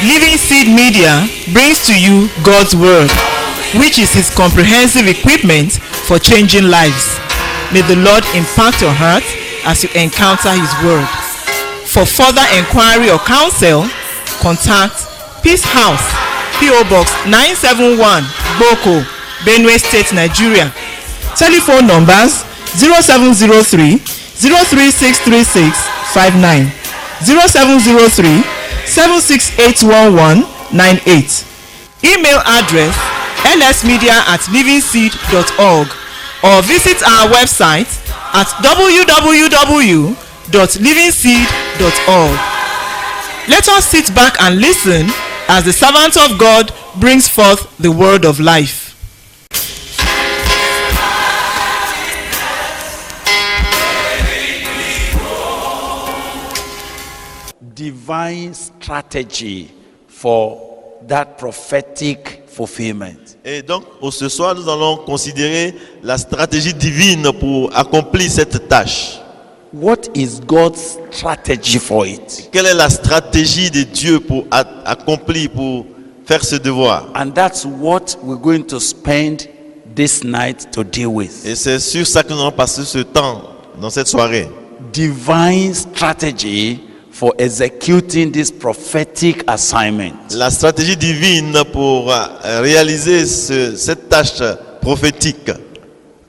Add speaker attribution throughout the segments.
Speaker 1: Living Seed Media brings to you God's Word, which is His comprehensive equipment for changing lives. May the Lord impact your heart as you encounter His Word. For further inquiry or counsel, contact Peace House, P.O. Box 971, Boko, Benue State, Nigeria. Telephone numbers 0703 036369, 0703 7681198. Email address lsmedia@livingseed.org, or visit our website at www.livingseed.org. Let us sit back and listen as the servant of God brings forth the word of life.
Speaker 2: Divine strategy for that prophetic fulfillment.
Speaker 3: Et donc, ce soir, nous allons considérer la stratégie divine pour accomplir cette tâche.
Speaker 2: What is God's strategy for it?
Speaker 3: Quelle est la stratégie de Dieu pour accomplir, pour faire ce devoir?
Speaker 2: And that's what we're going to spend this night to deal with.
Speaker 3: Et c'est sur ça que nous allons passer ce temps dans cette soirée.
Speaker 2: Divine strategy for executing this prophetic assignment.
Speaker 3: La stratégie divine pour réaliser cette tâche prophétique.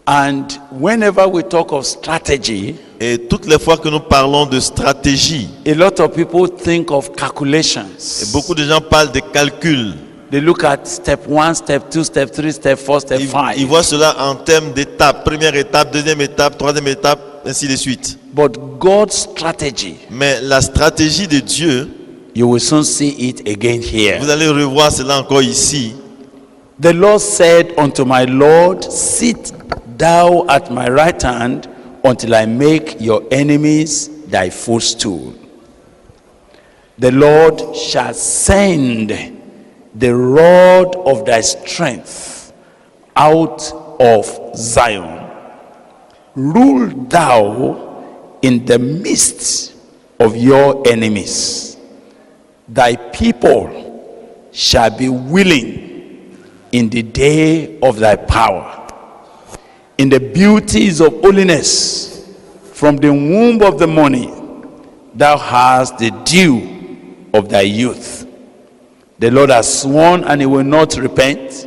Speaker 2: And whenever we talk of strategy,
Speaker 3: et toutes les fois que nous parlons de stratégie,
Speaker 2: a lot of people think of calculations.
Speaker 3: Et beaucoup de gens parlent de calculs.
Speaker 2: They look at step 1, step 2, step 3, step 4, step 5.
Speaker 3: Ils voient cela en termes d'étapes. Première étape, deuxième étape, troisième étape, ainsi de suite.
Speaker 2: But God's strategy,
Speaker 3: mais la stratégie de Dieu,
Speaker 2: you will soon see it again here.
Speaker 3: Vous allez revoir cela encore ici.
Speaker 2: The Lord said unto my Lord, sit thou at my right hand until I make your enemies thy footstool. The Lord shall send the rod of thy strength out of Zion. Rule thou in the midst of your enemies. Thy people shall be willing in the day of thy power. In the beauties of holiness, from the womb of the morning, thou hast the dew of thy youth. The Lord has sworn, and he will not repent.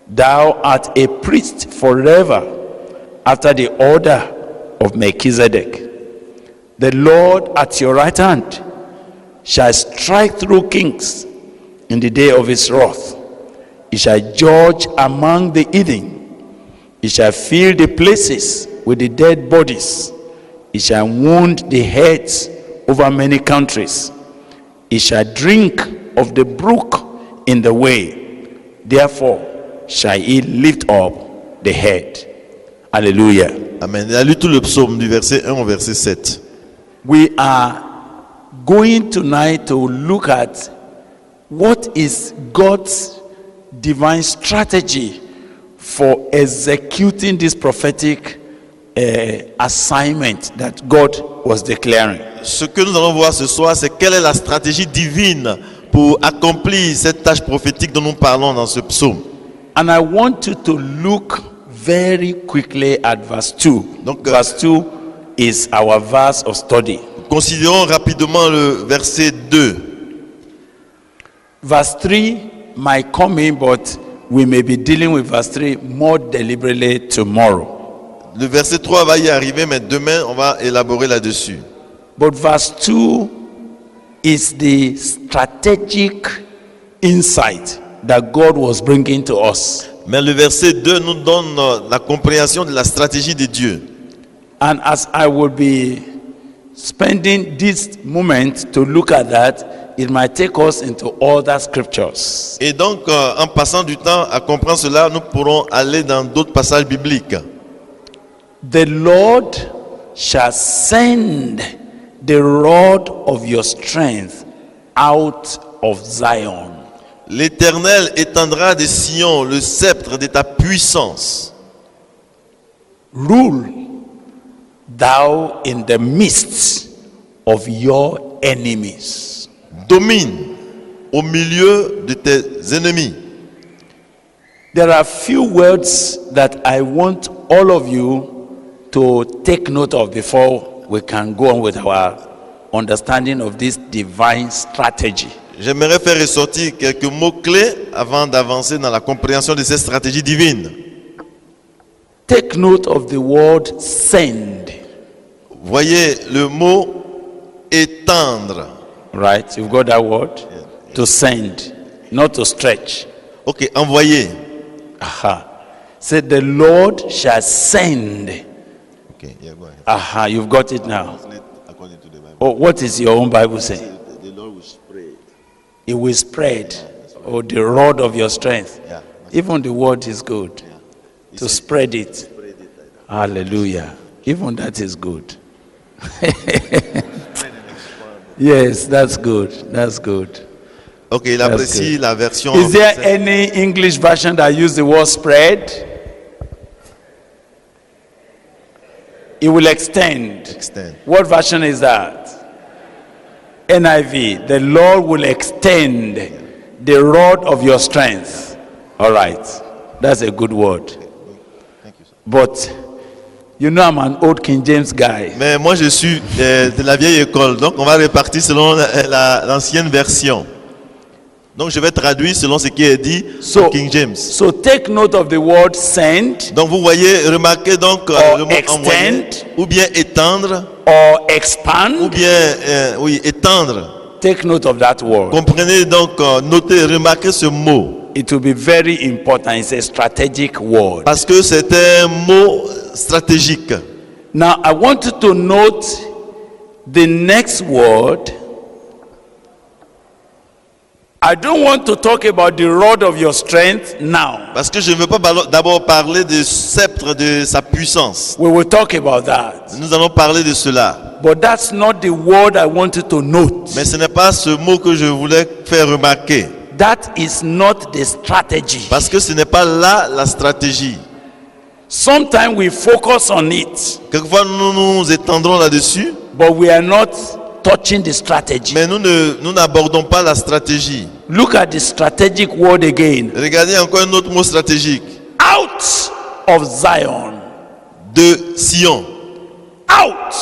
Speaker 2: Thou art a priest forever, after the order of Melchizedek. The Lord at your right hand shall strike through kings in the day of his wrath. He shall judge among the heathen. He shall fill the places with the dead bodies. He shall wound the heads over many countries. He shall drink of the brook in the way. Therefore shall he lift up the head. Hallelujah.
Speaker 3: Amen. Il a lu tout le psaume du verset 1 au verset 7.
Speaker 2: We are going tonight to look at what is God's divine strategy for executing this prophetic assignment that God was declaring.
Speaker 3: Ce que nous allons voir ce soir, c'est quelle est la stratégie divine pour accomplir cette tâche prophétique dont nous parlons dans ce psaume.
Speaker 2: And I want you to look very quickly at verse 2.
Speaker 3: Donc,
Speaker 2: verse 2 is our verse of study.
Speaker 3: Considérons rapidement le verset 2.
Speaker 2: Verse 3 might come in, but we may be dealing with verse 3 more deliberately tomorrow.
Speaker 3: Le verset 3 va y arriver, mais demain, on va élaborer là-dessus.
Speaker 2: But verse 2 is the strategic insight that God was bringing to us.
Speaker 3: Mais le verset 2 nous donne la compréhension de la stratégie de Dieu.
Speaker 2: And as I will be spending this moment to look at that, it might take us into other scriptures.
Speaker 3: Et donc, en passant du temps à comprendre cela, nous pourrons aller dans d'autres passages bibliques.
Speaker 2: The Lord shall send the rod of your strength out of Zion.
Speaker 3: L'Éternel étendra de Sion le sceptre de ta puissance.
Speaker 2: Rule thou in the midst of your enemies.
Speaker 3: Domine au milieu de tes ennemis.
Speaker 2: There are few words that I want all of you to take note of before we can go on with our understanding of this divine strategy.
Speaker 3: J'aimerais faire ressortir quelques mots-clés avant d'avancer dans la compréhension de cette stratégie divine.
Speaker 2: Take note of the word send.
Speaker 3: Voyez le mot étendre.
Speaker 2: Right? You've got that word? To send, not to stretch.
Speaker 3: Ok, envoyer.
Speaker 2: Aha. Say the Lord shall send.
Speaker 3: Okay, yeah, go ahead.
Speaker 2: Aha, you've got it now.
Speaker 3: According to the Bible.
Speaker 2: Oh, what is your own Bible saying?
Speaker 3: The Lord will spread.
Speaker 2: It will spread. Oh, the rod of your strength.
Speaker 3: Yeah.
Speaker 2: Even the word is good. To spread it. Hallelujah. Even that is good. Yes, that's good. That's good.
Speaker 3: Ok, il apprécie la version.
Speaker 2: Is there any English version that use the word spread? It will extend.
Speaker 3: Extend.
Speaker 2: What version is that? NIV. The Lord will extend the rod of your strength. All right. That's a good word.
Speaker 3: Thank you, sir.
Speaker 2: But you know I'm an old King James guy.
Speaker 3: Mais moi je suis de la vieille école, donc on va répartir selon l'ancienne version. Donc je vais traduire selon ce qui est dit en King James.
Speaker 2: So take note of the word send
Speaker 3: Donc vous voyez, remarquez donc le mot envoyer, ou bien étendre,
Speaker 2: or
Speaker 3: ou
Speaker 2: expand.
Speaker 3: bien oui, étendre.
Speaker 2: Take note of that word.
Speaker 3: Comprenez donc, notez, remarquez ce mot.
Speaker 2: It will be very important. It's a strategic word.
Speaker 3: Parce que c'est un mot stratégique.
Speaker 2: Now I want you to note the next word. I don't want to talk about the rod of your strength now.
Speaker 3: Parce que je ne veux pas d'abord parler du sceptre de sa puissance.
Speaker 2: We will talk about that.
Speaker 3: Nous allons parler de cela.
Speaker 2: But that's not the word I want you to note.
Speaker 3: Mais ce n'est pas ce mot que je voulais faire remarquer.
Speaker 2: That is not the strategy.
Speaker 3: Parce que ce n'est pas là la stratégie.
Speaker 2: Sometimes we focus on it,
Speaker 3: Quelquefois nous nous étendrons là-dessus,
Speaker 2: but we are not touching the strategy.
Speaker 3: mais nous n'abordons pas la stratégie.
Speaker 2: Look at the strategic word again.
Speaker 3: Regardez encore un autre mot stratégique.
Speaker 2: Out of Zion.
Speaker 3: De Sion.
Speaker 2: Out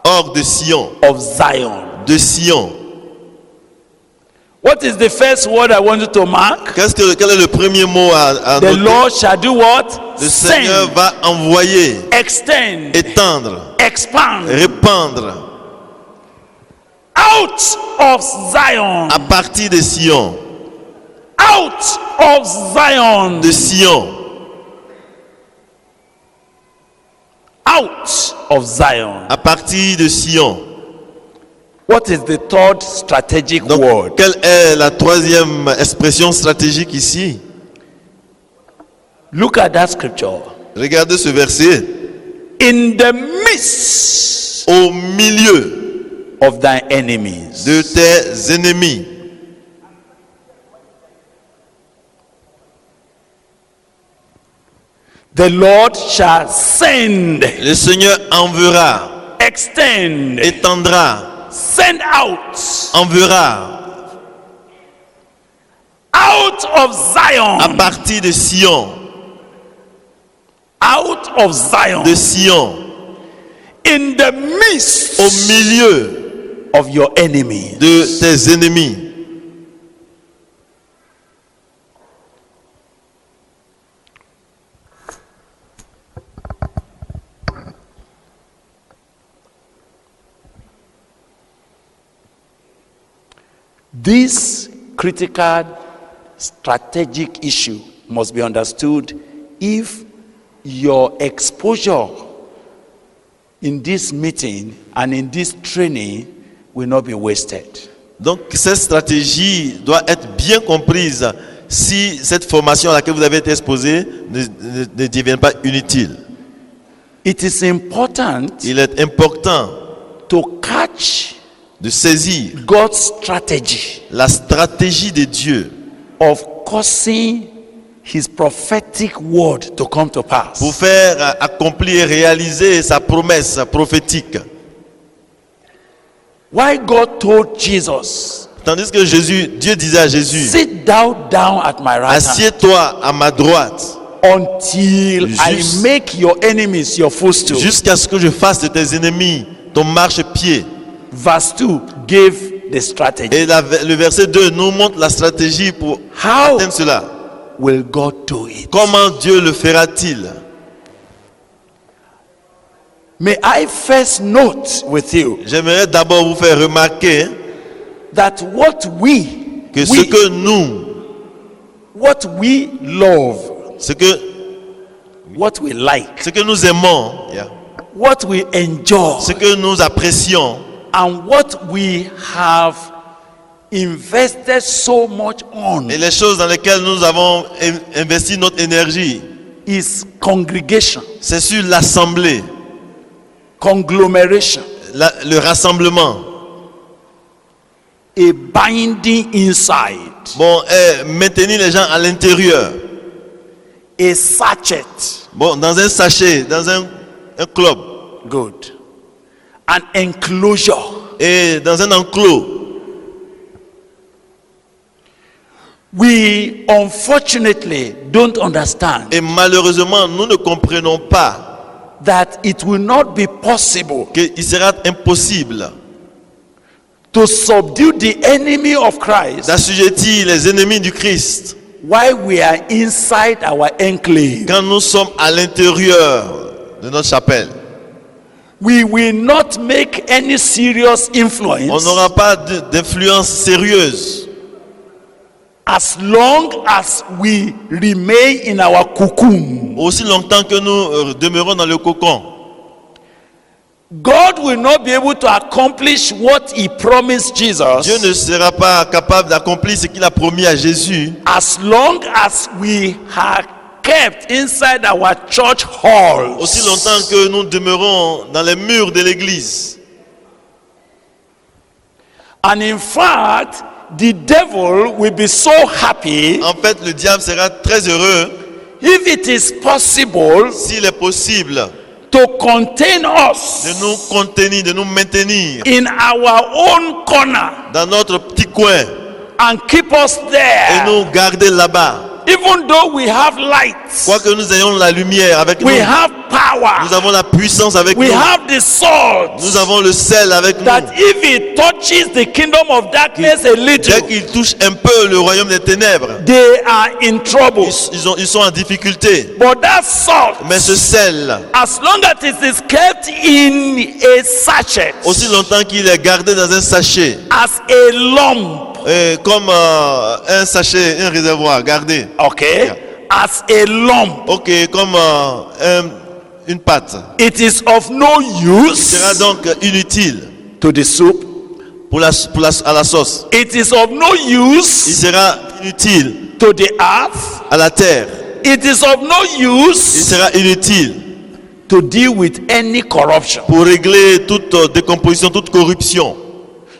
Speaker 3: Hors de Sion.
Speaker 2: of Zion.
Speaker 3: De Sion.
Speaker 2: What is the first word I want you to mark?
Speaker 3: Quel est le premier mot à
Speaker 2: The
Speaker 3: noter?
Speaker 2: Lord shall do what?
Speaker 3: Le Seigneur
Speaker 2: Send,
Speaker 3: va envoyer,
Speaker 2: extend,
Speaker 3: étendre,
Speaker 2: expand.
Speaker 3: répandre
Speaker 2: Out of Zion.
Speaker 3: à partir de Sion.
Speaker 2: Out of Zion.
Speaker 3: De Sion.
Speaker 2: Out of Zion.
Speaker 3: À partir de Sion.
Speaker 2: What is the third strategic
Speaker 3: Donc,
Speaker 2: word?
Speaker 3: quelle est la troisième expression stratégique ici?
Speaker 2: Look at that scripture.
Speaker 3: Regardez ce verset.
Speaker 2: In the midst
Speaker 3: Au milieu
Speaker 2: of thy enemies.
Speaker 3: de tes ennemis.
Speaker 2: The Lord shall send,
Speaker 3: Le Seigneur enverra,
Speaker 2: extend,
Speaker 3: étendra,
Speaker 2: send out,
Speaker 3: enverra
Speaker 2: out of
Speaker 3: à
Speaker 2: Zion,
Speaker 3: partir de Sion.
Speaker 2: out of Zion,
Speaker 3: De Sion.
Speaker 2: in the midst
Speaker 3: Au milieu
Speaker 2: of your enemies.
Speaker 3: de tes ennemis.
Speaker 2: This critical strategic issue must be understood if your exposure in this meeting and in this training will not be wasted.
Speaker 3: Donc cette stratégie doit être bien comprise si cette formation à laquelle vous avez été exposé ne devient pas inutile.
Speaker 2: It is important
Speaker 3: Il est important
Speaker 2: to catch
Speaker 3: de saisir
Speaker 2: God's strategy
Speaker 3: la stratégie de Dieu
Speaker 2: of causing his prophetic word to come to pass.
Speaker 3: pour faire accomplir et réaliser sa promesse prophétique.
Speaker 2: Why God told Jesus
Speaker 3: Tandis que Dieu disait à Jésus,
Speaker 2: sit thou down at my right hand
Speaker 3: assieds-toi à ma droite
Speaker 2: until I make your enemies your footstool.
Speaker 3: jusqu'à ce que je fasse de tes ennemis ton marchepied.
Speaker 2: Verse 2 gave the strategy.
Speaker 3: Et le verset 2 nous montre la stratégie pour
Speaker 2: How
Speaker 3: atteindre cela.
Speaker 2: will God do it?
Speaker 3: Comment Dieu le fera-t-il?
Speaker 2: May I first note with you
Speaker 3: J'aimerais d'abord vous faire remarquer
Speaker 2: that what we
Speaker 3: que ce que nous,
Speaker 2: what we love,
Speaker 3: ce que
Speaker 2: what we like,
Speaker 3: nous aimons,
Speaker 2: what we enjoy,
Speaker 3: ce que nous apprécions
Speaker 2: and what we have invested so much on
Speaker 3: et les choses dans lesquelles nous avons investi notre énergie,
Speaker 2: is congregation,
Speaker 3: c'est sur l'assemblée,
Speaker 2: conglomeration,
Speaker 3: le rassemblement.
Speaker 2: a binding inside,
Speaker 3: Bon, maintenir les gens à l'intérieur.
Speaker 2: a sachet,
Speaker 3: Bon, dans un sachet, dans un club
Speaker 2: good, an enclosure.
Speaker 3: et dans un enclos.
Speaker 2: We unfortunately don't understand
Speaker 3: Et malheureusement, nous ne comprenons pas
Speaker 2: that it will not be possible
Speaker 3: qu'il sera impossible
Speaker 2: to subdue the enemy of Christ
Speaker 3: d'assujettir les ennemis du Christ
Speaker 2: while we are inside our enclave.
Speaker 3: quand nous sommes à l'intérieur de notre chapelle.
Speaker 2: We will not make any serious
Speaker 3: On
Speaker 2: influence
Speaker 3: n'aura pas d'influence sérieuse
Speaker 2: as long as we remain in our cocoon.
Speaker 3: aussi longtemps que nous demeurons dans le cocon.
Speaker 2: God will not be able to accomplish what he promised Jesus
Speaker 3: Dieu ne sera pas capable d'accomplir ce qu'il a promis à Jésus
Speaker 2: as long as we are kept inside our church halls.
Speaker 3: aussi longtemps que nous demeurons dans les murs de l'église.
Speaker 2: And in fact, the devil will be so happy
Speaker 3: En fait, le diable sera très heureux
Speaker 2: if it is possible
Speaker 3: s'il est possible
Speaker 2: to contain us
Speaker 3: de nous contenir, de nous maintenir
Speaker 2: in our own corner
Speaker 3: dans notre petit coin
Speaker 2: and keep us
Speaker 3: et
Speaker 2: there.
Speaker 3: nous garder là-bas.
Speaker 2: Even though we have lights,
Speaker 3: Quoique nous ayons la lumière avec nous,
Speaker 2: we have power,
Speaker 3: nous avons la puissance avec
Speaker 2: we
Speaker 3: nous,
Speaker 2: have the sword,
Speaker 3: nous avons le sel avec nous.
Speaker 2: that if it touches the kingdom of darkness a
Speaker 3: Dès
Speaker 2: little,
Speaker 3: qu'ils touchent un peu le royaume des ténèbres,
Speaker 2: they are in trouble.
Speaker 3: ils sont en difficulté.
Speaker 2: But that salt,
Speaker 3: Mais ce sel,
Speaker 2: as long as it is kept in a sachet,
Speaker 3: aussi longtemps qu'il est gardé dans un sachet,
Speaker 2: as a lump,
Speaker 3: comme un sachet, un réservoir gardé,
Speaker 2: okay, as a lump,
Speaker 3: ok, comme une pâte,
Speaker 2: it is of no
Speaker 3: sera
Speaker 2: use
Speaker 3: donc inutile
Speaker 2: to the soup.
Speaker 3: à la sauce.
Speaker 2: It is of no
Speaker 3: Il
Speaker 2: use
Speaker 3: sera inutile
Speaker 2: to the earth.
Speaker 3: à la terre.
Speaker 2: It is of no
Speaker 3: Il
Speaker 2: use
Speaker 3: sera inutile
Speaker 2: to deal with any corruption.
Speaker 3: pour régler toute décomposition, toute corruption.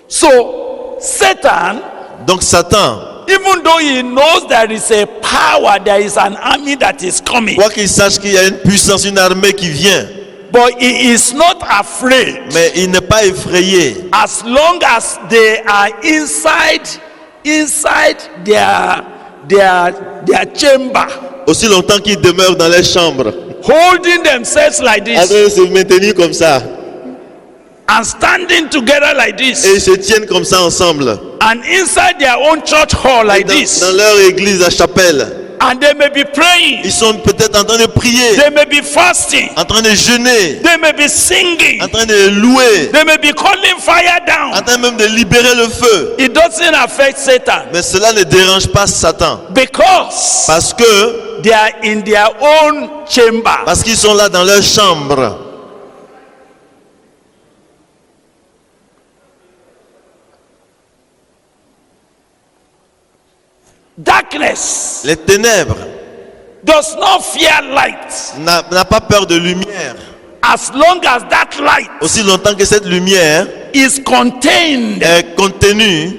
Speaker 2: So Satan,
Speaker 3: Donc Satan,
Speaker 2: even though he knows there is a power, there is an army that is coming,
Speaker 3: quoi qu'il sache qu'il y a une puissance, une armée qui vient,
Speaker 2: but he is not afraid
Speaker 3: mais il n'est pas effrayé.
Speaker 2: as long as they are inside their chamber,
Speaker 3: Aussi longtemps qu'ils demeurent dans les chambres,
Speaker 2: holding themselves like
Speaker 3: en
Speaker 2: this
Speaker 3: train de se maintenir comme ça,
Speaker 2: and standing together like
Speaker 3: et
Speaker 2: this,
Speaker 3: ils se tiennent comme ça ensemble,
Speaker 2: and inside their own church hall like this,
Speaker 3: dans leur église, la chapelle.
Speaker 2: and they may be praying,
Speaker 3: Ils sont peut-être en train de prier,
Speaker 2: they may be fasting,
Speaker 3: en train de jeûner,
Speaker 2: they may be singing,
Speaker 3: en train de louer,
Speaker 2: they may be calling fire
Speaker 3: en
Speaker 2: down.
Speaker 3: train même de libérer le feu.
Speaker 2: It doesn't affect Satan
Speaker 3: Mais cela ne dérange pas Satan,
Speaker 2: because
Speaker 3: parce que
Speaker 2: they are in their own chamber.
Speaker 3: parce qu'ils sont là dans leur chambre.
Speaker 2: Darkness
Speaker 3: Les ténèbres
Speaker 2: does not fear light
Speaker 3: n'a pas peur de lumière.
Speaker 2: as long as that light
Speaker 3: Aussi longtemps que cette lumière
Speaker 2: is contained
Speaker 3: est contenue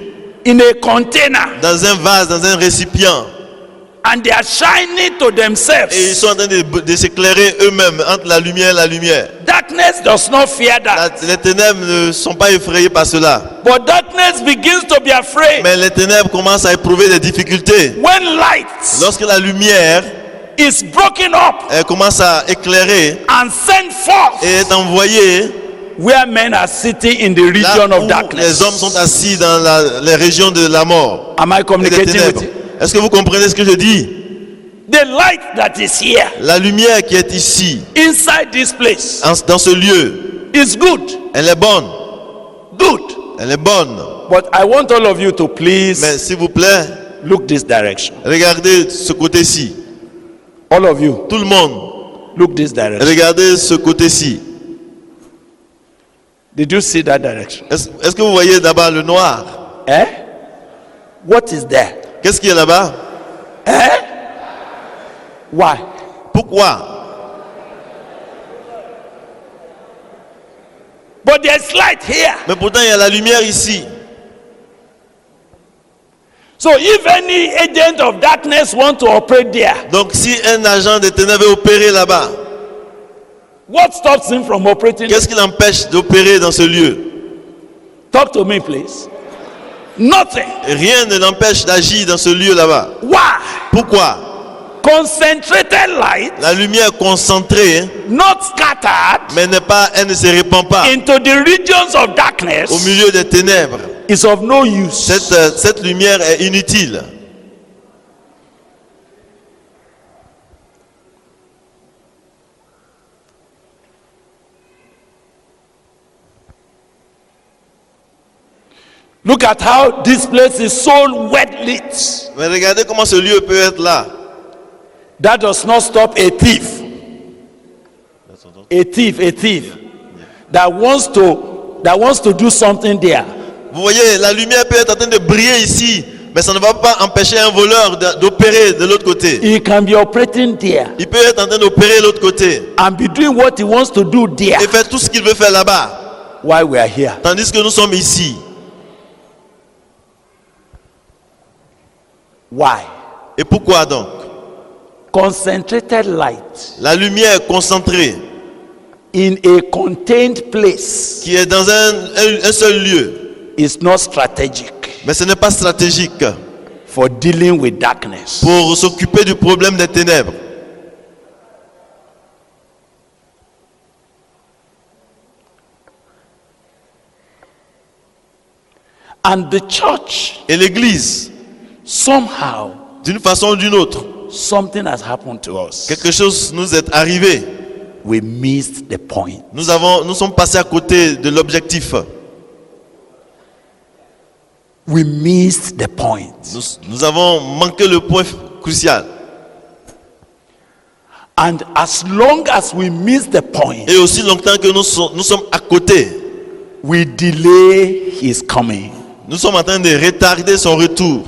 Speaker 2: in a container.
Speaker 3: dans un vase, dans un récipient.
Speaker 2: And they are shining to
Speaker 3: Et ils
Speaker 2: themselves.
Speaker 3: sont en train de s'éclairer eux-mêmes entre la lumière et la lumière.
Speaker 2: Darkness does not fear that.
Speaker 3: Les ténèbres ne sont pas effrayées par cela.
Speaker 2: But darkness begins to be afraid
Speaker 3: Mais les ténèbres commencent à éprouver des difficultés.
Speaker 2: when light
Speaker 3: Lorsque la lumière
Speaker 2: is broken up
Speaker 3: elle commence à éclairer
Speaker 2: and sent forth
Speaker 3: et est envoyée
Speaker 2: where men are sitting in the
Speaker 3: là
Speaker 2: region of
Speaker 3: où
Speaker 2: darkness.
Speaker 3: les hommes sont assis dans les régions de la mort
Speaker 2: Am I
Speaker 3: et des
Speaker 2: communicating
Speaker 3: ténèbres.
Speaker 2: with you?
Speaker 3: Est-ce que vous comprenez ce que je dis?
Speaker 2: The light that is here
Speaker 3: La lumière qui est ici,
Speaker 2: inside this place
Speaker 3: dans ce lieu,
Speaker 2: is good.
Speaker 3: elle est bonne.
Speaker 2: Good.
Speaker 3: Elle est bonne.
Speaker 2: But I want all of you to
Speaker 3: Mais
Speaker 2: please
Speaker 3: s'il vous plaît,
Speaker 2: look this direction.
Speaker 3: regardez ce côté-ci.
Speaker 2: All of you,
Speaker 3: Tout le monde,
Speaker 2: look this direction.
Speaker 3: regardez ce côté-ci.
Speaker 2: Did you see that direction?
Speaker 3: Est-ce que vous voyez d'abord le noir?
Speaker 2: Eh? What is there?
Speaker 3: Qu'est-ce qu'il y a là-bas?
Speaker 2: Why?
Speaker 3: Pourquoi?
Speaker 2: But there's light here.
Speaker 3: Mais pourtant, il y a la lumière ici.
Speaker 2: So if any agent of darkness want to operate there,
Speaker 3: Donc, si un agent de ténèbres veut opérer là-bas,
Speaker 2: what stops him from operating?
Speaker 3: qu'est-ce qui l'empêche d'opérer dans ce lieu?
Speaker 2: Talk to me, please. Nothing.
Speaker 3: Rien ne l'empêche d'agir dans ce lieu là-bas.
Speaker 2: Why?
Speaker 3: Pourquoi?
Speaker 2: Concentrated light,
Speaker 3: La lumière concentrée,
Speaker 2: not scattered
Speaker 3: mais elle ne se répand pas
Speaker 2: into the regions of darkness,
Speaker 3: au milieu des ténèbres.
Speaker 2: is of no use.
Speaker 3: Cette lumière est inutile.
Speaker 2: Look at how this place is so well lit.
Speaker 3: Mais regardez comment ce lieu peut être là.
Speaker 2: That does not stop a thief. A thief that wants to do something there.
Speaker 3: Vous voyez, la lumière peut être en train de briller ici, mais ça ne va pas empêcher un voleur d'opérer de l'autre côté.
Speaker 2: He can be operating there
Speaker 3: Il peut être en train d'opérer de l'autre côté
Speaker 2: and be doing what he wants to do there
Speaker 3: et faire tout ce qu'il veut faire là-bas,
Speaker 2: while we are here.
Speaker 3: tandis que nous sommes ici.
Speaker 2: Why?
Speaker 3: Et pourquoi donc?
Speaker 2: Concentrated light
Speaker 3: La lumière concentrée
Speaker 2: in a contained place
Speaker 3: qui est dans un seul lieu,
Speaker 2: is not strategic
Speaker 3: mais ce n'est pas stratégique
Speaker 2: for dealing with darkness.
Speaker 3: pour s'occuper du problème des ténèbres.
Speaker 2: And the church,
Speaker 3: Et l'Église,
Speaker 2: somehow,
Speaker 3: d'une façon ou d'une autre,
Speaker 2: something has happened to us.
Speaker 3: quelque chose nous est arrivé.
Speaker 2: We missed the point.
Speaker 3: Nous sommes passés à côté de l'objectif.
Speaker 2: We missed the point.
Speaker 3: Nous avons manqué le point crucial.
Speaker 2: And as long as we miss the point,
Speaker 3: Et aussi longtemps que nous sommes à côté,
Speaker 2: we delay his coming.
Speaker 3: nous sommes en train de retarder son retour.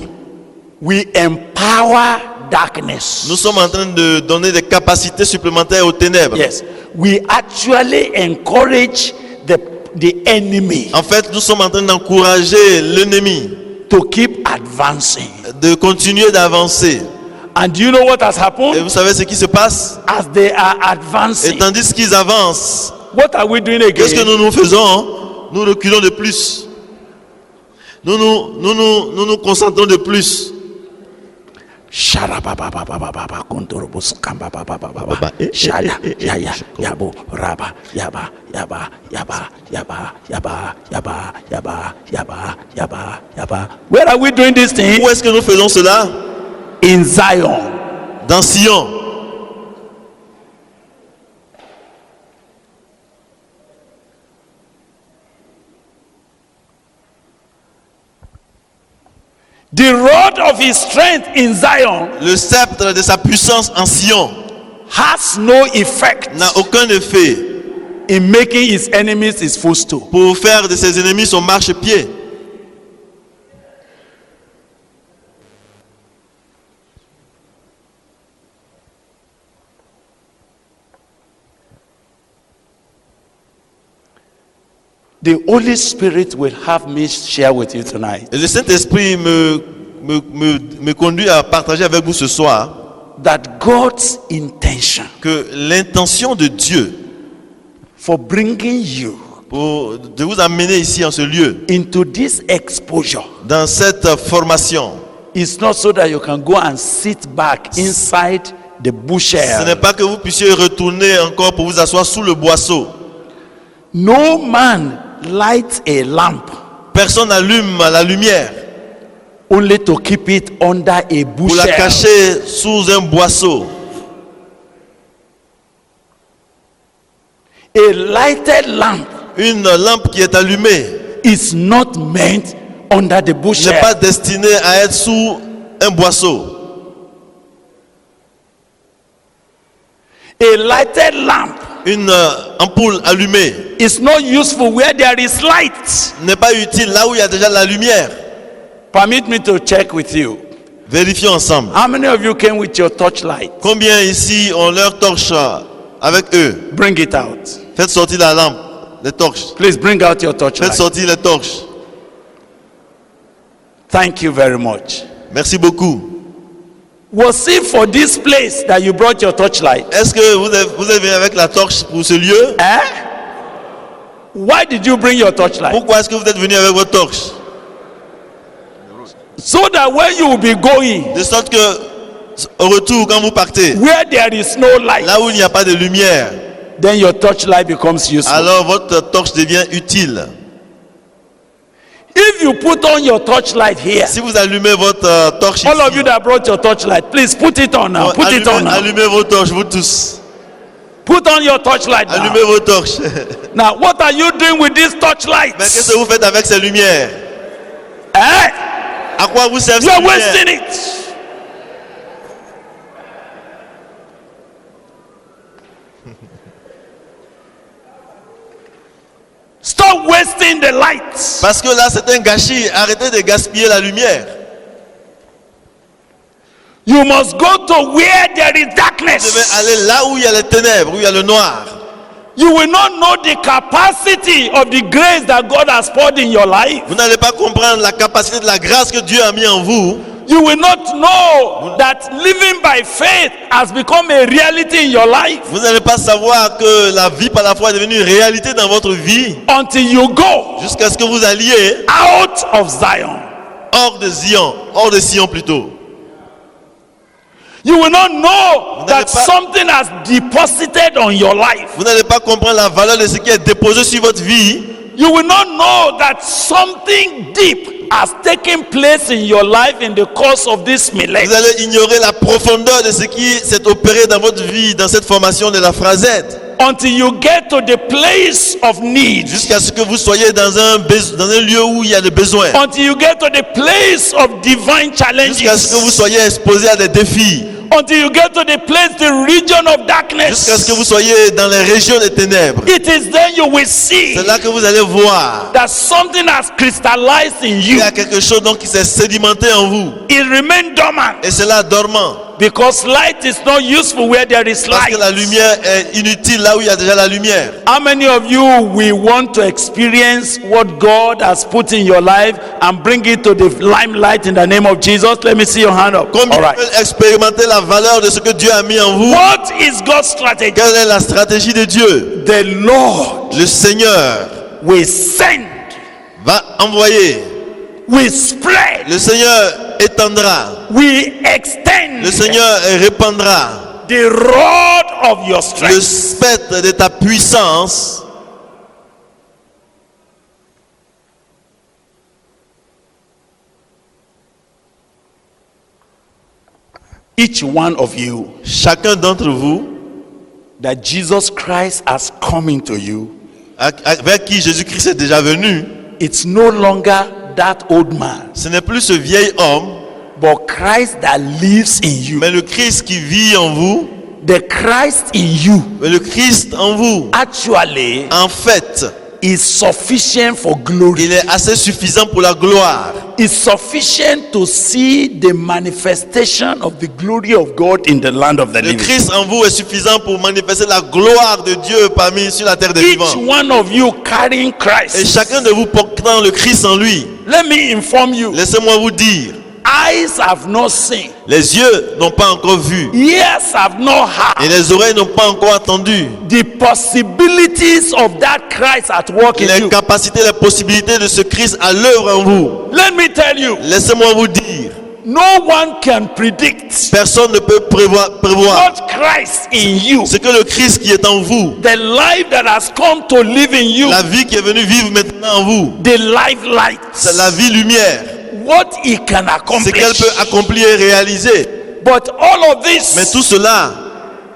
Speaker 2: We empower darkness.
Speaker 3: Nous sommes en train de donner des capacités supplémentaires aux ténèbres.
Speaker 2: Yes, we actually encourage the enemy
Speaker 3: En fait, nous sommes en train d'encourager l'ennemi
Speaker 2: to keep advancing.
Speaker 3: de continuer d'avancer.
Speaker 2: And do you know what has
Speaker 3: Et
Speaker 2: happened?
Speaker 3: vous savez ce qui se passe?
Speaker 2: As they are
Speaker 3: Et
Speaker 2: advancing,
Speaker 3: tandis qu'ils avancent,
Speaker 2: what are we doing
Speaker 3: qu'est-ce que
Speaker 2: again?
Speaker 3: nous faisons? Nous reculons de plus. Nous nous concentrons de plus.
Speaker 2: Sharababababababa, kondorobos, kambababababa, shaya, yaya, yabo, raba, yaba, yaba, yaba, yaba, yaba, yaba, yaba, yaba, yaba, yaba. Where are we doing this thing?
Speaker 3: Où est-ce que nous faisons cela?
Speaker 2: In Zion.
Speaker 3: Dans Sion.
Speaker 2: The rod of his strength in Zion
Speaker 3: Le sceptre de sa puissance en Sion
Speaker 2: has no effect
Speaker 3: n'a aucun effet
Speaker 2: in making his enemies his footstool.
Speaker 3: pour faire de ses ennemis son marchepied.
Speaker 2: The Holy Spirit will have me share with you tonight
Speaker 3: Et le Saint-Esprit me me conduit à partager avec vous ce soir
Speaker 2: that God's intention
Speaker 3: que l'intention de Dieu
Speaker 2: for bringing you
Speaker 3: de vous amener ici en ce lieu,
Speaker 2: into this exposure,
Speaker 3: dans cette formation,
Speaker 2: is not so that you can go and sit back inside the
Speaker 3: ce
Speaker 2: bushel.
Speaker 3: n'est pas que vous puissiez retourner encore pour vous asseoir sous le boisseau.
Speaker 2: No man lights a lamp
Speaker 3: Personne n'allume la lumière
Speaker 2: only to keep it under a
Speaker 3: pour la
Speaker 2: bushel.
Speaker 3: cacher sous un boisseau.
Speaker 2: A lighted lamp
Speaker 3: Une lampe qui est allumée
Speaker 2: is not meant under the bushel.
Speaker 3: n'est pas destinée à être sous un boisseau.
Speaker 2: A lighted lamp
Speaker 3: Une ampoule allumée
Speaker 2: is not useful where there is light.
Speaker 3: n'est pas utile là où il y a déjà la lumière.
Speaker 2: Permit me to check with you.
Speaker 3: Vérifions ensemble.
Speaker 2: How many of you came with your torchlight?
Speaker 3: Combien ici ont leur torche avec eux?
Speaker 2: Bring it out.
Speaker 3: Faites sortir la lampe, les torches.
Speaker 2: Please bring out your
Speaker 3: Faites
Speaker 2: torchlight.
Speaker 3: sortir les torches.
Speaker 2: Thank you very much.
Speaker 3: Merci beaucoup.
Speaker 2: Was it for this place that you brought your torchlight?
Speaker 3: Est-ce que vous êtes venu avec la torche pour ce lieu?
Speaker 2: Eh? Why did you bring your torchlight?
Speaker 3: Pourquoi est-ce que vous êtes venu avec votre torche?
Speaker 2: So that when you will be going,
Speaker 3: De sorte que, au retour, quand vous partez,
Speaker 2: where there is no light,
Speaker 3: là où il n'y a pas de lumière,
Speaker 2: then your torchlight becomes useful.
Speaker 3: alors votre torche devient utile.
Speaker 2: If you put on your torchlight here,
Speaker 3: Si vous allumez votre torche
Speaker 2: all of you
Speaker 3: ici,
Speaker 2: that brought your torchlight, please put it on now. Put it on now.
Speaker 3: allumez vos torches, vous tous.
Speaker 2: Put on your torchlight now.
Speaker 3: Allumez vos torches.
Speaker 2: Now, what are you doing with this torchlight?
Speaker 3: Mais qu'est-ce que vous faites avec ces lumières?
Speaker 2: Eh?
Speaker 3: À quoi vous servent
Speaker 2: You
Speaker 3: ces
Speaker 2: are
Speaker 3: lumières?
Speaker 2: wasting it. Stop wasting the lights.
Speaker 3: Parce que là, c'est un gâchis. Arrêtez de gaspiller la lumière.
Speaker 2: You must go to where there is
Speaker 3: Vous devez
Speaker 2: darkness.
Speaker 3: aller là où il y a les ténèbres, où il y a le noir.
Speaker 2: You will not know the capacity of the grace that God has poured in your life.
Speaker 3: Vous n'allez pas comprendre la capacité de la grâce que Dieu a mis en vous.
Speaker 2: You will not know that living by faith has become a reality in your life
Speaker 3: Vous n'allez pas savoir que la vie par la foi est devenue une réalité dans votre vie
Speaker 2: until you go
Speaker 3: jusqu'à ce que vous alliez
Speaker 2: out of Zion.
Speaker 3: hors de Sion plutôt.
Speaker 2: You will not know
Speaker 3: Vous
Speaker 2: that
Speaker 3: n'allez pas-
Speaker 2: something has deposited on your life.
Speaker 3: Vous n'allez pas comprendre la valeur de ce qui est déposé sur votre vie.
Speaker 2: You will not know that something deep has taken place in your life in the course of this millennium.
Speaker 3: Vous allez ignorer la profondeur de ce qui s'est opéré dans votre vie, dans cette formation de la phrasette.
Speaker 2: Until you get to the place of need.
Speaker 3: Jusqu'à ce que vous soyez dans un lieu où il y a des besoins.
Speaker 2: Until you get to the place of divine
Speaker 3: Jusqu'à ce que vous
Speaker 2: challenges.
Speaker 3: soyez exposé à des défis.
Speaker 2: Until you get to the place, the region of
Speaker 3: Jusqu'à ce que
Speaker 2: darkness.
Speaker 3: vous soyez dans les régions des ténèbres.
Speaker 2: It is then you will see
Speaker 3: C'est là que vous allez voir
Speaker 2: that something has crystallized in
Speaker 3: qu'il
Speaker 2: you.
Speaker 3: y a quelque chose donc qui s'est sédimenté en vous.
Speaker 2: It remains dormant
Speaker 3: Et c'est là dormant.
Speaker 2: because light is not useful where there is
Speaker 3: Parce que la
Speaker 2: light.
Speaker 3: lumière est inutile là où il y a déjà la lumière.
Speaker 2: How many of you will want to experience what God has put in your life and bring it to the limelight in the name of Jesus? Let me see your hand up.
Speaker 3: Combien
Speaker 2: All right.
Speaker 3: veulent expérimenter la valeur de ce que Dieu a mis en vous?
Speaker 2: What is God's strategy?
Speaker 3: Quelle est la stratégie de Dieu?
Speaker 2: The Lord
Speaker 3: Le Seigneur
Speaker 2: will send,
Speaker 3: va envoyer.
Speaker 2: will spread,
Speaker 3: Le Seigneur étendra.
Speaker 2: will extend
Speaker 3: Le Seigneur répandra
Speaker 2: the rod of your
Speaker 3: le
Speaker 2: strength.
Speaker 3: spectre de ta puissance.
Speaker 2: Each one of you
Speaker 3: Chacun d'entre vous,
Speaker 2: that Jesus Christ has come into you,
Speaker 3: vers qui Jésus-Christ est déjà venu,
Speaker 2: it's no longer that old man,
Speaker 3: ce n'est plus ce vieil homme,
Speaker 2: but Christ that lives in you.
Speaker 3: mais le Christ qui vit en vous,
Speaker 2: The Christ in you
Speaker 3: mais le Christ en vous,
Speaker 2: actually
Speaker 3: en fait,
Speaker 2: is sufficient for glory.
Speaker 3: il est assez suffisant pour la gloire.
Speaker 2: Is sufficient to see the manifestation of the glory of God in the land of the
Speaker 3: Le
Speaker 2: living.
Speaker 3: Christ en vous est suffisant pour manifester la gloire de Dieu parmi sur la terre des
Speaker 2: Each
Speaker 3: vivants.
Speaker 2: one of you carrying
Speaker 3: Et
Speaker 2: Christ.
Speaker 3: chacun de vous portant le Christ en lui,
Speaker 2: Let me inform you,
Speaker 3: laissez-moi vous dire,
Speaker 2: eyes have not seen,
Speaker 3: Les yeux n'ont pas encore vu.
Speaker 2: ears have not
Speaker 3: Et
Speaker 2: heard
Speaker 3: les oreilles n'ont pas encore entendu.
Speaker 2: the possibilities of that Christ at work in
Speaker 3: Les
Speaker 2: you.
Speaker 3: capacités, les possibilités de ce Christ à l'œuvre en vous.
Speaker 2: Let me tell you,
Speaker 3: Laissez-moi vous dire,
Speaker 2: no one can predict
Speaker 3: personne ne peut prévoir
Speaker 2: what Christ in you,
Speaker 3: ce que le Christ qui est en vous,
Speaker 2: the life that has come to live in you,
Speaker 3: la vie qui est venue vivre maintenant en vous,
Speaker 2: the life light,
Speaker 3: c'est la vie lumière,
Speaker 2: what he can
Speaker 3: ce qu'elle
Speaker 2: accomplish.
Speaker 3: peut accomplir et réaliser.
Speaker 2: But all of
Speaker 3: Mais
Speaker 2: this
Speaker 3: tout cela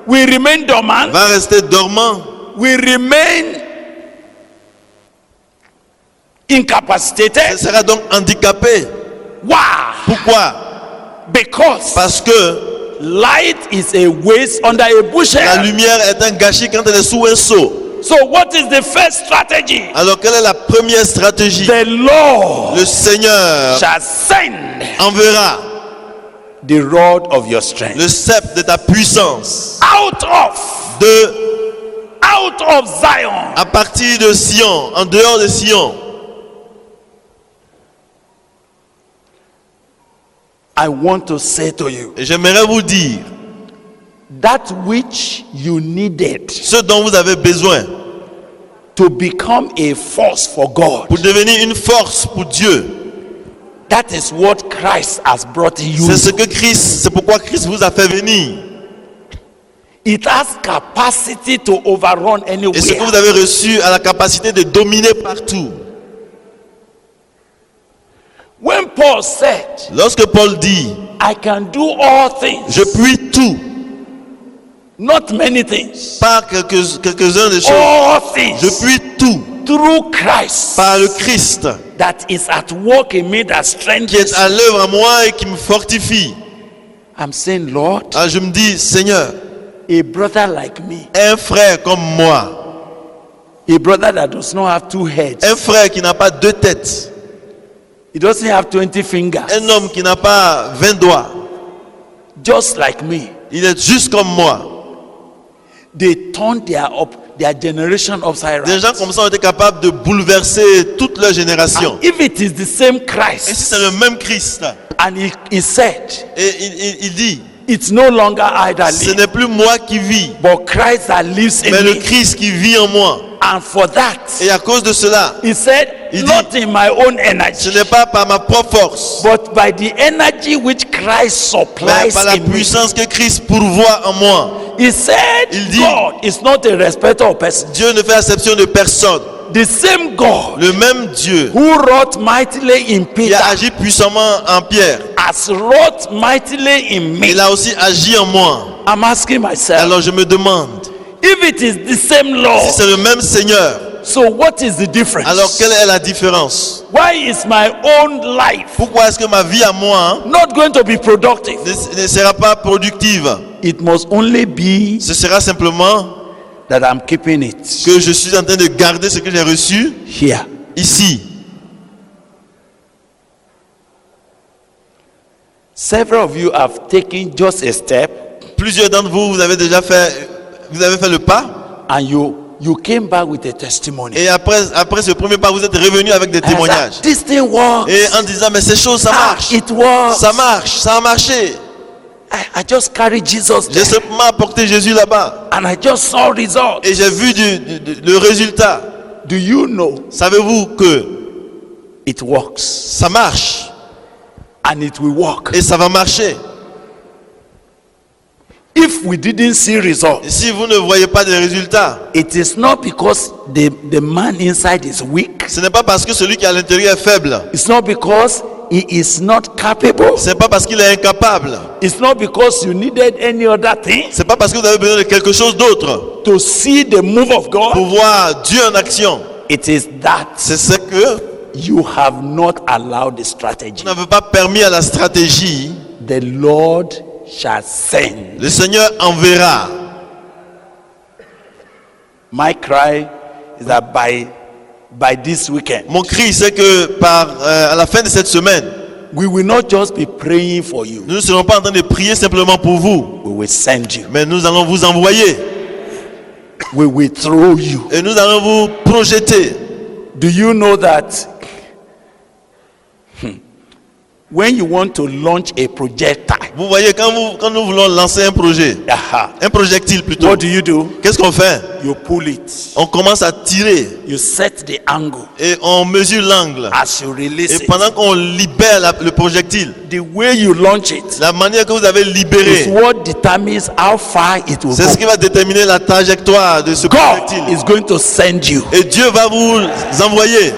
Speaker 2: will remain dormant,
Speaker 3: va rester dormant,
Speaker 2: will remain incapacitated.
Speaker 3: sera donc handicapé.
Speaker 2: Why?
Speaker 3: Pourquoi?
Speaker 2: Because
Speaker 3: Parce que
Speaker 2: light is a waste under a
Speaker 3: la
Speaker 2: bushel.
Speaker 3: lumière est un gâchis quand elle est sous un seau.
Speaker 2: So what is the first strategy?
Speaker 3: Alors quelle est la première stratégie?
Speaker 2: The Lord
Speaker 3: Le Seigneur
Speaker 2: shall send
Speaker 3: enverra
Speaker 2: the rod of your strength
Speaker 3: le sceptre de ta puissance
Speaker 2: out of Zion.
Speaker 3: à partir de Sion, en dehors de Sion.
Speaker 2: I want to say to you,
Speaker 3: Et j'aimerais vous dire,
Speaker 2: that which you needed
Speaker 3: ce dont vous avez besoin
Speaker 2: to become a force for God,
Speaker 3: pour devenir une force pour Dieu,
Speaker 2: that is what Christ has brought you.
Speaker 3: c'est ce que Christ, c'est pourquoi Christ vous a fait venir.
Speaker 2: It has capacity to overrun
Speaker 3: Et ce que vous
Speaker 2: anywhere.
Speaker 3: avez reçu a la capacité de dominer partout.
Speaker 2: When Paul said,
Speaker 3: Lorsque Paul dit,
Speaker 2: I can do all things,
Speaker 3: je puis tout,
Speaker 2: not many things,
Speaker 3: pas quelques-uns des choses,
Speaker 2: all
Speaker 3: je
Speaker 2: things
Speaker 3: puis tout
Speaker 2: through Christ
Speaker 3: par le Christ
Speaker 2: that is at work in me that
Speaker 3: qui
Speaker 2: strengthens
Speaker 3: est à l'œuvre en moi et qui me fortifie.
Speaker 2: I'm saying, Lord,
Speaker 3: Alors je me dis, Seigneur,
Speaker 2: a brother like me,
Speaker 3: un frère comme moi,
Speaker 2: a brother that does not have two heads,
Speaker 3: un frère qui n'a pas deux têtes,
Speaker 2: he doesn't have 20 fingers,
Speaker 3: un homme qui n'a pas 20 doigts,
Speaker 2: just like me,
Speaker 3: il est juste comme moi.
Speaker 2: they turned their generation upside
Speaker 3: Des
Speaker 2: down.
Speaker 3: gens comme ça ont été capables de bouleverser toute leur génération.
Speaker 2: And if it is the same
Speaker 3: Et si
Speaker 2: Christ,
Speaker 3: c'est le même Christ,
Speaker 2: and he said,
Speaker 3: et il dit,
Speaker 2: it's no longer I that
Speaker 3: ce
Speaker 2: live,
Speaker 3: n'est plus moi qui vis,
Speaker 2: but Christ that lives in
Speaker 3: mais le
Speaker 2: me.
Speaker 3: Christ qui vit en moi.
Speaker 2: And for that,
Speaker 3: Et à cause de cela,
Speaker 2: he said,
Speaker 3: Il dit,
Speaker 2: not in my own
Speaker 3: ce
Speaker 2: energy,
Speaker 3: n'est pas par ma propre force,
Speaker 2: but by the energy which Christ
Speaker 3: mais
Speaker 2: supplies
Speaker 3: par la
Speaker 2: in me.
Speaker 3: puissance que Christ pourvoit en moi.
Speaker 2: He said,
Speaker 3: Il dit,
Speaker 2: God is not a respecter of persons.
Speaker 3: Dieu ne fait exception de personne.
Speaker 2: The same God
Speaker 3: Le même Dieu
Speaker 2: who wrought mightily in
Speaker 3: qui
Speaker 2: Peter
Speaker 3: a agi puissamment en Pierre,
Speaker 2: has wrought mightily in me.
Speaker 3: il a aussi agi en moi.
Speaker 2: I'm asking myself,
Speaker 3: Alors je me demande,
Speaker 2: if it is the same
Speaker 3: si
Speaker 2: Lord,
Speaker 3: c'est le même Seigneur,
Speaker 2: so what is the difference?
Speaker 3: alors quelle est la différence?
Speaker 2: Why is my own life
Speaker 3: Pourquoi est-ce que ma vie à moi
Speaker 2: not going to be productive?
Speaker 3: ne sera pas productive?
Speaker 2: It must only be
Speaker 3: Ce sera simplement
Speaker 2: that I'm keeping it
Speaker 3: que je suis en train de garder ce que j'ai reçu
Speaker 2: here.
Speaker 3: ici.
Speaker 2: Several of you have taken just a step
Speaker 3: Plusieurs d'entre vous, vous avez déjà fait, vous avez fait le pas.
Speaker 2: and you came back with a testimony.
Speaker 3: Et après ce premier pas, vous êtes revenu avec des
Speaker 2: And I said,
Speaker 3: témoignages.
Speaker 2: this thing works.
Speaker 3: Et en disant, mais ces choses, ça marche.
Speaker 2: It works.
Speaker 3: Ça marche, ça a marché.
Speaker 2: I just carried Jesus
Speaker 3: J'ai
Speaker 2: there,
Speaker 3: simplement apporté Jésus là-bas.
Speaker 2: and I just saw results.
Speaker 3: Et j'ai vu le résultat.
Speaker 2: Do you know
Speaker 3: Savez-vous que
Speaker 2: it works
Speaker 3: ça marche
Speaker 2: and it will work?
Speaker 3: et ça va marcher?
Speaker 2: If we didn't see results,
Speaker 3: Et si vous ne voyez pas de résultats,
Speaker 2: it is not because the man inside is weak.
Speaker 3: ce n'est pas parce que celui qui est à l'intérieur est faible.
Speaker 2: It's not because he is not capable.
Speaker 3: Ce n'est pas parce qu'il est incapable.
Speaker 2: It's not because you needed any other thing
Speaker 3: Ce n'est pas parce que vous avez besoin de quelque chose d'autre
Speaker 2: to see the move of God.
Speaker 3: pour voir Dieu en action.
Speaker 2: It is that
Speaker 3: C'est ce que
Speaker 2: you have not allowed the strategy.
Speaker 3: vous n'avez pas permis à la stratégie.
Speaker 2: The Lord shall send.
Speaker 3: Le Seigneur enverra.
Speaker 2: My cry is that by this weekend,
Speaker 3: Mon cri, c'est que à la fin de cette semaine,
Speaker 2: we will not just be praying for you.
Speaker 3: nous ne serons pas en train de prier simplement pour vous,
Speaker 2: We will send you.
Speaker 3: mais nous allons vous envoyer
Speaker 2: We will throw you.
Speaker 3: et nous allons vous projeter.
Speaker 2: Do you know that when you want to launch a projectile,
Speaker 3: Vous voyez, quand nous voulons lancer un projet, un projectile plutôt,
Speaker 2: what do?
Speaker 3: qu'est-ce qu'on fait?
Speaker 2: You pull it.
Speaker 3: On commence à tirer
Speaker 2: You set the angle
Speaker 3: et on mesure l'angle.
Speaker 2: as you release
Speaker 3: Et
Speaker 2: it.
Speaker 3: pendant qu'on libère le projectile,
Speaker 2: The way you launch it
Speaker 3: la manière que vous avez
Speaker 2: is
Speaker 3: libéré,
Speaker 2: what determines how far it will
Speaker 3: c'est ce qui
Speaker 2: go.
Speaker 3: va déterminer la trajectoire de ce
Speaker 2: God
Speaker 3: projectile.
Speaker 2: is going to send you.
Speaker 3: Et Dieu va vous envoyer.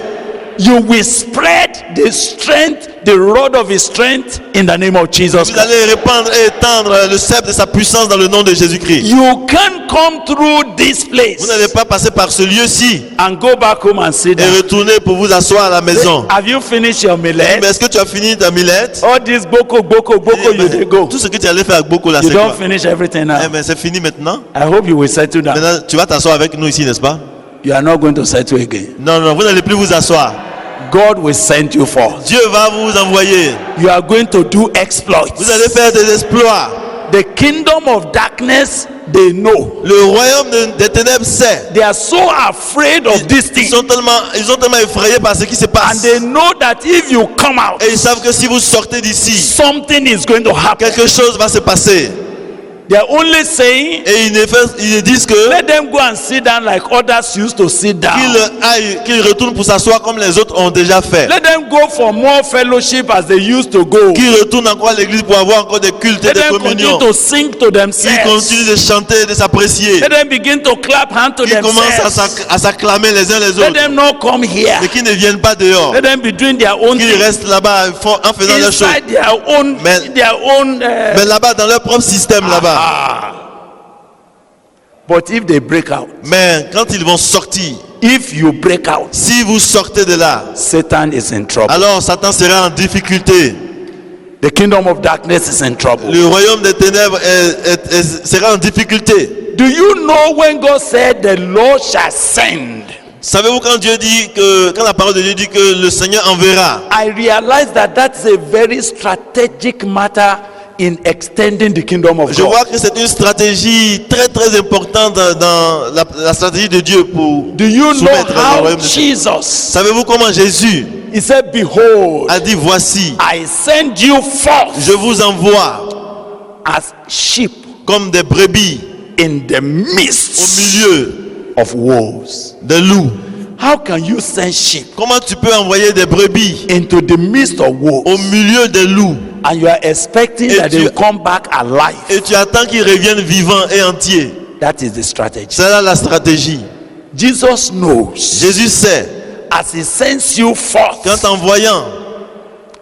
Speaker 2: You will spread the strength, the rod of his strength in the name of Jesus
Speaker 3: Vous
Speaker 2: Christ.
Speaker 3: allez répandre et étendre le sceptre de sa puissance dans le nom de Jésus-Christ.
Speaker 2: You can't come through this
Speaker 3: Vous
Speaker 2: place
Speaker 3: n'allez pas passer par ce lieu-ci
Speaker 2: and go back home and sit
Speaker 3: et
Speaker 2: down.
Speaker 3: retourner pour vous asseoir à la maison.
Speaker 2: Have you finished your
Speaker 3: Mais
Speaker 2: millet?
Speaker 3: est-ce que tu as fini ta millette?
Speaker 2: All this boko you dey go.
Speaker 3: Tout ce que tu allais faire avec beaucoup là,
Speaker 2: You
Speaker 3: c'est quoi?
Speaker 2: don't finish everything
Speaker 3: Eh
Speaker 2: now.
Speaker 3: bien, c'est fini maintenant.
Speaker 2: I hope you will settle down.
Speaker 3: Maintenant, tu vas t'asseoir avec nous ici, n'est-ce pas?
Speaker 2: You are not going to settle again.
Speaker 3: Non, non, vous n'allez plus vous asseoir.
Speaker 2: God will send you forth.
Speaker 3: Dieu va vous envoyer.
Speaker 2: You are going to do exploits.
Speaker 3: Vous allez faire des exploits.
Speaker 2: The kingdom of darkness, they know.
Speaker 3: Le royaume des ténèbres sait.
Speaker 2: They are so afraid of this
Speaker 3: Ils
Speaker 2: thing.
Speaker 3: sont tellement effrayés par ce qui se
Speaker 2: And
Speaker 3: passe.
Speaker 2: they know that if you come out,
Speaker 3: Et ils savent que si vous sortez d'ici,
Speaker 2: something is going to happen.
Speaker 3: quelque chose va se passer.
Speaker 2: They are only saying,
Speaker 3: Et ils disent que
Speaker 2: let them go and sit down like others used to sit down.
Speaker 3: qu'ils retournent pour s'asseoir comme les autres ont déjà fait.
Speaker 2: Let them go for more fellowship as they used to go.
Speaker 3: Qu'ils retournent encore à l'église pour avoir encore des cultes et
Speaker 2: Let
Speaker 3: des
Speaker 2: them continue
Speaker 3: communions.
Speaker 2: to sing to
Speaker 3: Qu'ils
Speaker 2: themselves.
Speaker 3: continuent de chanter, de s'apprécier.
Speaker 2: Let them begin to clap hands to
Speaker 3: Qu'ils commencent
Speaker 2: themselves.
Speaker 3: à s'acclamer les uns les
Speaker 2: Let
Speaker 3: autres.
Speaker 2: them not come here.
Speaker 3: Et qu'ils ne viennent pas dehors.
Speaker 2: Let them be doing their own
Speaker 3: Qu'ils
Speaker 2: thing
Speaker 3: restent là-bas en faisant leurs choses.
Speaker 2: inside their own,
Speaker 3: Mais- Mais là-bas, dans leur propre système là-bas.
Speaker 2: But if they break out,
Speaker 3: Mais quand ils vont sortir,
Speaker 2: if you break out,
Speaker 3: si vous sortez de là,
Speaker 2: Satan is in trouble.
Speaker 3: alors Satan sera en difficulté.
Speaker 2: The kingdom of darkness is in trouble.
Speaker 3: Le royaume des ténèbres sera en difficulté.
Speaker 2: Do you know when God said the Lord shall send?
Speaker 3: Savez-vous quand la parole de Dieu dit que le Seigneur enverra?
Speaker 2: I realize that that's a very strategic matter in extending the kingdom of
Speaker 3: Je
Speaker 2: God.
Speaker 3: vois que c'est une stratégie très très importante dans la stratégie de Dieu pour
Speaker 2: Do you know
Speaker 3: soumettre le
Speaker 2: how
Speaker 3: royaume de Dieu.
Speaker 2: Jesus,
Speaker 3: Savez-vous comment Jésus
Speaker 2: he said, behold,
Speaker 3: a dit voici,
Speaker 2: I send you forth
Speaker 3: je vous envoie
Speaker 2: as sheep
Speaker 3: comme des brebis
Speaker 2: in the
Speaker 3: au
Speaker 2: midst
Speaker 3: milieu
Speaker 2: of wolves.
Speaker 3: de loups.
Speaker 2: How can you send sheep
Speaker 3: Comment tu peux envoyer des brebis
Speaker 2: into the midst of wolves
Speaker 3: au milieu des loups
Speaker 2: and you are expecting
Speaker 3: Et
Speaker 2: that they
Speaker 3: tu-
Speaker 2: will come back alive?
Speaker 3: et tu attends qu'ils reviennent vivants et entiers?
Speaker 2: That is the strategy.
Speaker 3: C'est là la stratégie.
Speaker 2: Jesus knows
Speaker 3: Jésus sait
Speaker 2: as he sends you forth.
Speaker 3: qu'en t'envoyant,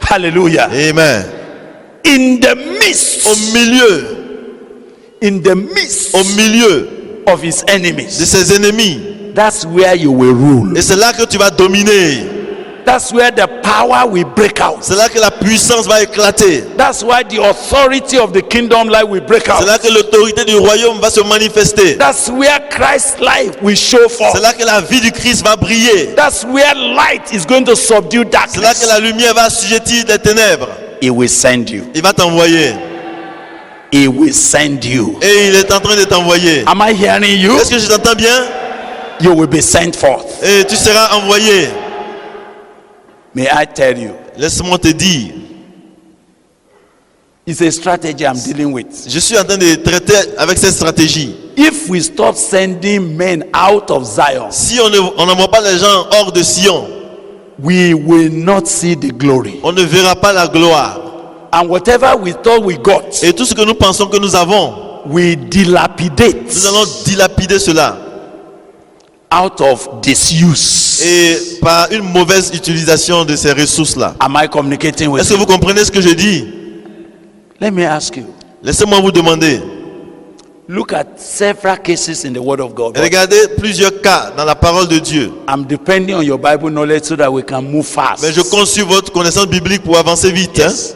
Speaker 2: Hallelujah.
Speaker 3: amen,
Speaker 2: In the midst,
Speaker 3: au milieu
Speaker 2: of his
Speaker 3: de
Speaker 2: enemies.
Speaker 3: ses ennemis.
Speaker 2: That's where you will rule.
Speaker 3: Et c'est là que tu vas dominer.
Speaker 2: That's where the power will break out.
Speaker 3: C'est là que la puissance va éclater.
Speaker 2: That's why the authority of the kingdom life will break
Speaker 3: C'est
Speaker 2: out.
Speaker 3: là que l'autorité du royaume va se manifester.
Speaker 2: That's where Christ's life will show
Speaker 3: C'est
Speaker 2: forth.
Speaker 3: là que la vie du Christ va briller.
Speaker 2: That's where light is going to subdue
Speaker 3: C'est là que
Speaker 2: darkness.
Speaker 3: la lumière va assujettir les ténèbres.
Speaker 2: He will send you.
Speaker 3: Il va t'envoyer.
Speaker 2: He will send you.
Speaker 3: Et il est en train de t'envoyer.
Speaker 2: Am I hearing you?
Speaker 3: Est-ce que je t'entends bien?
Speaker 2: You will be sent forth.
Speaker 3: Et tu seras envoyé.
Speaker 2: May I tell you?
Speaker 3: Laisse-moi te dire.
Speaker 2: It's a strategy I'm dealing with.
Speaker 3: Je suis en train de traiter avec cette stratégie.
Speaker 2: If we stop sending men out of Zion,
Speaker 3: Si on n'envoie pas les gens hors de Sion,
Speaker 2: we will not see the glory.
Speaker 3: on ne verra pas la gloire.
Speaker 2: And whatever we thought we got,
Speaker 3: Et tout ce que nous pensons que nous avons,
Speaker 2: we dilapidate
Speaker 3: nous allons dilapider cela.
Speaker 2: out of disuse.
Speaker 3: Et par une mauvaise utilisation de ces ressources-là.
Speaker 2: Am I communicating with
Speaker 3: Est-ce que
Speaker 2: you?
Speaker 3: vous comprenez ce que je dis?
Speaker 2: Let me ask you.
Speaker 3: Laissez-moi vous demander.
Speaker 2: Look at several cases in the Word of God.
Speaker 3: Regardez plusieurs cas dans la parole de Dieu.
Speaker 2: I'm depending on your Bible knowledge so that we can move fast.
Speaker 3: Mais je compte sur votre connaissance biblique pour avancer vite.
Speaker 2: Yes.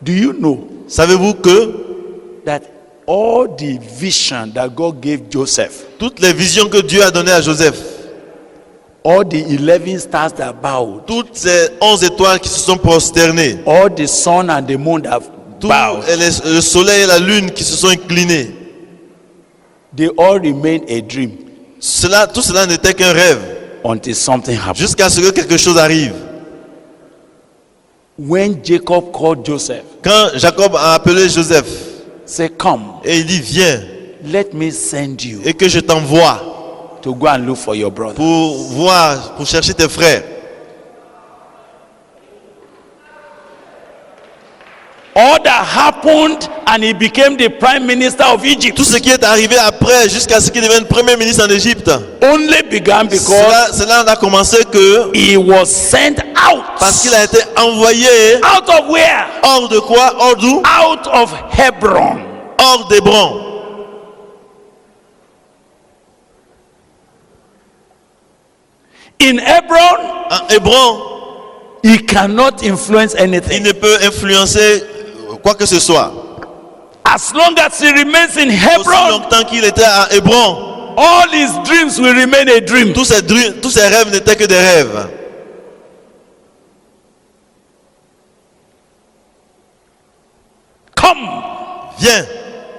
Speaker 2: Do you know
Speaker 3: Savez-vous que
Speaker 2: that all the vision that God gave Joseph,
Speaker 3: toutes les visions que Dieu a données à Joseph,
Speaker 2: all the 11 stars that bowed,
Speaker 3: toutes ces 11 étoiles qui se sont prosternées,
Speaker 2: all the sun and the moon that
Speaker 3: tout
Speaker 2: bowed,
Speaker 3: le soleil et la lune qui se sont inclinés,
Speaker 2: they all remained a dream
Speaker 3: tout cela n'était qu'un rêve
Speaker 2: until something happened.
Speaker 3: jusqu'à ce que quelque chose arrive.
Speaker 2: When Jacob called Joseph,
Speaker 3: Quand Jacob a appelé Joseph,
Speaker 2: say, come,
Speaker 3: et il dit viens,
Speaker 2: let me send you
Speaker 3: et que je t'envoie
Speaker 2: to go and look for your brother.
Speaker 3: pour chercher tes frères.
Speaker 2: All that happened and he became the prime minister of Egypt
Speaker 3: Tout ce qui est arrivé après, jusqu'à ce qu'il devienne premier ministre en Égypte,
Speaker 2: only began because
Speaker 3: cela n'a commencé que
Speaker 2: he was sent out.
Speaker 3: parce qu'il a été envoyé
Speaker 2: Out of where?
Speaker 3: hors de quoi? Hors d'où?
Speaker 2: Out of Hebron.
Speaker 3: Hors d'Hébron.
Speaker 2: In Hebron,
Speaker 3: En Hébron,
Speaker 2: he cannot influence
Speaker 3: il
Speaker 2: anything.
Speaker 3: ne peut influencer quoi que ce soit.
Speaker 2: As long as he remains in
Speaker 3: Aussi
Speaker 2: Hebron,
Speaker 3: longtemps qu'il était à Hébron,
Speaker 2: all his dreams will remain a dream.
Speaker 3: tous ses rêves n'étaient que des rêves.
Speaker 2: Come,
Speaker 3: Viens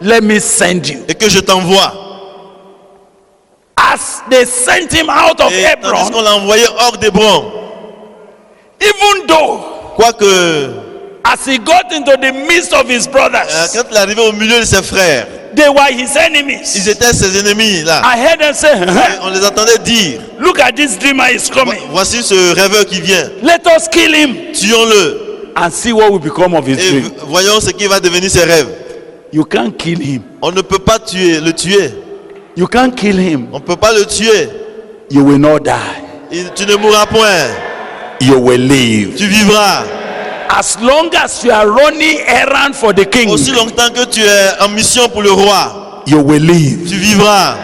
Speaker 2: let me send you.
Speaker 3: et que je t'envoie.
Speaker 2: As they sent him out of
Speaker 3: Et tandis
Speaker 2: Hebron,
Speaker 3: qu'on l'a envoyé hors d'Hébron,
Speaker 2: even though
Speaker 3: quoique
Speaker 2: as he got into the midst of his brothers,
Speaker 3: quand il est arrivé au milieu de ses frères,
Speaker 2: they were his enemies.
Speaker 3: ils étaient ses ennemis là.
Speaker 2: I heard them say,
Speaker 3: Et on les entendait dire,
Speaker 2: look at this dreamer is coming.
Speaker 3: voici ce rêveur qui vient,
Speaker 2: Let us kill him
Speaker 3: tuons-le
Speaker 2: and see what will become of his
Speaker 3: et
Speaker 2: dream.
Speaker 3: voyons ce qui va devenir ses rêves.
Speaker 2: You can't kill him.
Speaker 3: On ne peut pas le tuer.
Speaker 2: You can't kill him.
Speaker 3: On ne peut pas le tuer.
Speaker 2: You will not die.
Speaker 3: Tu ne mourras point.
Speaker 2: You will live.
Speaker 3: Tu vivras.
Speaker 2: As long as you are running errand for the king,
Speaker 3: Aussi longtemps que tu es en mission pour le roi,
Speaker 2: you will live.
Speaker 3: tu vivras.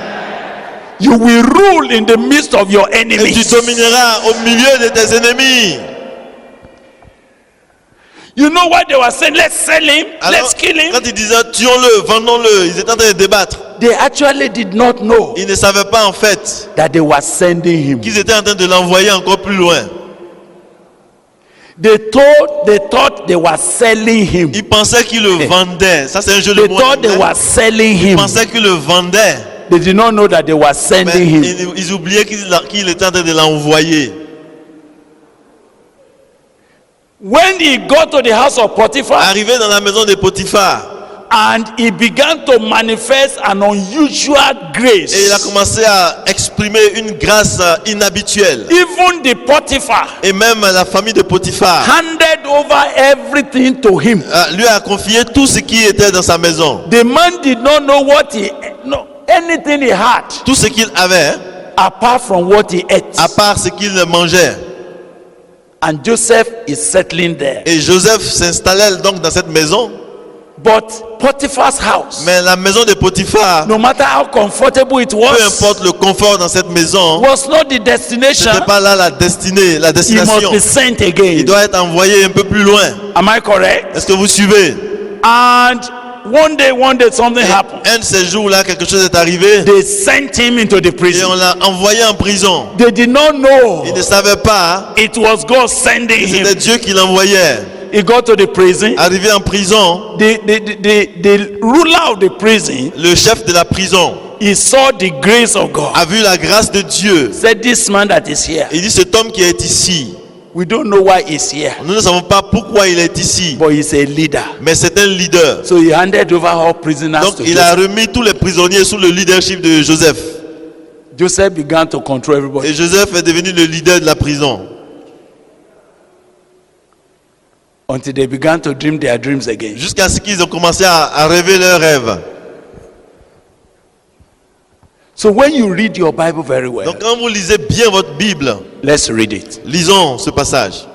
Speaker 2: You will rule in the midst of your
Speaker 3: Et tu
Speaker 2: enemies.
Speaker 3: domineras au milieu de tes ennemis.
Speaker 2: You know what they were saying? Let's sell him.
Speaker 3: Alors,
Speaker 2: Let's kill him.
Speaker 3: quand ils disaient tuons-le, vendons-le, ils étaient en train de débattre.
Speaker 2: They actually did not know
Speaker 3: Ils ne savaient pas en fait
Speaker 2: that they were sending him.
Speaker 3: qu'ils étaient en train de l'envoyer encore plus loin.
Speaker 2: They thought they were selling him.
Speaker 3: Ils pensaient qu'ils le vendaient. Ça, c'est un jeu de
Speaker 2: They
Speaker 3: mots.
Speaker 2: thought they were selling
Speaker 3: Ils
Speaker 2: him.
Speaker 3: pensaient qu'ils le vendaient.
Speaker 2: They did not know that they were
Speaker 3: Mais
Speaker 2: sending him.
Speaker 3: ils oubliaient qu'il était en train de l'envoyer.
Speaker 2: When he got to the house of Potiphar
Speaker 3: Arrivé dans la maison de Potiphar,
Speaker 2: and he began to manifest an unusual
Speaker 3: et il a
Speaker 2: grace,
Speaker 3: commencé à exprimer une grâce inhabituelle.
Speaker 2: even the Potiphar
Speaker 3: Et même la famille de Potiphar
Speaker 2: handed over everything to him.
Speaker 3: lui a confié tout ce qui était dans sa maison.
Speaker 2: The man did not know anything he had
Speaker 3: Tout ce qu'il avait,
Speaker 2: apart from what he ate.
Speaker 3: à part ce qu'il mangeait.
Speaker 2: And Joseph is settling there.
Speaker 3: Et Joseph s'installait donc dans cette maison.
Speaker 2: But Potiphar's house,
Speaker 3: Mais la maison de Potiphar,
Speaker 2: no matter how comfortable it
Speaker 3: peu
Speaker 2: was,
Speaker 3: importe le confort dans cette maison,
Speaker 2: was not the destination.
Speaker 3: c'était pas là la destinée, la
Speaker 2: He must
Speaker 3: destination.
Speaker 2: be sent
Speaker 3: Il
Speaker 2: again.
Speaker 3: doit être envoyé un peu plus loin.
Speaker 2: Am I correct?
Speaker 3: Est-ce que vous suivez?
Speaker 2: And one day something happened.
Speaker 3: Un de ces jours-là, quelque chose est arrivé
Speaker 2: They sent him into the
Speaker 3: et
Speaker 2: prison.
Speaker 3: on l'a envoyé en prison.
Speaker 2: They did not know
Speaker 3: Il ne savait pas
Speaker 2: it was God sending
Speaker 3: que c'était
Speaker 2: him.
Speaker 3: Dieu qui l'envoyait.
Speaker 2: He got to the prison.
Speaker 3: Arrivé en prison,
Speaker 2: The ruler of the prison,
Speaker 3: le chef de la prison
Speaker 2: he saw the grace of God.
Speaker 3: a vu la grâce de Dieu.
Speaker 2: Said, this man that is here,
Speaker 3: Il dit, cet homme qui est ici,
Speaker 2: we don't know why he's here,
Speaker 3: nous ne savons pas pourquoi il est ici,
Speaker 2: but he's a leader.
Speaker 3: mais c'est un leader.
Speaker 2: So he handed over all prisoners
Speaker 3: Donc
Speaker 2: to
Speaker 3: il a
Speaker 2: Joseph.
Speaker 3: remis tous les prisonniers sous le leadership de Joseph.
Speaker 2: Joseph began to control everybody.
Speaker 3: Et Joseph est devenu le leader de la prison.
Speaker 2: Until they began to dream their dreams again.
Speaker 3: Jusqu'à ce qu'ils ont commencé à rêver leurs rêves.
Speaker 2: So when you read your Bible very well,
Speaker 3: Donc quand vous lisez bien votre Bible,
Speaker 2: let's read it.
Speaker 3: lisons ce passage.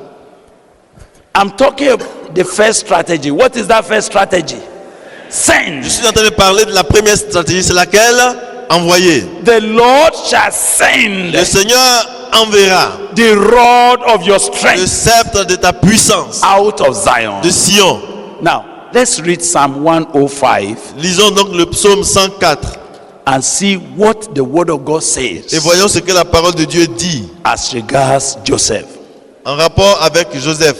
Speaker 2: I'm talking about the first strategy. What is that first strategy? Send.
Speaker 3: Je suis en train de parler de la première stratégie, c'est laquelle? Envoyer.
Speaker 2: The Lord shall send
Speaker 3: Le Seigneur enverra
Speaker 2: the rod of your
Speaker 3: le
Speaker 2: strength
Speaker 3: sceptre de ta puissance
Speaker 2: out of Zion.
Speaker 3: de Sion.
Speaker 2: Now, let's read Psalm 105
Speaker 3: Lisons donc le psaume 104
Speaker 2: and see what the word of God
Speaker 3: et
Speaker 2: says
Speaker 3: voyons ce que la parole de Dieu dit
Speaker 2: as regards Joseph.
Speaker 3: en rapport avec Joseph.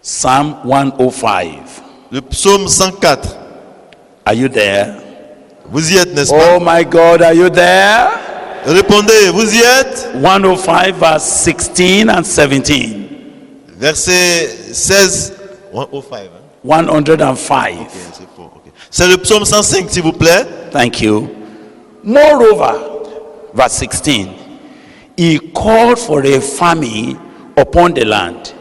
Speaker 2: Psalm 105.
Speaker 3: Le psaume 104.
Speaker 2: Are you there?
Speaker 3: Vous y êtes, n'est-ce pas?
Speaker 2: Oh my God, are you there?
Speaker 3: Répondez, vous y êtes?
Speaker 2: 105 verse 16 and 17.
Speaker 3: Verset 16. 105. Hein?
Speaker 2: 105.
Speaker 3: Ok, c'est faux, ok. C'est le psaume 105, s'il vous plaît.
Speaker 2: Thank you. Moreover, verse 16, he called for a famine upon the land.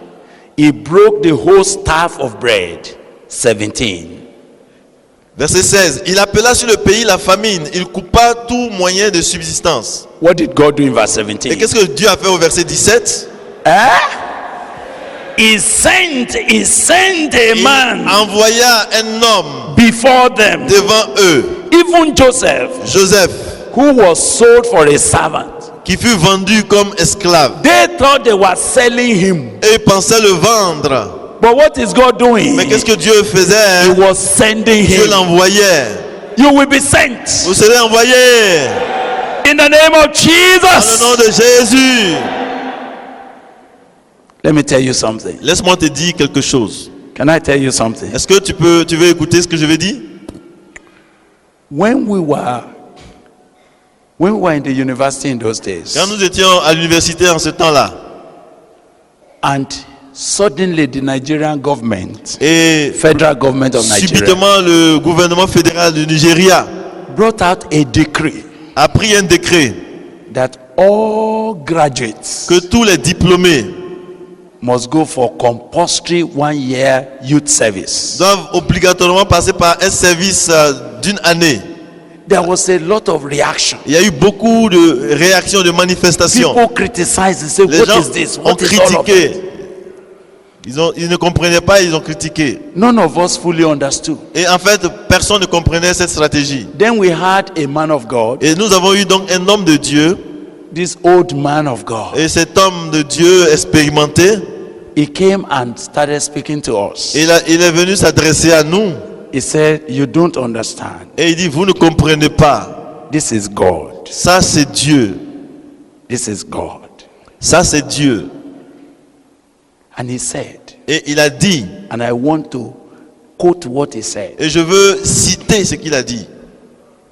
Speaker 2: He broke the whole staff of bread. 17.
Speaker 3: Verset 16. Il appela sur le pays la famine. Il coupa tout moyen de subsistance.
Speaker 2: What did God do in verse
Speaker 3: Et
Speaker 2: 17?
Speaker 3: qu'est-ce que Dieu a fait au verset 17?
Speaker 2: He sent a
Speaker 3: Il
Speaker 2: man
Speaker 3: envoya un homme
Speaker 2: before them,
Speaker 3: devant eux,
Speaker 2: even Joseph,
Speaker 3: Joseph,
Speaker 2: who was sold for a servant.
Speaker 3: qui fut vendu comme esclave.
Speaker 2: They thought they were selling him.
Speaker 3: Et ils pensaient le vendre.
Speaker 2: But what is God doing?
Speaker 3: Mais qu'est-ce que Dieu faisait?
Speaker 2: He was sending
Speaker 3: Dieu
Speaker 2: him.
Speaker 3: l'envoyait.
Speaker 2: You will be sent
Speaker 3: Vous serez envoyés.
Speaker 2: in the name of
Speaker 3: Dans le
Speaker 2: Jesus.
Speaker 3: nom de Jésus.
Speaker 2: Let me tell you something.
Speaker 3: Laisse-moi te dire quelque chose.
Speaker 2: Can I tell you something?
Speaker 3: Est-ce que tu veux écouter ce que je vais dire?
Speaker 2: When we were in the university in those days,
Speaker 3: Quand nous étions à l'université en ce temps-là,
Speaker 2: and suddenly the Nigerian government,
Speaker 3: et
Speaker 2: federal government of Nigeria,
Speaker 3: subitement le gouvernement fédéral du Nigeria
Speaker 2: brought out a decree
Speaker 3: a pris un décret
Speaker 2: that all graduates
Speaker 3: que tous les diplômés
Speaker 2: must go for compulsory 1-year youth service.
Speaker 3: doivent obligatoirement passer par un service d'une année.
Speaker 2: There was a lot of reaction.
Speaker 3: Il y a eu beaucoup de réactions, de manifestations.
Speaker 2: People criticized and said,
Speaker 3: Les
Speaker 2: what
Speaker 3: gens
Speaker 2: is this?
Speaker 3: ont
Speaker 2: What is all of
Speaker 3: critiqué.
Speaker 2: it?
Speaker 3: Ils ne comprenaient pas, ils ont critiqué.
Speaker 2: None of us fully understood.
Speaker 3: Et en fait, personne ne comprenait cette stratégie.
Speaker 2: Then we had a man of God,
Speaker 3: Et nous avons eu donc un homme de Dieu.
Speaker 2: this old man of God.
Speaker 3: Et cet homme de Dieu expérimenté,
Speaker 2: He came and started speaking to us.
Speaker 3: il est venu s'adresser à nous.
Speaker 2: He said, you don't understand.
Speaker 3: Et il dit, vous ne comprenez pas.
Speaker 2: This is God.
Speaker 3: Ça, c'est Dieu.
Speaker 2: This is God.
Speaker 3: Ça, c'est Dieu.
Speaker 2: And he said,
Speaker 3: Et il a dit,
Speaker 2: and I want to quote what he said,
Speaker 3: et je veux citer ce qu'il a dit.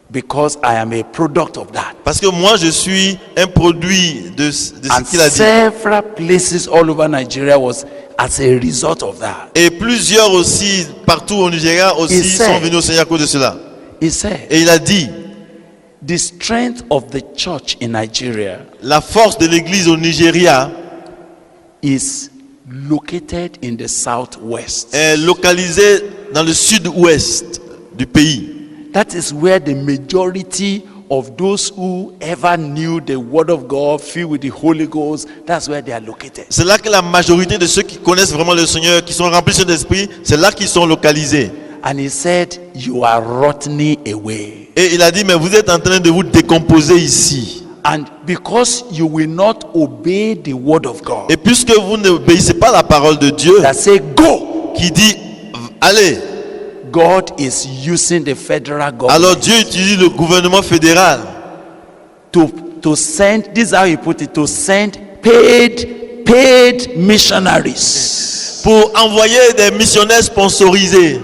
Speaker 2: because I am a product of that.
Speaker 3: Parce que moi, je suis un produit de ce
Speaker 2: And
Speaker 3: qu'il a dit.
Speaker 2: several places all over Nigeria was as a result of that.
Speaker 3: Et plusieurs aussi, partout au Nigeria, aussi
Speaker 2: Il sait.
Speaker 3: sont venus au Seigneur à cause de cela.
Speaker 2: He said,
Speaker 3: Et il a dit,
Speaker 2: the strength of the church in Nigeria
Speaker 3: la force de l'église au Nigeria
Speaker 2: is located in the southwest.
Speaker 3: est localisée dans le sud-ouest du pays.
Speaker 2: That is where the majority of those who ever knew the word of God filled with the Holy Ghost, that's where they are located.
Speaker 3: C'est là que la majorité de ceux qui connaissent vraiment le Seigneur, qui sont remplis de l'Esprit, c'est là qu'ils sont localisés.
Speaker 2: And he said, you are rotting away.
Speaker 3: Et il a dit, mais vous êtes en train de vous décomposer ici.
Speaker 2: And because you will not obey the word of God,
Speaker 3: Et puisque vous n'obéissez pas à la parole de Dieu,
Speaker 2: that say go,
Speaker 3: qui dit, allez,
Speaker 2: God is using the federal government
Speaker 3: alors Dieu utilise le gouvernement fédéral
Speaker 2: to send, this is how he put it, to send paid missionaries
Speaker 3: pour envoyer des missionnaires sponsorisés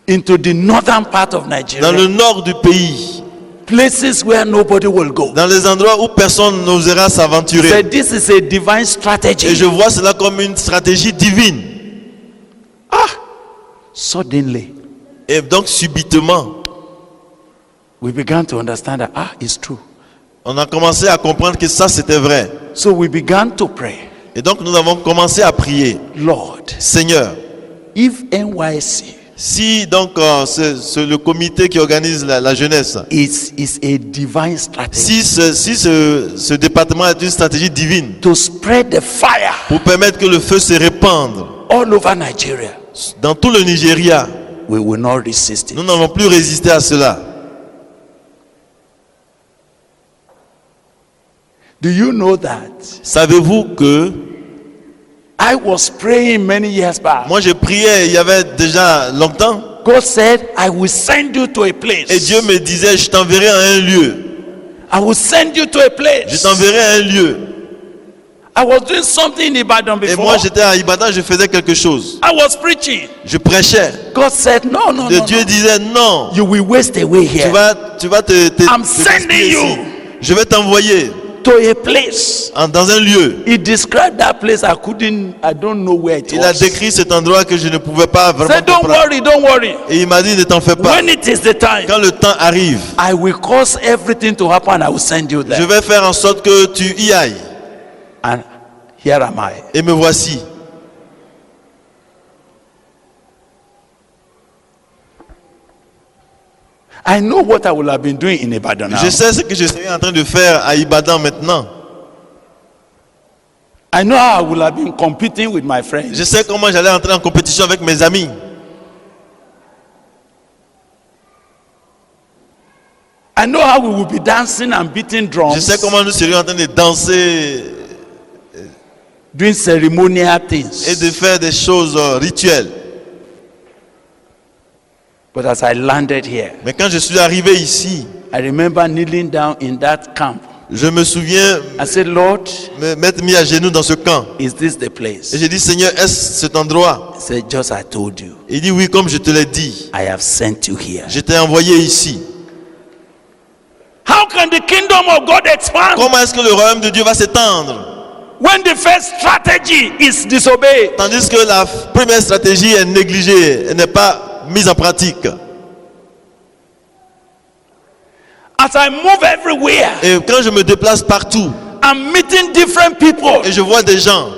Speaker 2: into the northern part of
Speaker 3: dans
Speaker 2: Nigeria,
Speaker 3: le nord du pays,
Speaker 2: places where nobody will go.
Speaker 3: dans les endroits où personne n'osera
Speaker 2: He
Speaker 3: s'aventurer.
Speaker 2: said, this is a divine
Speaker 3: Et
Speaker 2: strategy.
Speaker 3: je vois cela comme une stratégie divine.
Speaker 2: Suddenly,
Speaker 3: Et donc subitement,
Speaker 2: we began to understand that, it's true.
Speaker 3: on a commencé à comprendre que ça c'était vrai.
Speaker 2: So we began to pray,
Speaker 3: Et donc nous avons commencé à prier.
Speaker 2: Lord,
Speaker 3: Seigneur,
Speaker 2: if NYC
Speaker 3: si donc le comité qui organise la jeunesse,
Speaker 2: is a divine strategy
Speaker 3: si ce département est une stratégie divine
Speaker 2: to spread the fire
Speaker 3: pour permettre que le feu se répande
Speaker 2: all over Nigeria,
Speaker 3: dans tout le Nigeria,
Speaker 2: we will not resist it.
Speaker 3: nous n'allons plus résister à cela.
Speaker 2: Do you know that
Speaker 3: Savez-vous que
Speaker 2: I was praying many years back?
Speaker 3: moi je priais il y avait déjà longtemps
Speaker 2: God said, I will send you to a place.
Speaker 3: et Dieu me disait je t'enverrai à un lieu.
Speaker 2: I will send you to a
Speaker 3: Je
Speaker 2: place.
Speaker 3: t'enverrai à un lieu.
Speaker 2: I was doing something in Ibadan
Speaker 3: Et
Speaker 2: before.
Speaker 3: moi j'étais à Ibadan, je faisais quelque chose.
Speaker 2: I was preaching.
Speaker 3: Je prêchais.
Speaker 2: God said, no, no,
Speaker 3: Et
Speaker 2: no,
Speaker 3: Dieu
Speaker 2: no.
Speaker 3: disait non.
Speaker 2: You will waste away
Speaker 3: Tu
Speaker 2: here.
Speaker 3: vas te
Speaker 2: I'm
Speaker 3: gaspiller
Speaker 2: sending
Speaker 3: ici.
Speaker 2: you.
Speaker 3: Je vais t'envoyer.
Speaker 2: to a place.
Speaker 3: dans un lieu.
Speaker 2: He described that place. I don't know where it
Speaker 3: Il a
Speaker 2: was.
Speaker 3: décrit cet endroit que je ne pouvais pas vraiment
Speaker 2: Said, don't
Speaker 3: comprendre.
Speaker 2: worry, don't worry.
Speaker 3: Et il m'a dit, ne t'en fais pas.
Speaker 2: When it is the time,
Speaker 3: Quand le temps arrive,
Speaker 2: I will cause everything to happen. I will send you
Speaker 3: je
Speaker 2: there.
Speaker 3: vais faire en sorte que tu y ailles.
Speaker 2: And here am I.
Speaker 3: Et me voici.
Speaker 2: I know what I will have been doing in Ibadan now.
Speaker 3: Je sais ce que je serai en train de faire à Ibadan maintenant.
Speaker 2: I know how I will have been competing with my friends.
Speaker 3: Je sais comment j'allais entrer en compétition avec mes amis.
Speaker 2: I know how we will be dancing and beating drums,
Speaker 3: Je sais comment nous serions en train de danser
Speaker 2: doing ceremonial
Speaker 3: et
Speaker 2: things.
Speaker 3: de faire des choses rituelles.
Speaker 2: But as I landed here,
Speaker 3: Mais quand je suis arrivé ici,
Speaker 2: I remember kneeling down in that camp.
Speaker 3: je me souviens
Speaker 2: I said, Lord,
Speaker 3: m'être mis à genoux dans ce camp.
Speaker 2: is this the
Speaker 3: Et
Speaker 2: place?
Speaker 3: j'ai dit, Seigneur, est-ce cet endroit?
Speaker 2: He said, just I told you,
Speaker 3: Il dit, oui, comme je te l'ai dit.
Speaker 2: I have sent you here.
Speaker 3: Je t'ai envoyé ici.
Speaker 2: How can the kingdom of God expand
Speaker 3: Comment est-ce que le royaume de Dieu va s'étendre?
Speaker 2: when the first strategy is disobeyed?
Speaker 3: Tandis que la première stratégie est négligée, elle n'est pas mise en pratique.
Speaker 2: As I move everywhere,
Speaker 3: Et quand je me déplace partout
Speaker 2: I'm meeting different people.
Speaker 3: et je vois des gens,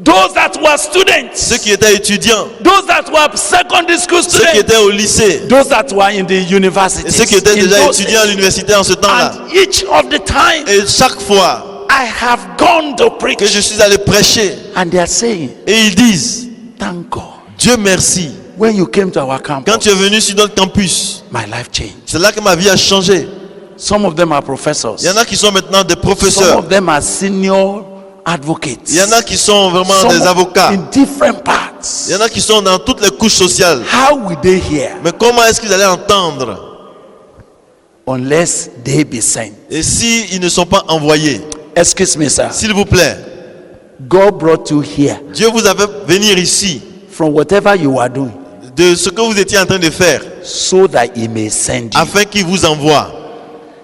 Speaker 2: Those that were students,
Speaker 3: ceux qui étaient étudiants,
Speaker 2: those that were secondary school
Speaker 3: ceux qui
Speaker 2: students,
Speaker 3: étaient au lycée
Speaker 2: those that were in the university,
Speaker 3: et ceux qui étaient déjà étudiants à l'université en ce temps-là.
Speaker 2: and each of the time
Speaker 3: Et chaque fois
Speaker 2: I have gone to preach,
Speaker 3: que je suis allé prêcher,
Speaker 2: and they are saying,
Speaker 3: et ils disent,
Speaker 2: thank God,
Speaker 3: Dieu merci,
Speaker 2: when you came to our
Speaker 3: quand
Speaker 2: campus,
Speaker 3: tu es venu sur notre campus,
Speaker 2: my life changed.
Speaker 3: c'est là que ma vie a changé.
Speaker 2: Some of them are professors.
Speaker 3: Il y en a qui sont maintenant des
Speaker 2: Some
Speaker 3: professeurs.
Speaker 2: of them are senior advocates.
Speaker 3: Il y en a qui sont vraiment
Speaker 2: Some
Speaker 3: des avocats.
Speaker 2: in different parts.
Speaker 3: Il y en a qui sont dans toutes les couches sociales.
Speaker 2: How will they hear
Speaker 3: Mais comment est-ce qu'ils allaient entendre
Speaker 2: unless they be sent?
Speaker 3: et s'ils ne sont pas envoyés?
Speaker 2: Excuse me, sir.
Speaker 3: S'il vous plaît,
Speaker 2: God brought you here
Speaker 3: Dieu vous a fait venir ici
Speaker 2: from whatever you are doing
Speaker 3: de ce que vous étiez en train de faire
Speaker 2: so that He may send you.
Speaker 3: afin qu'il vous envoie.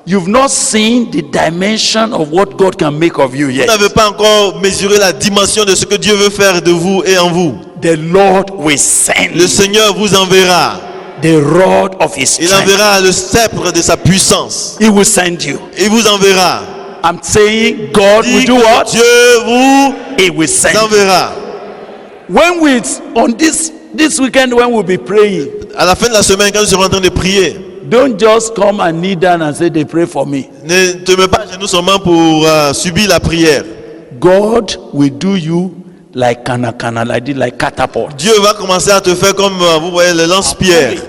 Speaker 2: You've not seen the dimension of what God can make of you
Speaker 3: Vous
Speaker 2: yet.
Speaker 3: n'avez pas encore mesuré la dimension de ce que Dieu veut faire de vous et en vous.
Speaker 2: The Lord will send
Speaker 3: Le Seigneur vous enverra.
Speaker 2: the rod of His
Speaker 3: Il
Speaker 2: strength.
Speaker 3: enverra le sceptre de sa puissance.
Speaker 2: He will send you.
Speaker 3: Il vous enverra.
Speaker 2: I'm saying God will
Speaker 3: Dit
Speaker 2: do
Speaker 3: que
Speaker 2: what?
Speaker 3: Dieu vous
Speaker 2: He will send you.
Speaker 3: enverra.
Speaker 2: When we on this weekend when we'll be praying,
Speaker 3: À la fin de la semaine, quand nous serons en train de prier,
Speaker 2: don't just come and kneel down and say they pray for me.
Speaker 3: ne te mets pas à genoux seulement pour subir la prière.
Speaker 2: God will do you like kana, like catapult.
Speaker 3: Dieu va commencer à te faire comme vous voyez les lance-pierres.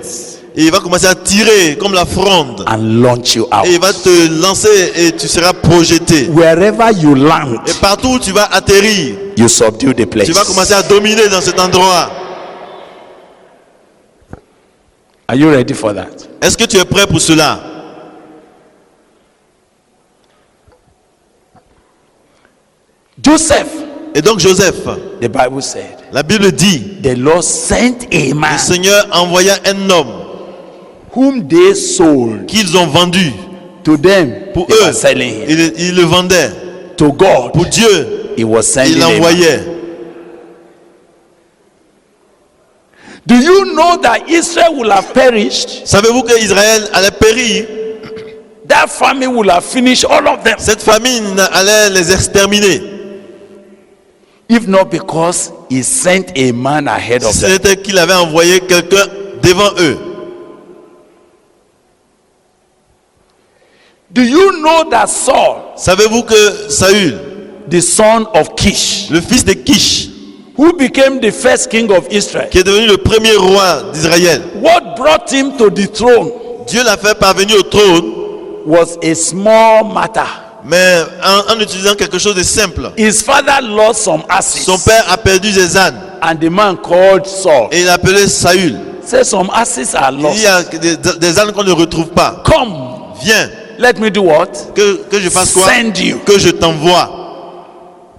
Speaker 3: Et il va commencer à tirer comme la fronde.
Speaker 2: And launch you out.
Speaker 3: Et il va te lancer et tu seras projeté.
Speaker 2: Wherever you land,
Speaker 3: Et partout où tu vas atterrir,
Speaker 2: you subdue the place.
Speaker 3: tu vas commencer à dominer dans cet endroit.
Speaker 2: Are you ready for that?
Speaker 3: Est-ce que tu es prêt pour cela?
Speaker 2: Joseph,
Speaker 3: Et donc Joseph,
Speaker 2: the Bible said,
Speaker 3: la Bible dit,
Speaker 2: the Lord sent a
Speaker 3: le
Speaker 2: man
Speaker 3: Seigneur envoya un homme
Speaker 2: whom they sold
Speaker 3: qu'ils ont vendu
Speaker 2: to them.
Speaker 3: pour
Speaker 2: They
Speaker 3: eux.
Speaker 2: were selling him.
Speaker 3: Ils le vendaient.
Speaker 2: To God,
Speaker 3: Pour Dieu,
Speaker 2: he was sending
Speaker 3: il
Speaker 2: him.
Speaker 3: l'envoyait.
Speaker 2: Do you know that Israel will have perished?
Speaker 3: Savez-vous que Israël allait périr?
Speaker 2: That famine will have finished all of them.
Speaker 3: Cette famine allait les exterminer.
Speaker 2: If not because he sent a man ahead of
Speaker 3: Ce
Speaker 2: them.
Speaker 3: n'était qu'il avait envoyé quelqu'un devant eux.
Speaker 2: Do you know that Saul,
Speaker 3: Savez-vous que Saül,
Speaker 2: the son of Kish,
Speaker 3: le fils de Kish,
Speaker 2: who became the first king of Israel,
Speaker 3: qui est devenu le premier roi d'Israël,
Speaker 2: what brought him to the throne
Speaker 3: Dieu l'a fait parvenir au trône,
Speaker 2: was a small matter.
Speaker 3: mais en utilisant quelque chose de simple.
Speaker 2: His father lost some asses,
Speaker 3: Son père a perdu ses ânes
Speaker 2: and the man called Saul
Speaker 3: et il a appelé Saül.
Speaker 2: said, some asses are
Speaker 3: Il
Speaker 2: lost.
Speaker 3: y a des ânes qu'on ne retrouve pas.
Speaker 2: Come,
Speaker 3: Viens,
Speaker 2: let me do what?
Speaker 3: que je fasse quoi?
Speaker 2: Send you
Speaker 3: Que je t'envoie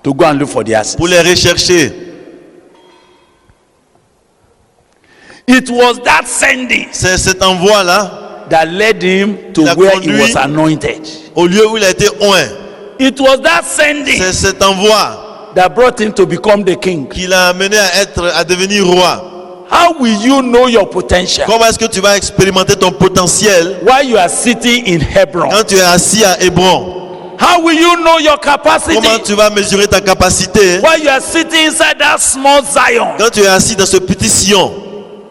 Speaker 2: to go and look for the asses.
Speaker 3: pour les rechercher.
Speaker 2: It was that sending
Speaker 3: C'est cet envoi-là
Speaker 2: that led him to
Speaker 3: Il a
Speaker 2: where he
Speaker 3: conduit
Speaker 2: was anointed.
Speaker 3: au lieu où il a été oint.
Speaker 2: It was that sending
Speaker 3: C'est cet envoi
Speaker 2: that brought him to become the king.
Speaker 3: qui l'a amené à devenir roi.
Speaker 2: How will you know your potential
Speaker 3: Comment est-ce que tu vas expérimenter ton potentiel
Speaker 2: while you are sitting in Hebron?
Speaker 3: quand tu es assis à Hébron?
Speaker 2: How will you know your capacity
Speaker 3: Comment tu vas mesurer ta capacité
Speaker 2: while you are sitting inside that small Zion?
Speaker 3: quand tu es assis dans ce petit sillon?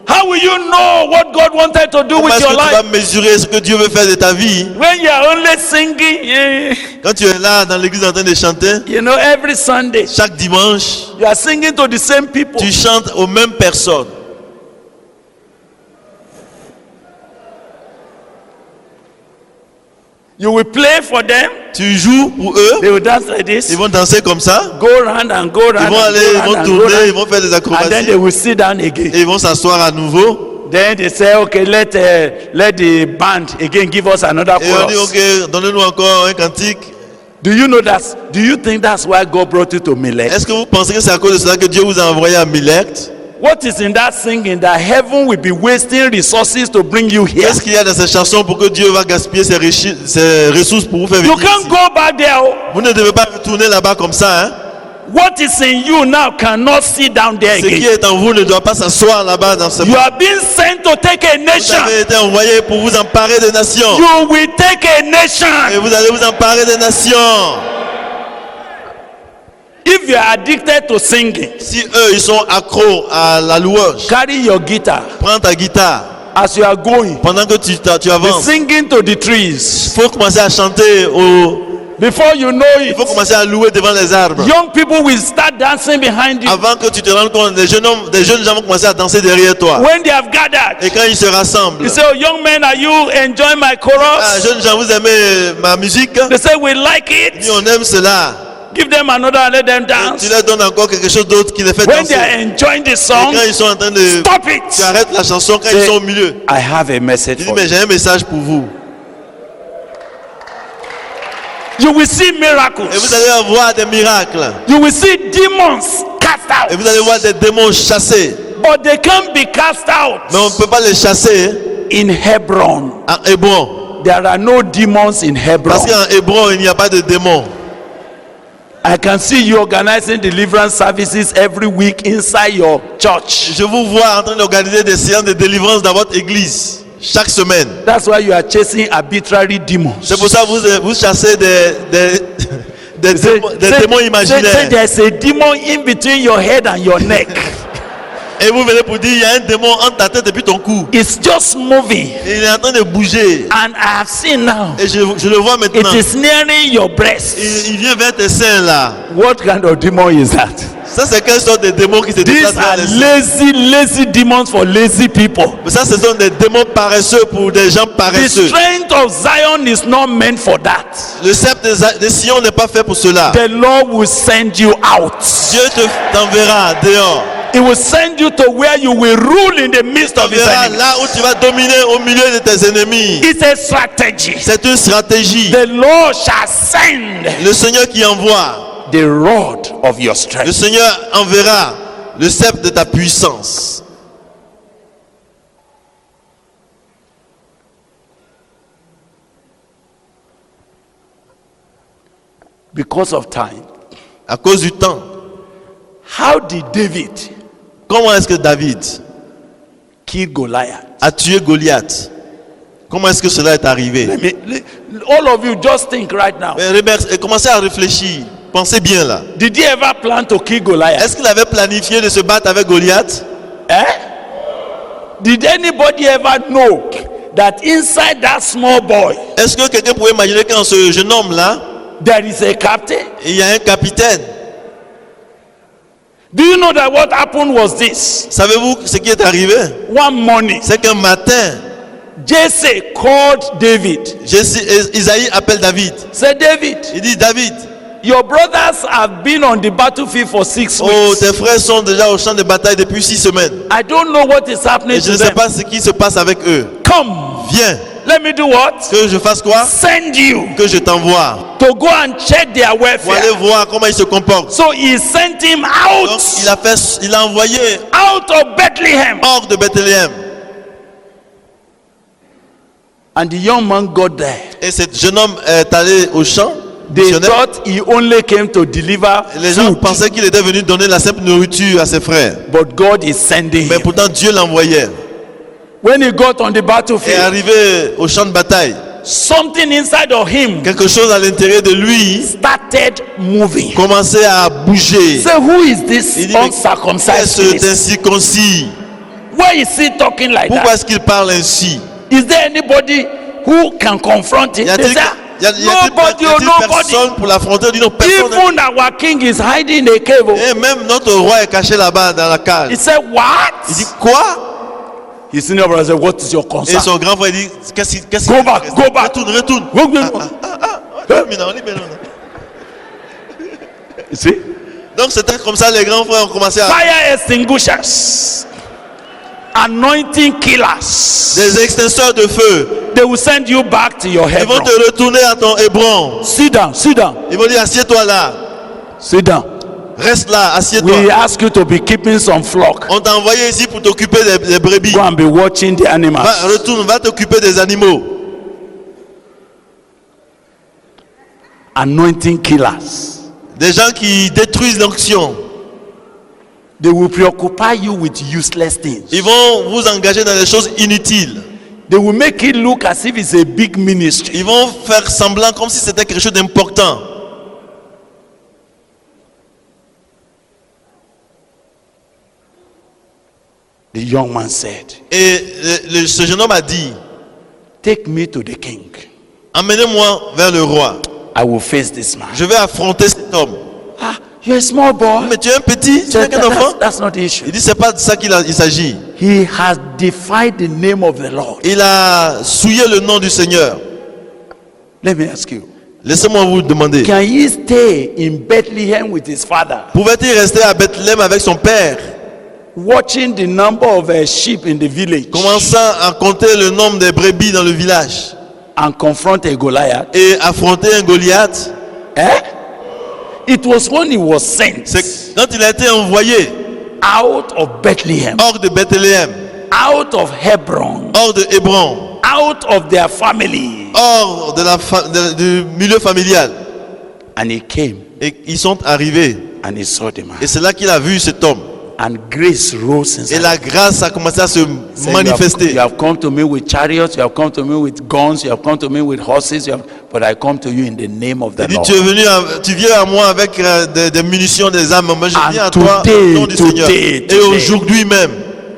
Speaker 2: How will you know what God wanted to do
Speaker 3: Comment
Speaker 2: with
Speaker 3: est-ce que
Speaker 2: your
Speaker 3: tu vas
Speaker 2: life
Speaker 3: mesurer ce que Dieu veut faire de ta vie
Speaker 2: when you are only singing?
Speaker 3: quand tu es là dans l'église en train de chanter?
Speaker 2: You know, every Sunday
Speaker 3: Chaque dimanche,
Speaker 2: you are singing to the same people.
Speaker 3: tu chantes aux mêmes personnes.
Speaker 2: You will play for them.
Speaker 3: Tu joues pour eux,
Speaker 2: They will dance like this.
Speaker 3: ils vont danser comme ça,
Speaker 2: Go round and go round.
Speaker 3: ils vont
Speaker 2: and
Speaker 3: aller,
Speaker 2: go
Speaker 3: ils
Speaker 2: round
Speaker 3: vont
Speaker 2: and go
Speaker 3: tourner,
Speaker 2: round.
Speaker 3: ils vont faire des
Speaker 2: And then
Speaker 3: acrobaties
Speaker 2: they will sit down again.
Speaker 3: et ils vont s'asseoir à nouveau.
Speaker 2: Then they say, okay, let the band again give us another
Speaker 3: Et on dit,
Speaker 2: chorus.
Speaker 3: ok, donnez-nous encore un cantique.
Speaker 2: Do you know that? Do you think that's why God brought you to Millet?
Speaker 3: Est-ce que vous pensez que c'est à cause de cela que Dieu vous a envoyé à Milet?
Speaker 2: What is in that singing that heaven will be wasting resources to bring you here?
Speaker 3: Qu'est-ce qu'il y a dans ces chansons pour que Dieu va gaspiller ses ressources pour vous faire
Speaker 2: You
Speaker 3: venir
Speaker 2: can't
Speaker 3: ici?
Speaker 2: go back there. Oh.
Speaker 3: Vous ne devez pas retourner là-bas comme ça. Hein?
Speaker 2: What is in you now cannot sit down there
Speaker 3: Ce qui
Speaker 2: again.
Speaker 3: est en vous ne doit pas s'asseoir là-bas dans ce
Speaker 2: You are being sent to take a
Speaker 3: Vous
Speaker 2: nation.
Speaker 3: avez été envoyé pour vous emparer des nations.
Speaker 2: You will take a
Speaker 3: Et
Speaker 2: nation.
Speaker 3: vous allez vous emparer des nations.
Speaker 2: If you are addicted to singing,
Speaker 3: Si eux, ils sont accros à la louange,
Speaker 2: carry your guitar
Speaker 3: prends ta guitare.
Speaker 2: as you are going.
Speaker 3: Pendant que tu
Speaker 2: Be
Speaker 3: avances,
Speaker 2: singing to the trees.
Speaker 3: il faut commencer à chanter.
Speaker 2: Before you know
Speaker 3: Il faut
Speaker 2: it,
Speaker 3: commencer à louer devant les arbres.
Speaker 2: young people will start dancing behind you.
Speaker 3: Avant que tu te rendes compte, des jeunes gens vont commencer à danser derrière toi.
Speaker 2: When they have gathered,
Speaker 3: Et quand ils se rassemblent,
Speaker 2: you say, oh, young men, are you enjoying my
Speaker 3: ah,
Speaker 2: chorus?
Speaker 3: jeunes gens, vous aimez ma musique?
Speaker 2: They say, we like
Speaker 3: Dis,
Speaker 2: it.
Speaker 3: on aime cela.
Speaker 2: Give them another and let them dance.
Speaker 3: Tu leur donnes encore quelque chose d'autre qui les fait
Speaker 2: When they
Speaker 3: danser.
Speaker 2: are enjoying the
Speaker 3: Et
Speaker 2: song,
Speaker 3: quand ils sont en train de...
Speaker 2: stop
Speaker 3: Tu
Speaker 2: it.
Speaker 3: arrêtes la chanson quand ils sont au milieu.
Speaker 2: I have a message
Speaker 3: Tu dis,
Speaker 2: for
Speaker 3: mais
Speaker 2: you.
Speaker 3: j'ai un message pour vous.
Speaker 2: You will see
Speaker 3: Et vous
Speaker 2: miracles.
Speaker 3: allez voir des miracles.
Speaker 2: You will see demons cast
Speaker 3: Et
Speaker 2: out.
Speaker 3: vous allez voir des démons chassés.
Speaker 2: But they can't be cast out
Speaker 3: Mais on ne peut pas les chasser
Speaker 2: in Hebron.
Speaker 3: à Hébron.
Speaker 2: There are no demons in Hebron.
Speaker 3: Parce qu'en Hébron, il n'y a pas de démons.
Speaker 2: I can see you organizing deliverance services every week inside your church.
Speaker 3: Je vous vois en train d'organiser des séances de délivrance dans votre église chaque semaine.
Speaker 2: That's why you are chasing arbitrary demons.
Speaker 3: C'est pour ça que vous chassez des démons
Speaker 2: Say
Speaker 3: imaginaires.
Speaker 2: there's a demon in between your head and your neck.
Speaker 3: Et vous venez pour dire il y a un démon entre ta tête et puis ton cou.
Speaker 2: It's just moving.
Speaker 3: Et il est en train de bouger.
Speaker 2: And I have seen now.
Speaker 3: Et je le vois
Speaker 2: It
Speaker 3: maintenant.
Speaker 2: is nearing your breast.
Speaker 3: Il vient vers tes seins là.
Speaker 2: What kind of demon is that?
Speaker 3: Ça c'est quelle sorte de démon qui se déplace
Speaker 2: These
Speaker 3: vers
Speaker 2: are
Speaker 3: les seins?
Speaker 2: lazy demons for lazy people.
Speaker 3: Mais ça ce sont des démons paresseux pour des gens
Speaker 2: The
Speaker 3: paresseux.
Speaker 2: strength of Zion is not meant for that.
Speaker 3: Le sceptre de Sion n'est pas fait pour cela.
Speaker 2: The Lord will send you out.
Speaker 3: Dieu t'enverra dehors.
Speaker 2: He will send you to where you will rule in the midst of his
Speaker 3: T'enverra
Speaker 2: enemies.
Speaker 3: là où tu vas dominer au milieu de tes ennemis.
Speaker 2: It's a strategy.
Speaker 3: C'est une stratégie.
Speaker 2: The Lord shall send
Speaker 3: Le Seigneur qui envoie.
Speaker 2: the rod of your
Speaker 3: Le
Speaker 2: strength.
Speaker 3: Seigneur enverra le sceptre de ta puissance.
Speaker 2: Because of time.
Speaker 3: À cause du temps.
Speaker 2: How did David
Speaker 3: Comment est-ce que David
Speaker 2: kill Goliath?
Speaker 3: a tué Goliath? Comment est-ce que cela est arrivé?
Speaker 2: All of you just think right now.
Speaker 3: Mais commencez à réfléchir. Pensez bien là.
Speaker 2: Did he ever plan to kill Goliath?
Speaker 3: Est-ce qu'il avait planifié de se battre avec Goliath?
Speaker 2: Eh? Did anybody ever know that inside that small boy
Speaker 3: Est-ce que quelqu'un pouvait imaginer qu'en ce jeune homme là,
Speaker 2: there is a captain?
Speaker 3: il y a un capitaine?
Speaker 2: Do you know that what happened was this?
Speaker 3: Savez-vous ce qui est arrivé?
Speaker 2: One morning,
Speaker 3: C'est qu'un matin,
Speaker 2: Jesse called David.
Speaker 3: Isaïe appelle David.
Speaker 2: Said, David,
Speaker 3: Il dit, David,
Speaker 2: your brothers have been on the battlefield for 6
Speaker 3: oh,
Speaker 2: weeks.
Speaker 3: tes frères sont déjà au champ de bataille depuis 6 semaines.
Speaker 2: I don't know what is happening
Speaker 3: Et je
Speaker 2: to
Speaker 3: ne sais
Speaker 2: them.
Speaker 3: pas ce qui se passe avec eux.
Speaker 2: Come,
Speaker 3: Viens,
Speaker 2: let me do what?
Speaker 3: que je fasse quoi?
Speaker 2: Send you
Speaker 3: Que je t'envoie
Speaker 2: to go and check their
Speaker 3: pour aller
Speaker 2: welfare.
Speaker 3: voir comment ils se comportent.
Speaker 2: So he sent him
Speaker 3: Donc,
Speaker 2: out,
Speaker 3: il a envoyé
Speaker 2: out of Bethlehem.
Speaker 3: hors de Bethléem.
Speaker 2: And the young man got there.
Speaker 3: Et ce jeune homme est allé au champ.
Speaker 2: They
Speaker 3: missionnaire.
Speaker 2: thought he only came to deliver
Speaker 3: Les gens
Speaker 2: food,
Speaker 3: pensaient qu'il était venu donner la simple nourriture à ses frères.
Speaker 2: but God is sending
Speaker 3: Mais
Speaker 2: him.
Speaker 3: pourtant Dieu l'envoyait.
Speaker 2: When he got on the
Speaker 3: Et
Speaker 2: battlefield,
Speaker 3: arrivé au champ de bataille,
Speaker 2: something inside of him
Speaker 3: quelque chose à l'intérieur de lui
Speaker 2: started moving.
Speaker 3: commençait à bouger.
Speaker 2: Say, who is this
Speaker 3: Il dit, mais
Speaker 2: uncircumcised
Speaker 3: qu'est-ce
Speaker 2: Philistine?
Speaker 3: incirconcis?
Speaker 2: Why is he talking like
Speaker 3: Pourquoi
Speaker 2: that?
Speaker 3: est-ce qu'il parle ainsi?
Speaker 2: Is there anybody who can confront him?
Speaker 3: Y
Speaker 2: They
Speaker 3: a-t-il
Speaker 2: say, nobody, oh, nobody.
Speaker 3: personne pour l'affronter? Il dit non, personne.
Speaker 2: Even our king is hiding in a cave. Oh.
Speaker 3: Et même notre roi est caché là-bas dans la cage.
Speaker 2: He said,
Speaker 3: Il
Speaker 2: what?
Speaker 3: dit quoi?
Speaker 2: His senior brother said, what is your
Speaker 3: Et
Speaker 2: concern?
Speaker 3: son grand frère dit qu'est-ce
Speaker 2: Go back, go back.
Speaker 3: Retourne.
Speaker 2: Go, go, go. You see?
Speaker 3: Donc c'était comme ça, les grands frères ont commencé à...
Speaker 2: Fire extinguishers, anointing killers.
Speaker 3: Des extincteurs de feu.
Speaker 2: They will send you back to your
Speaker 3: Ils vont
Speaker 2: Hebron.
Speaker 3: te retourner à ton Hébron.
Speaker 2: Sit down, sit down,
Speaker 3: Ils vont dire assieds-toi là.
Speaker 2: sit down.
Speaker 3: Reste là, assieds-toi.
Speaker 2: We ask you to be keeping some flock.
Speaker 3: On t'a envoyé ici pour t'occuper des brebis.
Speaker 2: Go and be watching the animals.
Speaker 3: Retourne, va t'occuper des animaux.
Speaker 2: Anointing killers.
Speaker 3: Des gens qui détruisent l'onction.
Speaker 2: They will preoccupy you with useless things.
Speaker 3: Ils vont vous engager dans des choses inutiles.
Speaker 2: They will make it look as if it's a big ministry.
Speaker 3: Ils vont faire semblant comme si c'était quelque chose d'important.
Speaker 2: The young man said,
Speaker 3: Et ce jeune homme a dit,
Speaker 2: take me to the king.
Speaker 3: emmenez-moi vers le roi.
Speaker 2: I will face this man.
Speaker 3: Je vais affronter cet homme.
Speaker 2: Ah, you're a small boy.
Speaker 3: Mais tu es un petit, tu n'es qu'un enfant.
Speaker 2: That's not the issue.
Speaker 3: Il dit, c'est pas de ça il s'agit.
Speaker 2: He has defied the name of the Lord.
Speaker 3: Il a souillé le nom du Seigneur.
Speaker 2: Let me ask you.
Speaker 3: Laissez-moi vous demander,
Speaker 2: Can he stay in Bethlehem with his father,
Speaker 3: pouvait-il rester à Bethléem avec son père,
Speaker 2: watching the number of sheep in the village,
Speaker 3: commençant à compter le nombre des brebis dans le village
Speaker 2: and confront a Goliath?
Speaker 3: et affronter un Goliath?
Speaker 2: Eh? It was when he was sent
Speaker 3: C'est quand il a été envoyé
Speaker 2: out of Bethlehem,
Speaker 3: hors de Bethléem,
Speaker 2: out of Hebron,
Speaker 3: hors de Hébron,
Speaker 2: out of their family,
Speaker 3: hors du milieu familial.
Speaker 2: and he came
Speaker 3: Et ils sont arrivés.
Speaker 2: and he saw the man,
Speaker 3: Et c'est là qu'il a vu cet homme.
Speaker 2: and grace rose
Speaker 3: Et
Speaker 2: inside.
Speaker 3: la grâce a commencé à se
Speaker 2: Saying,
Speaker 3: manifester.
Speaker 2: you have come to me with chariots, you have come to me with guns, you have come to me with horses, but I come to you in the name of the
Speaker 3: Il dit,
Speaker 2: Lord.
Speaker 3: tu viens à moi avec des munitions, des armes. Moi, je
Speaker 2: And
Speaker 3: viens à toi
Speaker 2: today,
Speaker 3: au nom du Seigneur.
Speaker 2: today.
Speaker 3: Et aujourd'hui même,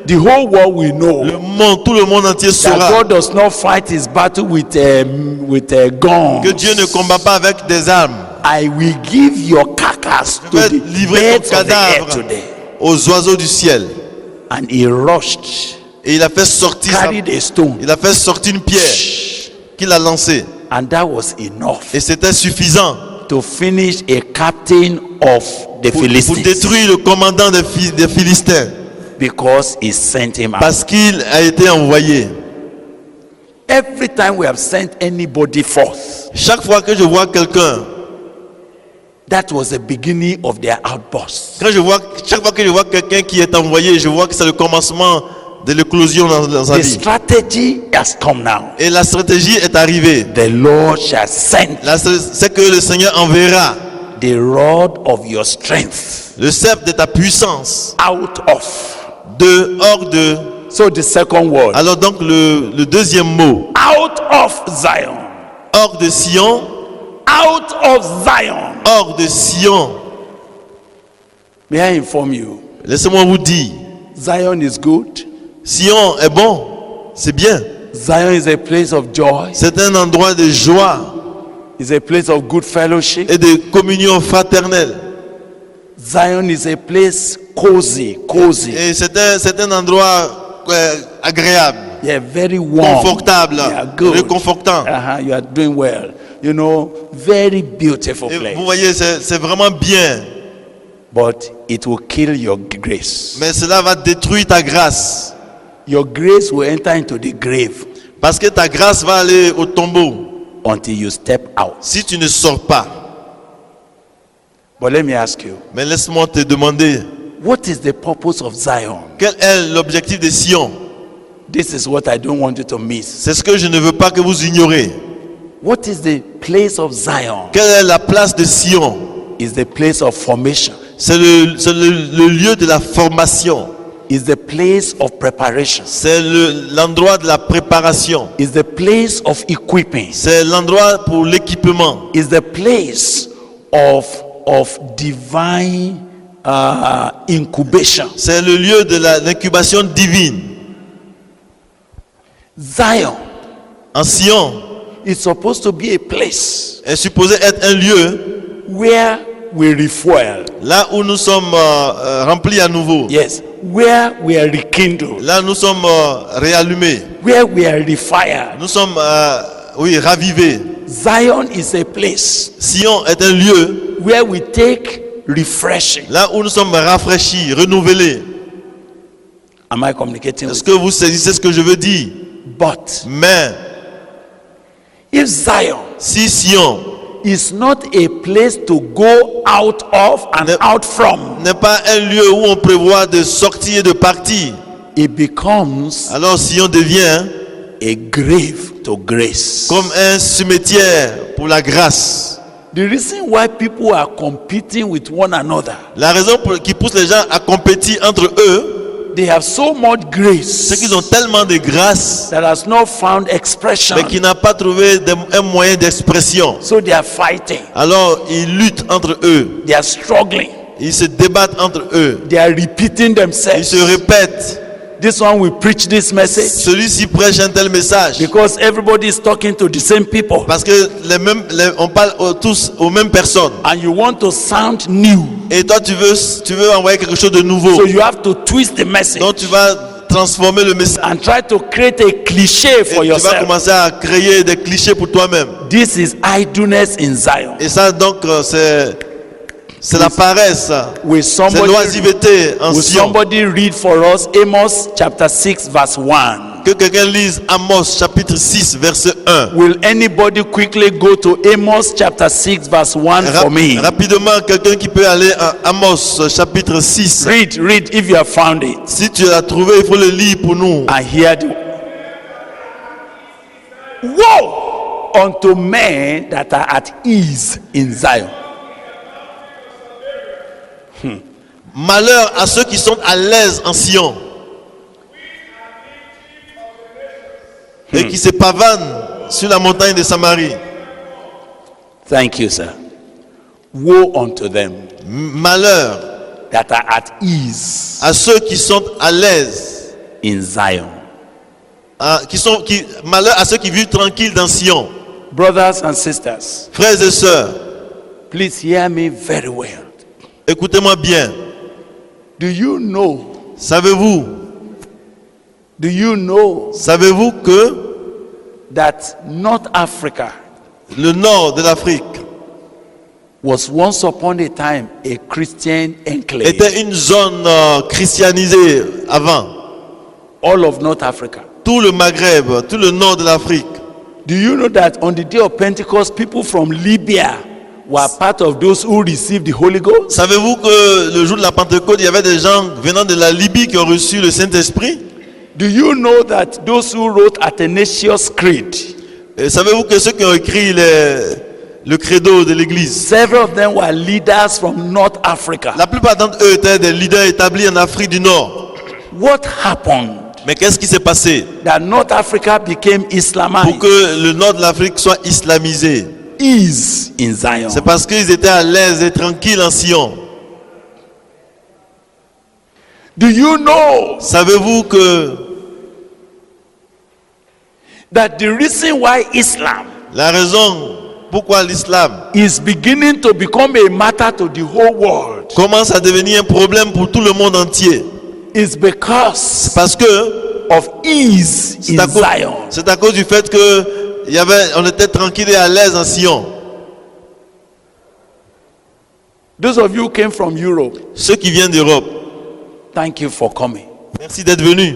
Speaker 2: The whole world will know
Speaker 3: tout le monde entier
Speaker 2: that
Speaker 3: saura
Speaker 2: God does not fight his battle with guns.
Speaker 3: que Dieu ne combat pas avec des armes.
Speaker 2: I will give your carcass
Speaker 3: Je vais
Speaker 2: to the
Speaker 3: livrer
Speaker 2: birds
Speaker 3: ton
Speaker 2: of the air
Speaker 3: cadavre
Speaker 2: today.
Speaker 3: aux oiseaux du ciel.
Speaker 2: And he rushed,
Speaker 3: Et il a fait sortir
Speaker 2: carried a stone,
Speaker 3: il a fait sortir une pierre qu'il a lancée.
Speaker 2: and that was enough
Speaker 3: Et c'était suffisant
Speaker 2: to finish a captain of the
Speaker 3: pour
Speaker 2: Philistines,
Speaker 3: détruire le commandant des Philistins.
Speaker 2: because he sent him out.
Speaker 3: Parce qu'il a été envoyé.
Speaker 2: Every time we have sent anybody forth,
Speaker 3: Chaque fois que je vois quelqu'un,
Speaker 2: that was the beginning of their outburst.
Speaker 3: chaque fois que je vois quelqu'un qui est envoyé, je vois que c'est le commencement de l'éclosion dans sa
Speaker 2: The
Speaker 3: vie.
Speaker 2: strategy has come now.
Speaker 3: Et la stratégie est arrivée.
Speaker 2: The Lord shall send
Speaker 3: C'est que le Seigneur enverra
Speaker 2: the rod of your strength
Speaker 3: le sceptre de ta puissance
Speaker 2: out of.
Speaker 3: hors de.
Speaker 2: So the second word,
Speaker 3: Alors donc le deuxième mot,
Speaker 2: out of Zion,
Speaker 3: hors de Sion,
Speaker 2: out of Zion.
Speaker 3: hors de Sion.
Speaker 2: May I inform you,
Speaker 3: Laissez-moi vous dire,
Speaker 2: Zion is good.
Speaker 3: Sion est bon, c'est bien.
Speaker 2: Zion is a place of joy.
Speaker 3: C'est un endroit de joie
Speaker 2: It's a place of good fellowship.
Speaker 3: et de communion fraternelle.
Speaker 2: Zion is a place cozy.
Speaker 3: Et c'est un endroit agréable,
Speaker 2: Yeah, very warm.
Speaker 3: confortable,
Speaker 2: Yeah, good.
Speaker 3: réconfortant.
Speaker 2: You are doing well. You know, very beautiful
Speaker 3: Et
Speaker 2: place.
Speaker 3: vous voyez, c'est vraiment bien.
Speaker 2: But it will kill your grace.
Speaker 3: Mais cela va détruire ta grâce.
Speaker 2: Your grace will enter into the grave
Speaker 3: Parce que ta grâce va aller au tombeau
Speaker 2: until you step out.
Speaker 3: si tu ne sors pas.
Speaker 2: But let me ask you,
Speaker 3: Mais laisse-moi te demander,
Speaker 2: what is the purpose of Zion?
Speaker 3: quel est l'objectif de Sion?
Speaker 2: This is what I don't want you to miss.
Speaker 3: C'est ce que je ne veux pas que vous ignorez.
Speaker 2: What is the place of Zion?
Speaker 3: Quelle est la place de Sion?
Speaker 2: Is the place of formation.
Speaker 3: C'est le lieu de la formation.
Speaker 2: Is the place of preparation.
Speaker 3: C'est l'endroit de la préparation.
Speaker 2: Is the place of equipping.
Speaker 3: C'est l'endroit pour l'équipement.
Speaker 2: Is the place of divine incubation.
Speaker 3: C'est le lieu de l'incubation divine.
Speaker 2: Zion
Speaker 3: En Sion
Speaker 2: is supposed to be a place
Speaker 3: est supposé être un lieu
Speaker 2: where we refuel.
Speaker 3: là où nous sommes remplis à nouveau.
Speaker 2: Yes, where we are rekindled.
Speaker 3: Là nous sommes réallumés.
Speaker 2: Where we are refired.
Speaker 3: Nous sommes ravivés.
Speaker 2: Zion is a place
Speaker 3: Sion est un lieu
Speaker 2: where we take refreshing.
Speaker 3: là où nous sommes rafraîchis, renouvelés.
Speaker 2: Am I communicating
Speaker 3: Est-ce
Speaker 2: with
Speaker 3: que vous saisissez ce que je veux dire?
Speaker 2: you? But
Speaker 3: Mais
Speaker 2: if Zion
Speaker 3: si Sion
Speaker 2: is not a place to go out of and
Speaker 3: Ne-
Speaker 2: out from,
Speaker 3: n'est pas un lieu où on prévoit de sortir et de partir,
Speaker 2: it becomes
Speaker 3: alors Sion devient
Speaker 2: a grave to grace.
Speaker 3: comme un cimetière pour la grâce.
Speaker 2: The reason why people are competing with one another,
Speaker 3: La raison qui pousse les gens à compétir entre eux,
Speaker 2: they have so much grace
Speaker 3: c'est qu'ils ont tellement de grâce,
Speaker 2: that has not found expression.
Speaker 3: mais qui n'ont pas trouvé un moyen d'expression.
Speaker 2: So they are fighting,
Speaker 3: Alors ils luttent entre eux,
Speaker 2: they are struggling,
Speaker 3: ils se débattent entre eux,
Speaker 2: they are repeating
Speaker 3: ils
Speaker 2: themselves.
Speaker 3: se répètent.
Speaker 2: This one will preach this message
Speaker 3: Celui-ci prêche un tel message.
Speaker 2: because everybody is talking to the same people,
Speaker 3: Parce que on parle tous aux mêmes personnes.
Speaker 2: and you want to sound new,
Speaker 3: Et toi, tu veux envoyer quelque chose de nouveau.
Speaker 2: so you have to twist the message
Speaker 3: Donc, tu vas transformer le message.
Speaker 2: and try to create a cliche
Speaker 3: Et
Speaker 2: for
Speaker 3: tu vas
Speaker 2: yourself.
Speaker 3: commencer à créer des clichés pour toi-même.
Speaker 2: This is idleness in Zion.
Speaker 3: Et ça, donc, c'est la paresse.
Speaker 2: Will
Speaker 3: C'est
Speaker 2: somebody,
Speaker 3: l'oisiveté en
Speaker 2: will
Speaker 3: Sion.
Speaker 2: somebody read for us Amos chapter 6 verse 1?
Speaker 3: Que quelqu'un lise Amos chapitre 6 verset 1.
Speaker 2: Will anybody quickly go to Amos chapter 6 verse 1 for me?
Speaker 3: Rapidement, quelqu'un qui peut aller à Amos chapitre 6.
Speaker 2: Read if you have found it.
Speaker 3: Si tu l'as trouvé, il faut le lire pour nous.
Speaker 2: And hear the woe unto men that are at ease in Zion.
Speaker 3: Malheur à ceux qui sont à l'aise en Sion et qui se pavanent sur la montagne de Samarie.
Speaker 2: Thank you, sir. Woe unto them
Speaker 3: Malheur
Speaker 2: that are at ease
Speaker 3: à ceux qui sont à l'aise,
Speaker 2: in Zion.
Speaker 3: malheur à ceux qui vivent tranquilles dans Sion.
Speaker 2: Brothers and sisters,
Speaker 3: Frères et sœurs,
Speaker 2: please hear me very well.
Speaker 3: écoutez-moi bien.
Speaker 2: Do you know
Speaker 3: Savez-vous que
Speaker 2: that North Africa
Speaker 3: le nord de l'Afrique
Speaker 2: was once upon a time a Christian enclave?
Speaker 3: était une zone christianisée avant?
Speaker 2: All of North Africa.
Speaker 3: Tout le Maghreb, tout le nord de l'Afrique.
Speaker 2: Do you know that on the day of Pentecost, people from Libya were part of those who received the Holy Ghost?
Speaker 3: Savez-vous que le jour de la Pentecôte, il y avait des gens venant de la Libye qui ont reçu le Saint-Esprit?
Speaker 2: Do you know that those who wrote Athanasius' Creed,
Speaker 3: Et savez-vous que ceux qui ont écrit le credo de l'Église,
Speaker 2: several of them were leaders from North Africa?
Speaker 3: la plupart d'entre eux étaient des leaders établis en Afrique du Nord.
Speaker 2: What happened
Speaker 3: Mais qu'est-ce qui s'est passé
Speaker 2: that North Africa became
Speaker 3: pour
Speaker 2: Islamized?
Speaker 3: que le nord de l'Afrique soit islamisé?
Speaker 2: Ease in Zion.
Speaker 3: C'est parce qu'ils étaient à l'aise et tranquilles en Sion.
Speaker 2: Do you know
Speaker 3: Savez-vous que
Speaker 2: that the reason why Islam
Speaker 3: la raison pourquoi l'islam
Speaker 2: is beginning to become a matter to the whole world
Speaker 3: commence à devenir un problème pour tout le monde entier?
Speaker 2: is because
Speaker 3: Parce que
Speaker 2: of ease in Zion?
Speaker 3: c'est à cause du fait que on était tranquille et à l'aise en Sion.
Speaker 2: Those of you who came from Europe,
Speaker 3: Ceux qui viennent d'Europe,
Speaker 2: thank you for coming.
Speaker 3: merci d'être venus.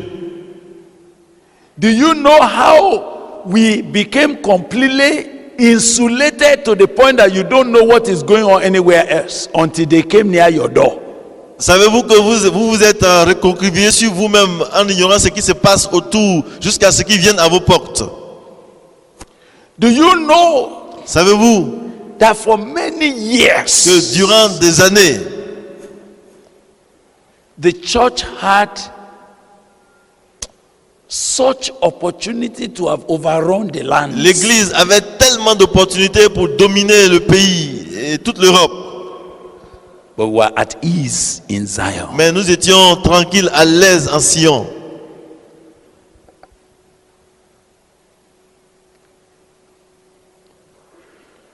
Speaker 2: Do you know how we became completely insulated to the point that you don't know what is going on anywhere else until they came near your door?
Speaker 3: Savez-vous que vous êtes recroquevillés sur vous-même en ignorant ce qui se passe autour jusqu'à ce qu'ils viennent à vos portes?
Speaker 2: Do you know
Speaker 3: Savez-vous
Speaker 2: that for many years
Speaker 3: que durant des années,
Speaker 2: the church had such opportunity to have overrun the land?
Speaker 3: l'Église avait tellement d'opportunités pour dominer le pays et toute l'Europe.
Speaker 2: But we were at ease in Zion.
Speaker 3: Mais nous étions tranquilles, à l'aise en Sion.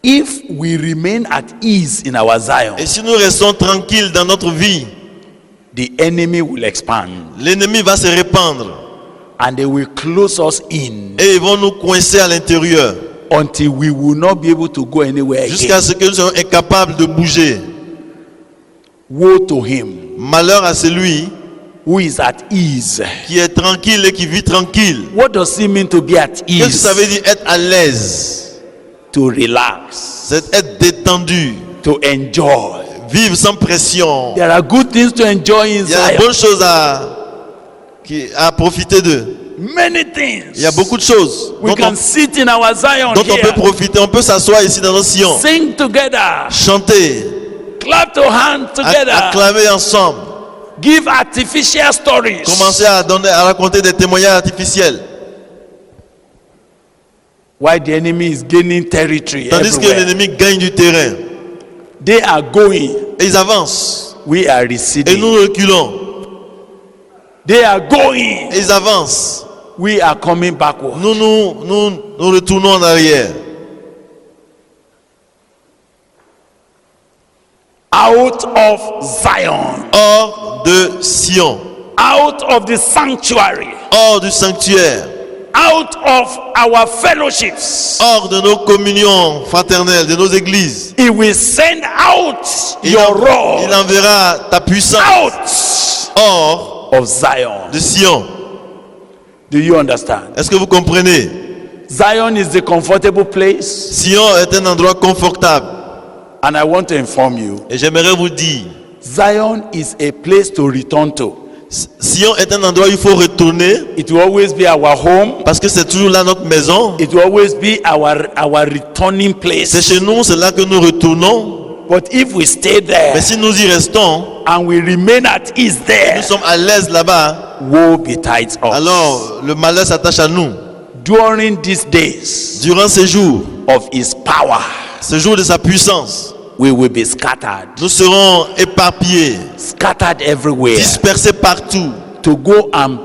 Speaker 2: If we remain at ease in our Zion,
Speaker 3: Et si nous restons tranquilles dans notre vie,
Speaker 2: the enemy will expand
Speaker 3: l'ennemi va se répandre
Speaker 2: and they will close us in
Speaker 3: et ils vont nous coincer à l'intérieur
Speaker 2: until we will not be able to go anywhere
Speaker 3: jusqu'à
Speaker 2: again.
Speaker 3: ce que nous soyons incapables de bouger.
Speaker 2: Woe to him
Speaker 3: Malheur à celui
Speaker 2: who is at ease.
Speaker 3: qui est tranquille et qui vit tranquille.
Speaker 2: What does it mean to be at
Speaker 3: Qu'est-ce que ça veut
Speaker 2: ease?
Speaker 3: dire être à l'aise?
Speaker 2: To relax,
Speaker 3: C'est être détendu,
Speaker 2: to enjoy.
Speaker 3: vivre sans pression.
Speaker 2: There are good things to enjoy in
Speaker 3: Il y a de
Speaker 2: Zion.
Speaker 3: bonnes choses à profiter d'eux.
Speaker 2: Many things.
Speaker 3: Il y a beaucoup de choses
Speaker 2: We
Speaker 3: dont
Speaker 2: can sit in our Zion
Speaker 3: on peut
Speaker 2: here,
Speaker 3: profiter. On peut s'asseoir ici dans nos sillons,
Speaker 2: sing together,
Speaker 3: chanter,
Speaker 2: clap your hands together,
Speaker 3: acclamer ensemble,
Speaker 2: give artificial stories.
Speaker 3: commencer à raconter des témoignages artificiels.
Speaker 2: While the enemy is gaining territory
Speaker 3: Tandis que
Speaker 2: everywhere.
Speaker 3: l'ennemi gagne du terrain.
Speaker 2: They are going,
Speaker 3: Et ils avancent.
Speaker 2: we are
Speaker 3: Et
Speaker 2: receding.
Speaker 3: nous reculons.
Speaker 2: They are going,
Speaker 3: Et ils avancent.
Speaker 2: we are coming backward.
Speaker 3: Nous retournons en arrière.
Speaker 2: Out of Zion,
Speaker 3: Hors de Sion.
Speaker 2: out of the sanctuary,
Speaker 3: Hors du sanctuaire.
Speaker 2: out of our fellowships.
Speaker 3: Hors de nos communions fraternelles, de nos églises.
Speaker 2: He will send out
Speaker 3: Il
Speaker 2: your rod
Speaker 3: il enverra ta puissance
Speaker 2: out
Speaker 3: hors
Speaker 2: of Zion.
Speaker 3: de Sion.
Speaker 2: Do you understand?
Speaker 3: Est-ce que vous comprenez?
Speaker 2: Zion is the comfortable place,
Speaker 3: Sion est un endroit confortable.
Speaker 2: and I want to inform you,
Speaker 3: Et j'aimerais vous dire,
Speaker 2: Zion is a place to return to.
Speaker 3: Sion est un endroit où il faut retourner
Speaker 2: It will always be our home.
Speaker 3: parce que c'est toujours là notre maison.
Speaker 2: It will always be our returning
Speaker 3: C'est
Speaker 2: place.
Speaker 3: chez nous, c'est là que nous retournons.
Speaker 2: But if we stay there
Speaker 3: Mais si nous y restons,
Speaker 2: and we remain at ease
Speaker 3: nous
Speaker 2: there,
Speaker 3: sommes à l'aise là-bas,
Speaker 2: woe betide us.
Speaker 3: alors le malheur s'attache à nous.
Speaker 2: During these days
Speaker 3: Durant ces jours,
Speaker 2: of his power,
Speaker 3: ce jour de sa puissance,
Speaker 2: we will be scattered,
Speaker 3: nous serons éparpillés,
Speaker 2: scattered everywhere,
Speaker 3: dispersés partout
Speaker 2: to go and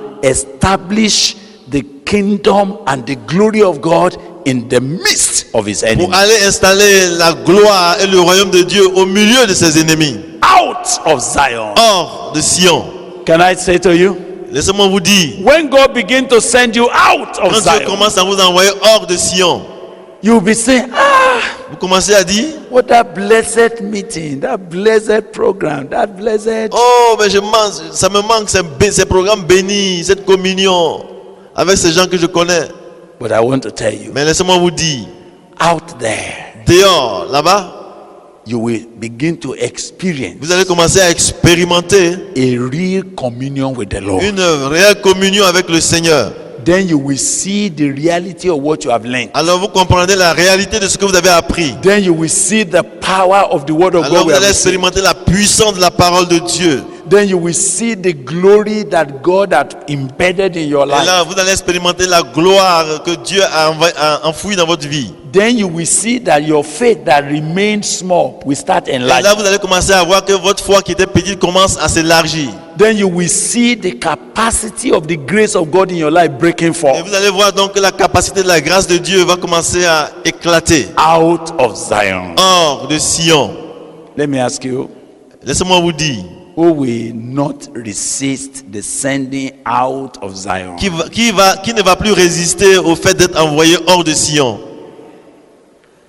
Speaker 2: establish the kingdom and the glory of God in the midst of his
Speaker 3: pour
Speaker 2: enemies.
Speaker 3: aller installer la gloire et le royaume de Dieu au milieu de ses ennemis,
Speaker 2: Out of Zion.
Speaker 3: hors de Sion.
Speaker 2: Can I say to you?
Speaker 3: Laissez-moi vous dire,
Speaker 2: When God begins to send you out of
Speaker 3: quand Dieu
Speaker 2: Zion,
Speaker 3: commence à vous envoyer hors de Sion,
Speaker 2: you'll be saying, ah,
Speaker 3: vous commencez à dire,
Speaker 2: what that blessed meeting, that blessed program, that blessed.
Speaker 3: oh, mais ça me manque ces programmes bénis, cette communion avec ces gens que je connais.
Speaker 2: But I want to tell you,
Speaker 3: Mais laissez-moi vous dire,
Speaker 2: out there,
Speaker 3: dehors, là-bas,
Speaker 2: you will begin to experience
Speaker 3: vous allez commencer à expérimenter
Speaker 2: a real communion with the Lord.
Speaker 3: une réelle communion avec le Seigneur.
Speaker 2: Then you will see the reality of what you have learned.
Speaker 3: Alors vous comprendrez la réalité de ce que vous avez appris.
Speaker 2: Then you will see the power of the word of
Speaker 3: Alors
Speaker 2: God. we
Speaker 3: vous
Speaker 2: have
Speaker 3: allez
Speaker 2: received.
Speaker 3: expérimenter la puissance de la parole de Dieu.
Speaker 2: Then you will see the glory that God had embedded in your
Speaker 3: Et
Speaker 2: life.
Speaker 3: là, vous allez expérimenter la gloire que Dieu a enfouie dans votre vie.
Speaker 2: Then you will see that your faith that remained small will start
Speaker 3: Et là,
Speaker 2: enlarging.
Speaker 3: vous allez commencer à voir que votre foi qui était petite commence à s'élargir.
Speaker 2: Then you will see the capacity of the grace of God in your life breaking
Speaker 3: Et
Speaker 2: forth.
Speaker 3: vous allez voir donc que la capacité de la grâce de Dieu va commencer à éclater.
Speaker 2: Out of Zion.
Speaker 3: Hors de Sion.
Speaker 2: Let me ask you,
Speaker 3: Laissez-moi vous dire,
Speaker 2: who will not resist the sending out of Zion?
Speaker 3: qui ne va plus résister au fait d'être envoyé hors de Sion?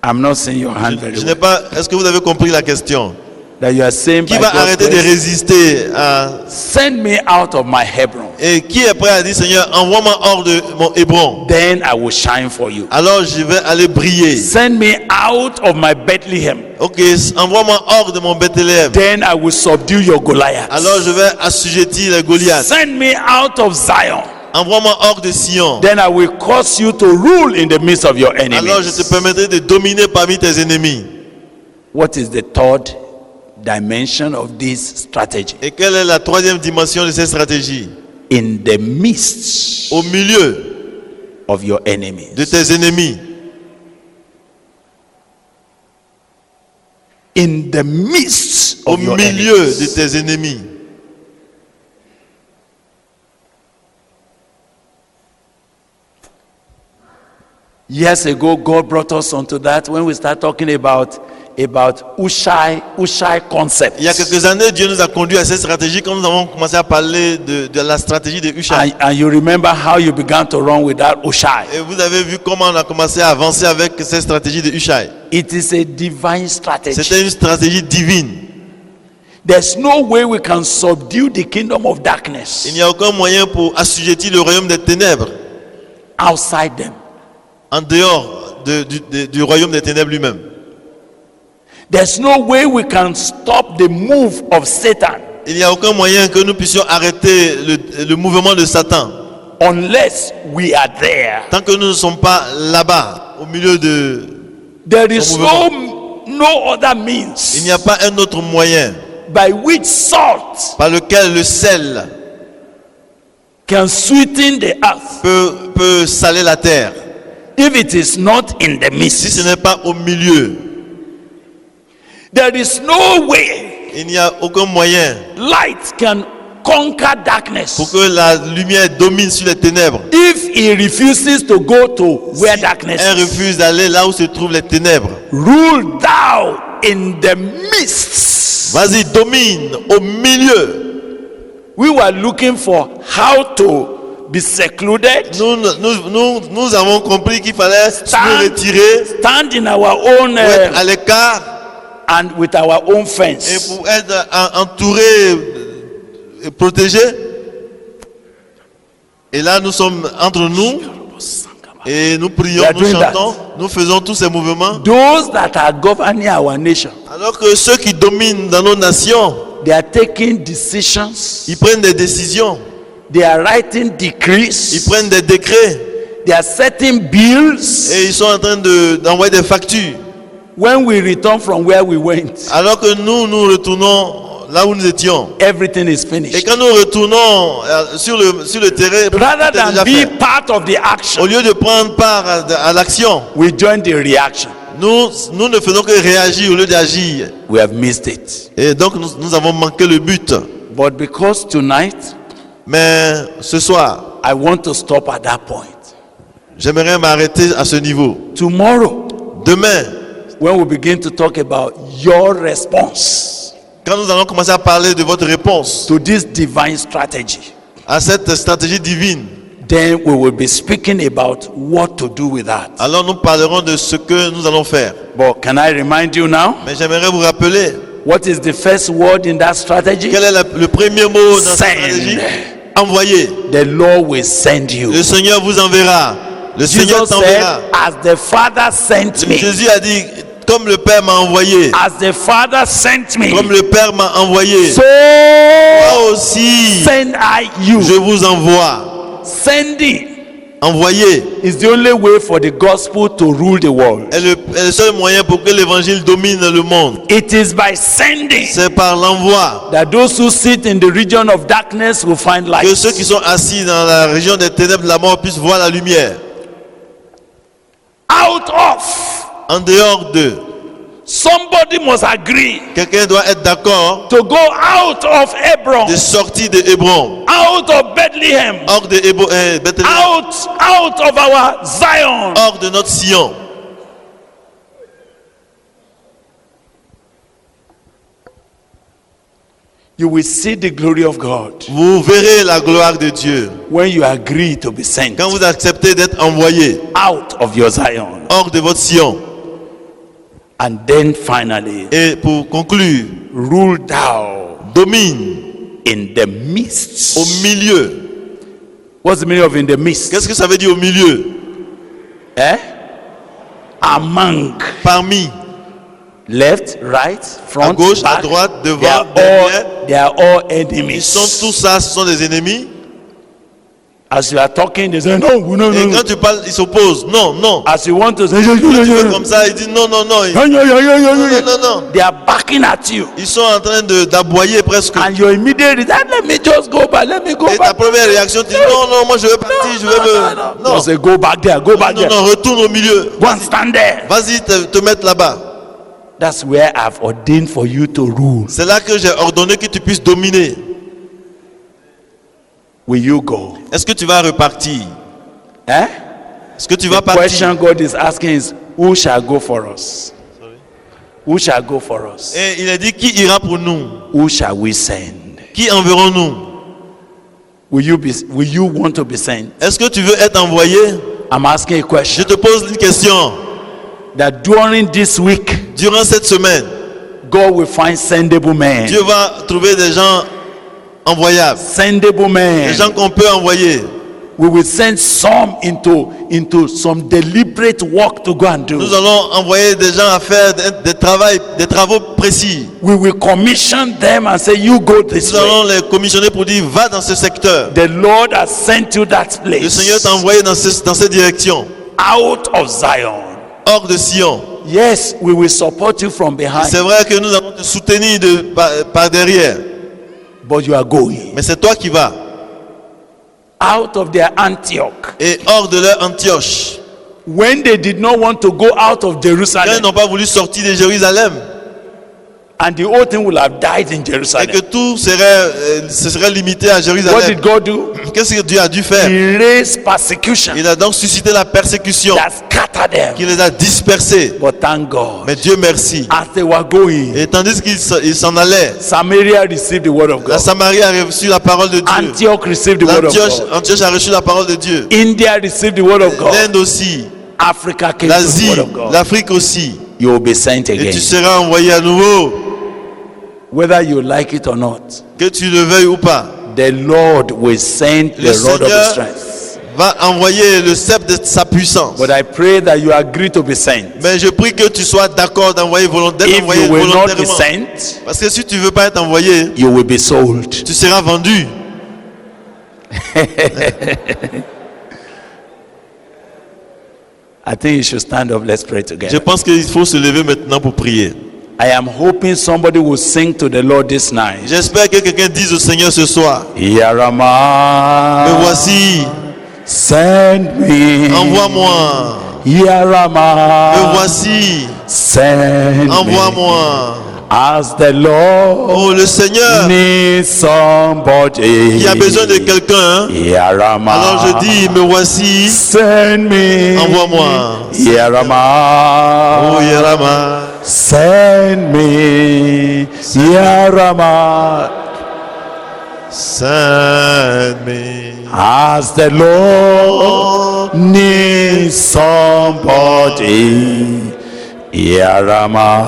Speaker 2: I'm not seeing your hand very
Speaker 3: Je
Speaker 2: well.
Speaker 3: n'ai pas. Est-ce que vous avez compris la question?
Speaker 2: That you are saying
Speaker 3: Qui
Speaker 2: by
Speaker 3: va
Speaker 2: God's
Speaker 3: arrêter de
Speaker 2: grace,
Speaker 3: résister à...
Speaker 2: send me out of my Hebron,
Speaker 3: Et qui est prêt à dire, Seigneur, envoie-moi hors de mon Hébron?
Speaker 2: then I will shine for you.
Speaker 3: Alors je vais aller briller.
Speaker 2: Send me out of my Bethlehem,
Speaker 3: Ok, envoie-moi hors de mon Bethléem.
Speaker 2: then I will subdue your Goliath.
Speaker 3: Alors je vais assujettir les Goliaths.
Speaker 2: Send me out of Zion,
Speaker 3: envoie-moi hors de Sion.
Speaker 2: Then I will cause you to rule in the midst of your
Speaker 3: Alors je te
Speaker 2: enemies.
Speaker 3: permettrai de dominer parmi tes ennemis.
Speaker 2: What is the third dimension of this strategy?
Speaker 3: Et quelle est la troisième dimension de cette stratégie?
Speaker 2: In the midst
Speaker 3: Au milieu
Speaker 2: of your enemies.
Speaker 3: de tes ennemis.
Speaker 2: In the midst
Speaker 3: Au
Speaker 2: of your
Speaker 3: milieu
Speaker 2: enemies.
Speaker 3: de tes ennemis.
Speaker 2: Years ago, God brought us onto that when we start talking about Ushai concept.
Speaker 3: Il y a quelques années, Dieu nous a conduits à cette stratégie quand nous avons commencé à parler de la stratégie de Hushai.
Speaker 2: And you remember how you began to run with that Ushai.
Speaker 3: Et vous avez vu comment on a commencé à avancer avec cette stratégie de Hushai.
Speaker 2: It is a divine strategy.
Speaker 3: C'était une stratégie divine.
Speaker 2: There's no way we can subdue the kingdom of darkness
Speaker 3: Il n'y a aucun moyen pour assujettir le royaume des ténèbres
Speaker 2: outside them.
Speaker 3: en dehors du royaume des ténèbres lui-même.
Speaker 2: There's no way we can stop the move of Satan
Speaker 3: Il n'y a aucun moyen que nous puissions arrêter le mouvement de Satan
Speaker 2: unless we are there.
Speaker 3: tant que nous ne sommes pas là-bas, au milieu de...
Speaker 2: There is
Speaker 3: Son
Speaker 2: no other
Speaker 3: Il
Speaker 2: means
Speaker 3: n'y a pas un autre moyen
Speaker 2: by which salt
Speaker 3: par lequel le sel
Speaker 2: can sweeten the earth
Speaker 3: peut saler la terre
Speaker 2: if it is not in the
Speaker 3: si ce
Speaker 2: midst.
Speaker 3: n'est pas au milieu.
Speaker 2: There is no way
Speaker 3: Il n'y a aucun moyen
Speaker 2: light can conquer
Speaker 3: pour
Speaker 2: darkness
Speaker 3: que la lumière domine sur les ténèbres.
Speaker 2: if he refuses to go to where
Speaker 3: Si
Speaker 2: darkness
Speaker 3: elle
Speaker 2: is.
Speaker 3: refuse d'aller là où se trouvent les ténèbres.
Speaker 2: Rule thou in the midst.
Speaker 3: Vas-y, domine au milieu.
Speaker 2: We were looking for how to be secluded,
Speaker 3: Nous avons compris qu'il fallait se retirer,
Speaker 2: stand in our own
Speaker 3: pour être à l'écart
Speaker 2: and with our own
Speaker 3: et
Speaker 2: fence.
Speaker 3: pour être entouré et protégé. Et là, nous sommes entre nous et nous prions,
Speaker 2: We are
Speaker 3: nous
Speaker 2: doing
Speaker 3: chantons, nous faisons tous ces mouvements.
Speaker 2: Those that are governing our nation,
Speaker 3: Alors que ceux qui dominent dans nos nations,
Speaker 2: they are taking decisions,
Speaker 3: ils prennent des décisions,
Speaker 2: they are writing
Speaker 3: ils
Speaker 2: decrees,
Speaker 3: prennent des décrets
Speaker 2: they are setting bills.
Speaker 3: et ils sont en train d'envoyer des factures.
Speaker 2: When we return from where we went,
Speaker 3: Alors que nous retournons là où nous étions.
Speaker 2: everything is
Speaker 3: Et
Speaker 2: finished.
Speaker 3: quand nous retournons sur le terrain,
Speaker 2: Rather
Speaker 3: tout est
Speaker 2: than
Speaker 3: déjà
Speaker 2: be
Speaker 3: fait.
Speaker 2: part of the
Speaker 3: Au
Speaker 2: action,
Speaker 3: lieu de prendre part à l'action,
Speaker 2: we join the reaction.
Speaker 3: nous ne faisons que réagir au lieu d'agir.
Speaker 2: We have missed it.
Speaker 3: Et donc nous avons manqué le but.
Speaker 2: But because tonight,
Speaker 3: Mais ce soir,
Speaker 2: I want to stop at that point.
Speaker 3: j'aimerais m'arrêter à ce niveau.
Speaker 2: Tomorrow,
Speaker 3: Demain,
Speaker 2: when we begin to talk about your response
Speaker 3: quand nous allons commencer à parler de votre réponse
Speaker 2: to this divine strategy,
Speaker 3: à cette stratégie divine,
Speaker 2: then we will be speaking about what to do with that.
Speaker 3: alors nous parlerons de ce que nous allons faire.
Speaker 2: But can I remind you now,
Speaker 3: Mais j'aimerais vous rappeler,
Speaker 2: what is the first word in that strategy?
Speaker 3: quel est le premier mot dans cette stratégie?
Speaker 2: Send.
Speaker 3: Envoyez.
Speaker 2: The Lord will send you.
Speaker 3: Le Seigneur vous enverra. Le Seigneur
Speaker 2: Jesus said,
Speaker 3: t'enverra.
Speaker 2: as the Father sent me,
Speaker 3: Jésus a dit, comme le Père m'a envoyé,
Speaker 2: as the Father sent me,
Speaker 3: comme le Père m'a envoyé,
Speaker 2: so
Speaker 3: moi aussi,
Speaker 2: send I you.
Speaker 3: je vous envoie.
Speaker 2: Sending
Speaker 3: Envoyez
Speaker 2: is the only way for the gospel to rule the world.
Speaker 3: est le seul moyen pour que l'évangile domine le monde.
Speaker 2: It is by sending
Speaker 3: C'est par l'envoi
Speaker 2: that those who sit in the region of darkness will find light.
Speaker 3: que ceux qui sont assis dans la région des ténèbres de la mort puissent voir la lumière.
Speaker 2: Out of,
Speaker 3: En dehors d'eux,
Speaker 2: somebody must agree
Speaker 3: quelqu'un doit être d'accord
Speaker 2: to go out of Hebron,
Speaker 3: de sortir de Hébron,
Speaker 2: out of Bethlehem,
Speaker 3: hors de Bethléem,
Speaker 2: out of our Zion.
Speaker 3: hors de notre Sion.
Speaker 2: You will see the glory of God
Speaker 3: Vous verrez la gloire de Dieu
Speaker 2: when you agree to be sent
Speaker 3: quand vous acceptez d'être envoyé
Speaker 2: out of your Zion.
Speaker 3: hors de votre Sion.
Speaker 2: And then finally,
Speaker 3: Et pour conclure,
Speaker 2: rule thou
Speaker 3: domine
Speaker 2: in the midst.
Speaker 3: au milieu.
Speaker 2: What's the meaning of in the midst?
Speaker 3: Qu'est-ce que ça veut dire au milieu?
Speaker 2: Among.
Speaker 3: Parmi,
Speaker 2: Left, right, front,
Speaker 3: à gauche,
Speaker 2: back.
Speaker 3: à droite,
Speaker 2: They
Speaker 3: devant,
Speaker 2: are
Speaker 3: derrière.
Speaker 2: all
Speaker 3: Ils
Speaker 2: enemies.
Speaker 3: sont tous ça, ce sont des ennemis.
Speaker 2: As you are talking, they say no, no,
Speaker 3: Et
Speaker 2: no.
Speaker 3: quand tu parles, ils s'opposent. Non, non.
Speaker 2: As you want to say,
Speaker 3: Quand tu fais comme ça, ils disent non, non, non. Non, non, non.
Speaker 2: they are backing at you.
Speaker 3: Ils sont en train d'aboyer presque.
Speaker 2: And your immediate reaction, let me just go back, let me go
Speaker 3: Et ta
Speaker 2: back.
Speaker 3: première réaction, tu dis non, non, moi je veux partir, je veux me.
Speaker 2: No.
Speaker 3: Non,
Speaker 2: Say, go back there, go back
Speaker 3: non,
Speaker 2: there.
Speaker 3: non, retourne au milieu.
Speaker 2: Go and stand there.
Speaker 3: Vas-y, te mettre là-bas.
Speaker 2: That's where I've ordained for you to rule.
Speaker 3: C'est là que j'ai ordonné que tu puisses dominer.
Speaker 2: Will you go?
Speaker 3: Est-ce que tu vas repartir?
Speaker 2: Eh?
Speaker 3: Est-ce que tu
Speaker 2: The
Speaker 3: vas partir?
Speaker 2: question God is asking is, who shall go for us? Who shall go for us?
Speaker 3: Et il a dit qui ira pour nous?
Speaker 2: Who shall we send?
Speaker 3: Qui enverrons-nous?
Speaker 2: Will you want to be sent?
Speaker 3: Est-ce que tu veux être envoyé?
Speaker 2: I'm asking a
Speaker 3: Je
Speaker 2: question.
Speaker 3: te pose une question.
Speaker 2: That during this week,
Speaker 3: Durant cette semaine,
Speaker 2: God will find sendable men.
Speaker 3: Dieu va trouver des gens envoyables.
Speaker 2: Sendable
Speaker 3: Des
Speaker 2: men.
Speaker 3: gens qu'on peut envoyer.
Speaker 2: We will send some into some deliberate work to go and do.
Speaker 3: Nous allons envoyer des gens à faire des travaux précis.
Speaker 2: We will commission them and say, you go this
Speaker 3: Nous allons
Speaker 2: way.
Speaker 3: les commissionner pour dire va dans ce secteur.
Speaker 2: The Lord has sent you that
Speaker 3: Le
Speaker 2: place.
Speaker 3: Seigneur t'a envoyé dans cette direction.
Speaker 2: Out of Zion.
Speaker 3: Hors de Sion.
Speaker 2: Yes, we will support you from behind.
Speaker 3: C'est vrai que nous allons te soutenir par derrière.
Speaker 2: But you are going.
Speaker 3: Mais c'est toi qui vas.
Speaker 2: Out of their Antioch.
Speaker 3: Et hors de leur Antioche.
Speaker 2: When they did not want to go out of
Speaker 3: Quand ils
Speaker 2: Jerusalem.
Speaker 3: n'ont pas voulu sortir de Jérusalem.
Speaker 2: And the whole thing will have died in
Speaker 3: Et
Speaker 2: Jerusalem.
Speaker 3: que tout se serait limité à
Speaker 2: What
Speaker 3: Jérusalem.
Speaker 2: did God do?
Speaker 3: Qu'est-ce que Dieu a dû faire?
Speaker 2: He raised persecution
Speaker 3: Il a donc suscité la persécution
Speaker 2: that scattered them.
Speaker 3: qui les a dispersés.
Speaker 2: But thank God.
Speaker 3: Mais Dieu merci.
Speaker 2: As they were going,
Speaker 3: Et tandis qu'ils s'en allaient,
Speaker 2: Samaria received the word of
Speaker 3: la
Speaker 2: God.
Speaker 3: Samarie a reçu la parole de Dieu.
Speaker 2: Antioch received the word of God.
Speaker 3: Antioche a reçu la parole de Dieu.
Speaker 2: India received the word of God.
Speaker 3: L'Inde aussi.
Speaker 2: Africa came to the
Speaker 3: L'Asie.
Speaker 2: word of God.
Speaker 3: L'Afrique aussi.
Speaker 2: You will be sent
Speaker 3: Et
Speaker 2: again.
Speaker 3: tu seras envoyé à nouveau.
Speaker 2: Whether you like it or not,
Speaker 3: Que tu le veuilles ou pas.
Speaker 2: the Lord will send
Speaker 3: Le
Speaker 2: the rod of his
Speaker 3: Seigneur
Speaker 2: strength.
Speaker 3: va envoyer le sceptre de sa puissance.
Speaker 2: But I pray that you agree to be sent.
Speaker 3: Mais je prie que tu sois d'accord d'être
Speaker 2: If
Speaker 3: envoyé
Speaker 2: you will not be
Speaker 3: volontairement.
Speaker 2: sent,
Speaker 3: Parce que si tu ne veux pas être envoyé,
Speaker 2: you will be sold.
Speaker 3: tu seras vendu.
Speaker 2: I think you should stand up. Let's pray
Speaker 3: Je
Speaker 2: together.
Speaker 3: pense qu'il faut se lever maintenant pour prier.
Speaker 2: I am hoping somebody will sing to the Lord this night.
Speaker 3: J'espère que quelqu'un dise au Seigneur ce soir,
Speaker 2: Yarama,
Speaker 3: me voici,
Speaker 2: send me.
Speaker 3: envoie-moi.
Speaker 2: Yarama,
Speaker 3: Me voici,
Speaker 2: send me.
Speaker 3: envoie-moi.
Speaker 2: As the Lord
Speaker 3: Oh, le Seigneur
Speaker 2: needs somebody.
Speaker 3: qui a besoin de quelqu'un.
Speaker 2: Yarama,
Speaker 3: Alors je dis, me voici,
Speaker 2: send me.
Speaker 3: envoie-moi.
Speaker 2: Yarama,
Speaker 3: Oh, Yerama,
Speaker 2: send me. Yarama,
Speaker 3: send me.
Speaker 2: as the Lord needs somebody. Yarama,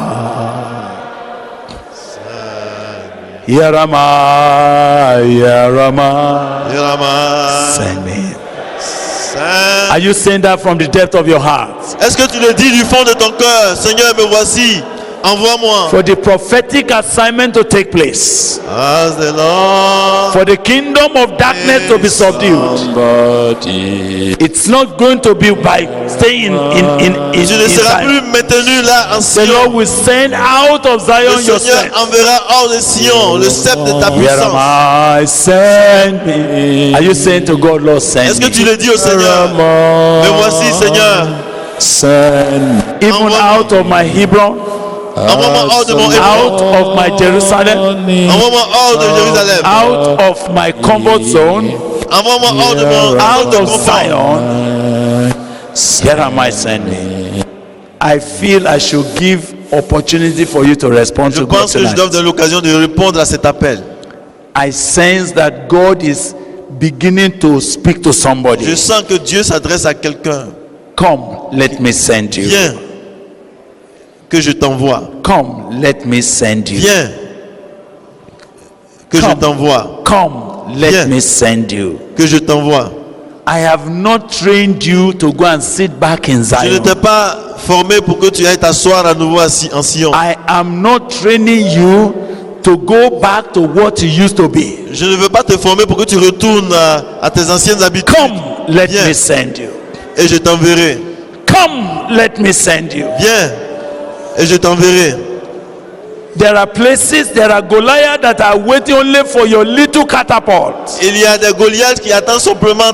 Speaker 2: Yarama, Yarama,
Speaker 3: Yerama,
Speaker 2: send me.
Speaker 3: send.
Speaker 2: Are you saying that from the depth of your heart?
Speaker 3: Est-ce que tu le dis du fond de ton cœur? Seigneur, me voici, envoie-moi.
Speaker 2: For the prophetic assignment to take place,
Speaker 3: As the Lord
Speaker 2: for the kingdom of darkness to be subdued.
Speaker 3: somebody.
Speaker 2: It's not going to be by staying in
Speaker 3: Tu ne seras
Speaker 2: Zion.
Speaker 3: plus maintenu là en
Speaker 2: The
Speaker 3: Sion.
Speaker 2: Lord will send out of Zion
Speaker 3: Le
Speaker 2: your
Speaker 3: Seigneur
Speaker 2: strength.
Speaker 3: enverra hors de Sion le sceptre de ta
Speaker 2: Where am
Speaker 3: puissance.
Speaker 2: I? Send me. Are you saying to God, Lord, send
Speaker 3: Est-ce que
Speaker 2: me?
Speaker 3: tu le dis au Seigneur? Me voici, Seigneur.
Speaker 2: Send. Even
Speaker 3: Envoie-moi.
Speaker 2: out of my Hebron,
Speaker 3: Envoie-moi hors de mon Hébreu.
Speaker 2: out of my Jerusalem,
Speaker 3: Envoie-moi hors de Jérusalem.
Speaker 2: out of my comfort zone,
Speaker 3: Envoie-moi hors de mon
Speaker 2: out of
Speaker 3: confort.
Speaker 2: Zion. Here am I, send me. I feel I should give opportunity for you to respond
Speaker 3: Je
Speaker 2: to God
Speaker 3: pense que je dois
Speaker 2: tonight.
Speaker 3: donner l'occasion de répondre à cet appel.
Speaker 2: I sense that God is beginning to speak to
Speaker 3: Je
Speaker 2: somebody.
Speaker 3: sens que Dieu s'adresse à quelqu'un.
Speaker 2: Come, let me send you.
Speaker 3: Viens, que je t'envoie.
Speaker 2: Come, let me send you.
Speaker 3: Viens, que je
Speaker 2: Come.
Speaker 3: t'envoie.
Speaker 2: Come, let
Speaker 3: Viens.
Speaker 2: me send you.
Speaker 3: Que je t'envoie.
Speaker 2: I have not trained you to go and sit back in
Speaker 3: Je ne
Speaker 2: Zion.
Speaker 3: t'ai pas formé pour que tu ailles t'asseoir à nouveau en Sion.
Speaker 2: I am not training you to go back to what you used to be.
Speaker 3: Je ne veux pas te former pour que tu retournes à tes anciennes habitudes.
Speaker 2: Come, let
Speaker 3: Viens,
Speaker 2: me send you.
Speaker 3: et je t'enverrai.
Speaker 2: Come, let me send you.
Speaker 3: Viens, et je t'enverrai.
Speaker 2: There are places, there are Goliath that are waiting only for your little catapult.
Speaker 3: Il y a des Goliaths qui attendent simplement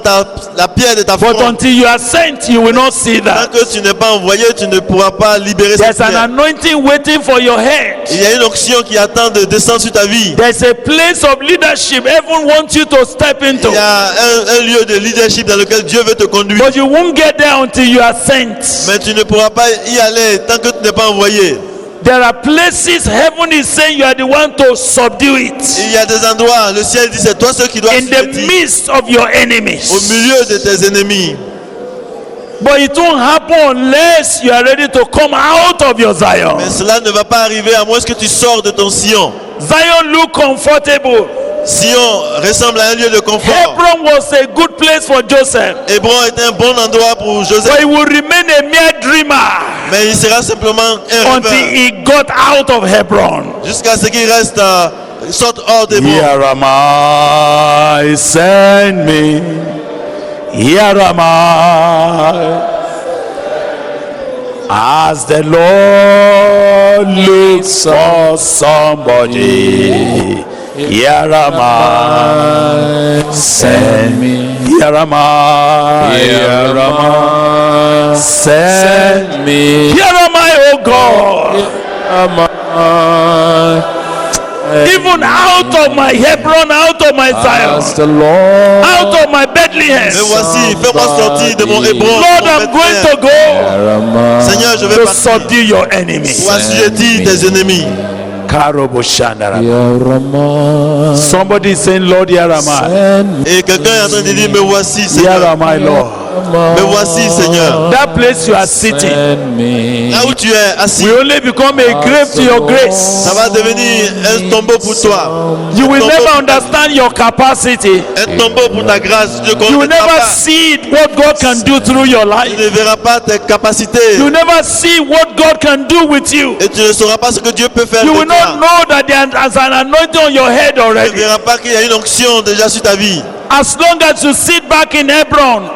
Speaker 3: la pierre de ta
Speaker 2: But
Speaker 3: fronde.
Speaker 2: until you are sent, you will not see
Speaker 3: Tant
Speaker 2: that.
Speaker 3: que tu n'es pas envoyé, tu ne pourras pas libérer cette
Speaker 2: There's an
Speaker 3: pierre.
Speaker 2: anointing waiting for your head.
Speaker 3: Il y a une onction qui attend de descendre sur ta vie.
Speaker 2: There's a place of leadership heaven wants you to step
Speaker 3: Il
Speaker 2: into.
Speaker 3: y a un lieu de leadership dans lequel Dieu veut te conduire.
Speaker 2: But you won't get there until you are sent.
Speaker 3: Mais tu ne pourras pas y aller tant que tu n'es pas envoyé.
Speaker 2: There are places heaven is saying you are the one to subdue it.
Speaker 3: Il y a des endroits, le ciel dit c'est toi ceux qui doivent
Speaker 2: In the
Speaker 3: subvertir
Speaker 2: midst of your
Speaker 3: au
Speaker 2: enemies.
Speaker 3: milieu de tes ennemis.
Speaker 2: But it won't happen unless you are ready to come out of your Zion.
Speaker 3: Mais cela ne va pas arriver à moins que tu sors de ton Sion.
Speaker 2: Zion look comfortable.
Speaker 3: Sion ressemble à un lieu de confort.
Speaker 2: Hebron was a good place for Joseph.
Speaker 3: Hébron est un bon endroit pour
Speaker 2: But
Speaker 3: Joseph,
Speaker 2: he will remain a mere dreamer
Speaker 3: mais il sera simplement un
Speaker 2: until
Speaker 3: rêveur
Speaker 2: he got out of Hebron.
Speaker 3: jusqu'à ce qu'il reste sorte hors d'Hébron.
Speaker 2: Here am I, send me. Here am I. As the Lord looks for somebody, here am I, send me. Here am I, here am I, send me. Here am I, oh God. Even out of my Hebron, out of my Zion, out of my Bethlehem.
Speaker 3: Me voici, fais-moi sortir de mon Hébron.
Speaker 2: Lord,
Speaker 3: mon
Speaker 2: I'm going
Speaker 3: Bethléem.
Speaker 2: to go
Speaker 3: Seigneur, je vais
Speaker 2: to
Speaker 3: partir
Speaker 2: subdue your enemies.
Speaker 3: pour assujettir tes ennemis.
Speaker 2: Somebody is saying, Lord, here am I.
Speaker 3: Et quelqu'un est en train de dire, me voici,
Speaker 2: Here
Speaker 3: Seigneur.
Speaker 2: am I, Lord.
Speaker 3: Me voici, Seigneur.
Speaker 2: That place you are sitting
Speaker 3: Là où tu es assis,
Speaker 2: will only become a grave to your grace.
Speaker 3: ça va devenir un tombeau pour toi.
Speaker 2: You will
Speaker 3: Un
Speaker 2: never
Speaker 3: tombeau-
Speaker 2: understand your capacity.
Speaker 3: Un tombeau pour ta grâce. Tu ne
Speaker 2: You will
Speaker 3: connaîtras
Speaker 2: never
Speaker 3: pas.
Speaker 2: see what God can do through your
Speaker 3: Tu
Speaker 2: life.
Speaker 3: ne verras pas tes capacités.
Speaker 2: You will never see what God can do with you.
Speaker 3: Et tu ne sauras pas ce que Dieu peut faire
Speaker 2: You
Speaker 3: de
Speaker 2: will
Speaker 3: toi.
Speaker 2: not know that there is an anointing on your head
Speaker 3: Tu ne
Speaker 2: already.
Speaker 3: verras pas qu'il y a une onction déjà sur ta vie.
Speaker 2: As long as you sit back in Hebron,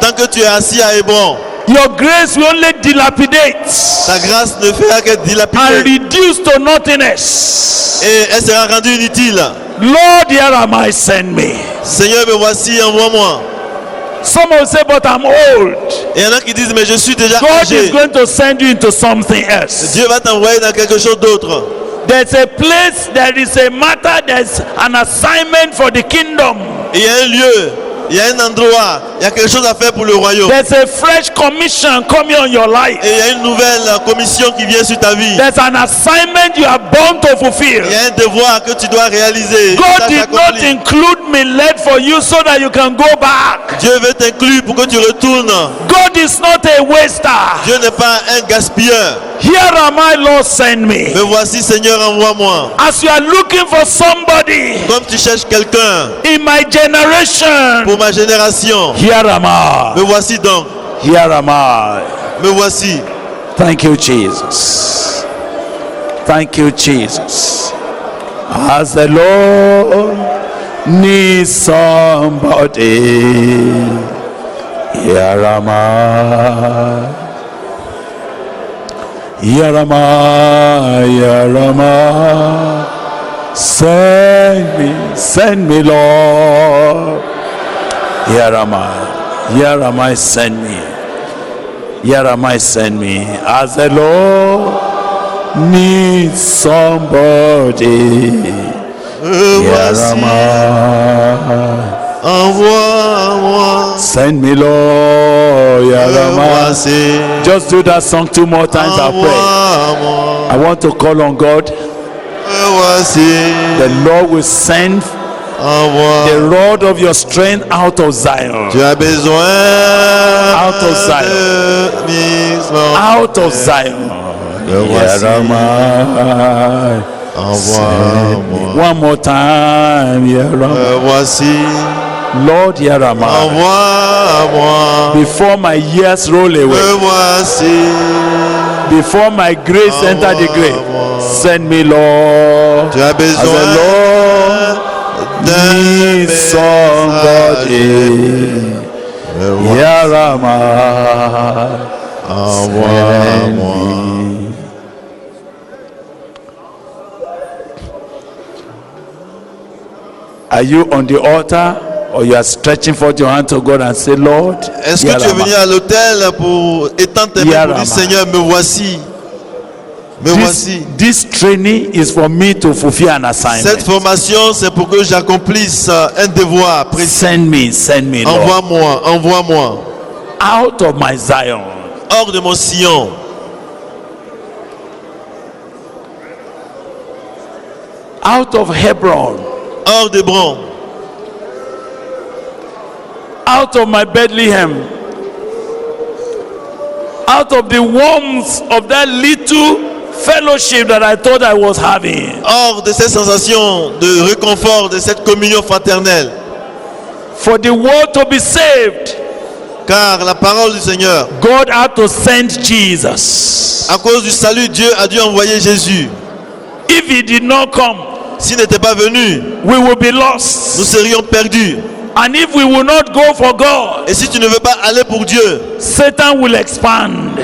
Speaker 3: Tant que tu es assis à Hébron,
Speaker 2: your grace will only dilapidate
Speaker 3: ta grâce ne fera que
Speaker 2: and
Speaker 3: dilapider.
Speaker 2: reduce to nothingness.
Speaker 3: Et elle sera rendue inutile.
Speaker 2: Lord, here am I, send me.
Speaker 3: Seigneur, me voici, envoie-moi.
Speaker 2: Some will say, but I'm old.
Speaker 3: Et il y en a qui disent, mais je suis déjà
Speaker 2: God is
Speaker 3: âgé.
Speaker 2: going to send you into something else.
Speaker 3: Dieu va t'envoyer dans quelque chose d'autre.
Speaker 2: There's a place, there is a matter, there's an assignment for the kingdom.
Speaker 3: Il y a un lieu, il y a un endroit, il y a quelque chose à faire pour le royaume.
Speaker 2: There's a fresh commission coming on your life.
Speaker 3: Et il y a une nouvelle commission qui vient sur ta vie.
Speaker 2: There's an assignment you are born to fulfill.
Speaker 3: Il y a un devoir que tu dois réaliser. une
Speaker 2: God
Speaker 3: tâche
Speaker 2: did not
Speaker 3: accomplie.
Speaker 2: include me led for you so that you can go back.
Speaker 3: Dieu veut t'inclure pour que tu retournes.
Speaker 2: God is not a waster.
Speaker 3: Dieu n'est pas un gaspilleur.
Speaker 2: Here am I, Lord, send me.
Speaker 3: Me voici, Seigneur, envoie-moi.
Speaker 2: As you are looking for somebody
Speaker 3: Comme tu cherches quelqu'un
Speaker 2: in my generation,
Speaker 3: pour ma génération.
Speaker 2: here am
Speaker 3: Me
Speaker 2: I.
Speaker 3: voici donc.
Speaker 2: Here am I.
Speaker 3: Me voici.
Speaker 2: Thank you, Jesus. Thank you, Jesus. As the Lord needs somebody, here am I. Here am I, here am I. Send me, Lord. Here am I, send me. Here am I, send me. As the Lord needs somebody,
Speaker 3: Me
Speaker 2: here
Speaker 3: voici.
Speaker 2: am I.
Speaker 3: Envoie-moi.
Speaker 2: Send me, Lord. Here
Speaker 3: Me
Speaker 2: am I.
Speaker 3: voici.
Speaker 2: Just do that song 2 more times. I pray.
Speaker 3: Envoie-moi.
Speaker 2: I want to call on God.
Speaker 3: Me voici.
Speaker 2: The Lord will send
Speaker 3: Envoie.
Speaker 2: the rod of your strength out of Zion.
Speaker 3: Tu as besoin
Speaker 2: Out of Zion.
Speaker 3: de mise en
Speaker 2: Out of Zion.
Speaker 3: Me voici.
Speaker 2: Here am I.
Speaker 3: Envoie-moi.
Speaker 2: One more time. Here am I.
Speaker 3: Me voici.
Speaker 2: Lord, here am I.
Speaker 3: Envoie-moi.
Speaker 2: Before my years roll away,
Speaker 3: Me voici.
Speaker 2: Before my grace enter the grave, send me, Lord.
Speaker 3: Tu as
Speaker 2: As the
Speaker 3: besoin
Speaker 2: Lord
Speaker 3: d'un
Speaker 2: needs somebody. Here am I.
Speaker 3: Envoie-moi.
Speaker 2: Are you on the altar, or you are stretching forth your hand to God and say, Lord,
Speaker 3: Est-ce que
Speaker 2: here
Speaker 3: tu es
Speaker 2: am I.
Speaker 3: venu à l'autel pour étendre tes mains pour dire,
Speaker 2: Yarama.
Speaker 3: Seigneur, me voici. Me voici.
Speaker 2: This training is for me to fulfill an
Speaker 3: Cette
Speaker 2: assignment.
Speaker 3: formation, c'est pour que j'accomplisse un devoir précis.
Speaker 2: Send me, Lord.
Speaker 3: Envoie-moi, envoie-moi.
Speaker 2: Out of my Zion.
Speaker 3: Hors de mon sillon.
Speaker 2: Out of Hebron.
Speaker 3: Hors d'Hébron.
Speaker 2: Out of my Bethlehem. Out of the warmth of that little fellowship that I thought I was having.
Speaker 3: Hors de cette sensation de réconfort, de cette communion fraternelle.
Speaker 2: For the world to be saved,
Speaker 3: Car la parole du Seigneur,
Speaker 2: God had to send Jesus.
Speaker 3: à cause du salut, Dieu a dû envoyer Jésus.
Speaker 2: If he did not come,
Speaker 3: S'il n'était pas venu,
Speaker 2: we will be
Speaker 3: nous
Speaker 2: lost.
Speaker 3: serions perdus.
Speaker 2: And if we will not go for God,
Speaker 3: Et si tu ne veux pas aller pour Dieu,
Speaker 2: Satan will expand.